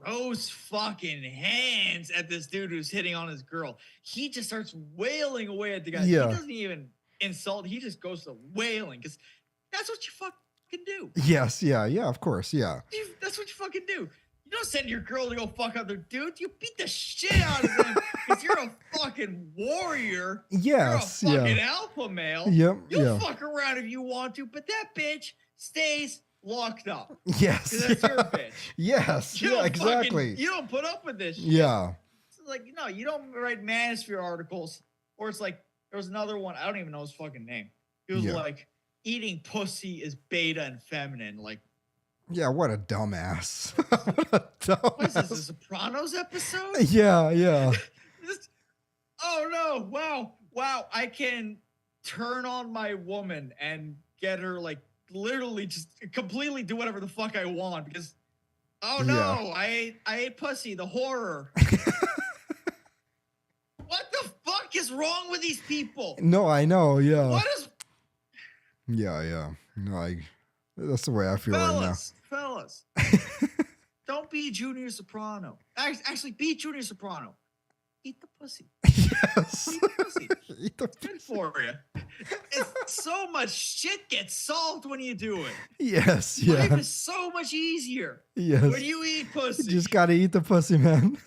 throws fucking hands at this dude who's hitting on his girl. He just starts wailing away at the guy. Yeah. He doesn't even insult. He just goes to wailing because that's what you fucking do. Yes, yeah, of course, yeah. That's what you fucking do. You don't send your girl to go fuck other dudes. You beat the shit out of them because you're a fucking warrior. Yes, you're a fucking alpha male. Yep, You'll fuck around if you want to, but that bitch stays locked up. Yes. That's your bitch. Yes. Yeah, exactly. You don't put up with this shit. Yeah. It's like, no, you don't write manosphere articles. Or it's like, there was another one. I don't even know his fucking name. He was like, eating pussy is beta and feminine. Like, yeah, what a dumbass. What is this, a Sopranos episode? Yeah. Oh, no. Wow. I can turn on my woman and get her, like, literally just completely do whatever the fuck I want because I ate pussy, the horror. What the fuck is wrong with these people? No, I know, yeah. What is Yeah. No, that's the way I feel right now. Fellas. Don't be Junior Soprano. Actually be Junior Soprano. Eat the pussy. Yes. Eat the pussy. Eat the pussy. Good for you. So much shit gets solved when you do it. Yes, yeah. Life is so much easier. Yes. When you eat pussy. You just gotta eat the pussy, man.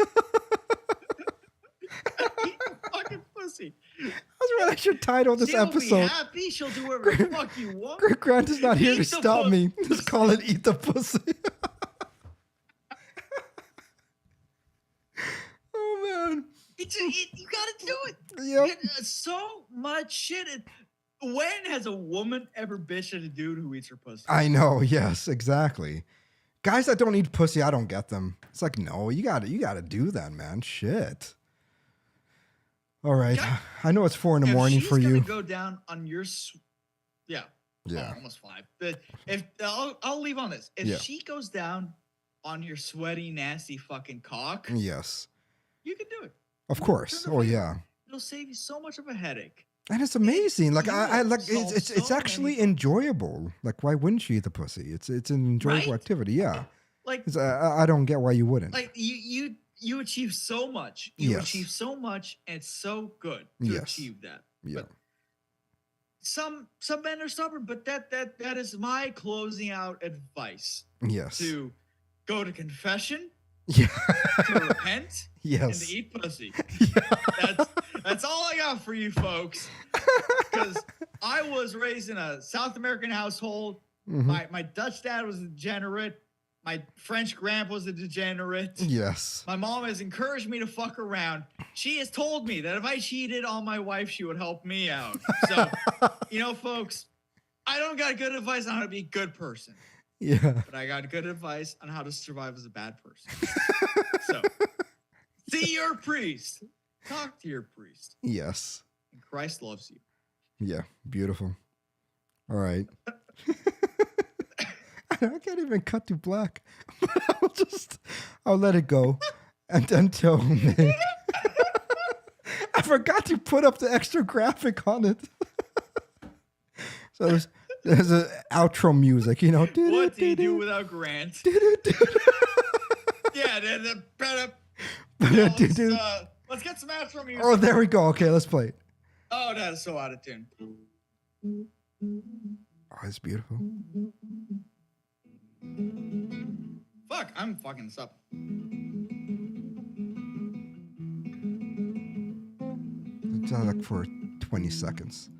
Eat the fucking pussy. That's what I should title this episode. She'll be happy. She'll do whatever the fuck you want. Grant is not here to stop me. Just call it Eat the Pussy. Oh, man. You gotta do it. Yep. So much shit. When has a woman ever bitched at a dude who eats her pussy? I know. Yes, exactly. Guys that don't eat pussy, I don't get them. It's like, no, you gotta do that, man. Shit. All right. Yeah. I know it's 4 a.m. for you. Go down on your, yeah, almost 5. But if I'll leave on this. If she goes down on your sweaty, nasty fucking cock, yes, you can do it. Of course. Oh yeah. It'll save you so much of a headache. And it's amazing. Like I like it's actually enjoyable. Like why wouldn't you eat the pussy? It's an enjoyable activity. Yeah. Like I don't get why you wouldn't. Like you achieve so much. You achieve so much, and it's so good to achieve that. Yeah. But some men are stubborn, but that is my closing out advice. Yes. To go to confession. Yeah. To repent. Yes. And to eat pussy. Yeah. That's all I got for you folks. Because I was raised in a South American household. Mm-hmm. My Dutch dad was a degenerate. My French grandpa was a degenerate. Yes. My mom has encouraged me to fuck around. She has told me that if I cheated on my wife, she would help me out. So, folks, I don't got good advice on how to be a good person. Yeah. But I got good advice on how to survive as a bad person. So, see your priest. Talk to your priest. Yes. And Christ loves you. Yeah. Beautiful. All right. I can't even cut to black. I'll let it go until May. I forgot to put up the extra graphic on it. So there's an outro music, What do you do without Grant? Yeah, let's get some outro music. Oh, there we go. Okay, let's play it. Oh, that is so out of tune. Oh, it's beautiful. Fuck, I'm fucking this up. It's like for 20 seconds.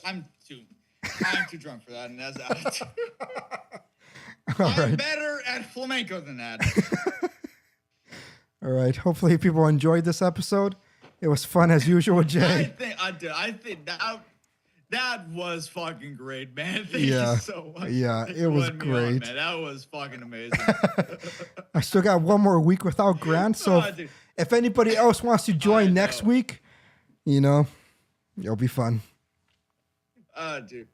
I'm too drunk for that, and that's out. I'm better at flamenco than that. All right. Hopefully people enjoyed this episode. It was fun as usual, Jay. I think that was fucking great, man. Thank you so much. Yeah, it was great. Man. That was fucking amazing. I still got one more week without Grant, so if anybody else wants to join next week, it'll be fun. Dude,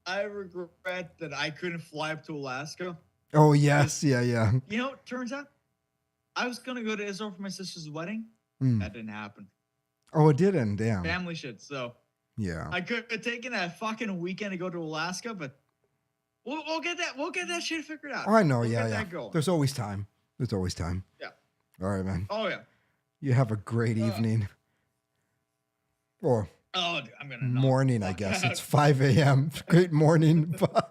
I regret that I couldn't fly up to Alaska. Oh, yes. Yeah. Turns out I was going to go to Israel for my sister's wedding. That didn't happen. Oh, it didn't? Damn. Family shit, so. Yeah. I could have taken that fucking weekend to go to Alaska, but we'll get that shit figured out. Oh, I know. We'll yeah. There's always time. Yeah. All right, man. Oh, yeah. You have a great evening. Or dude, I'm gonna morning, I guess. It's 5 a.m. Great morning. Bye.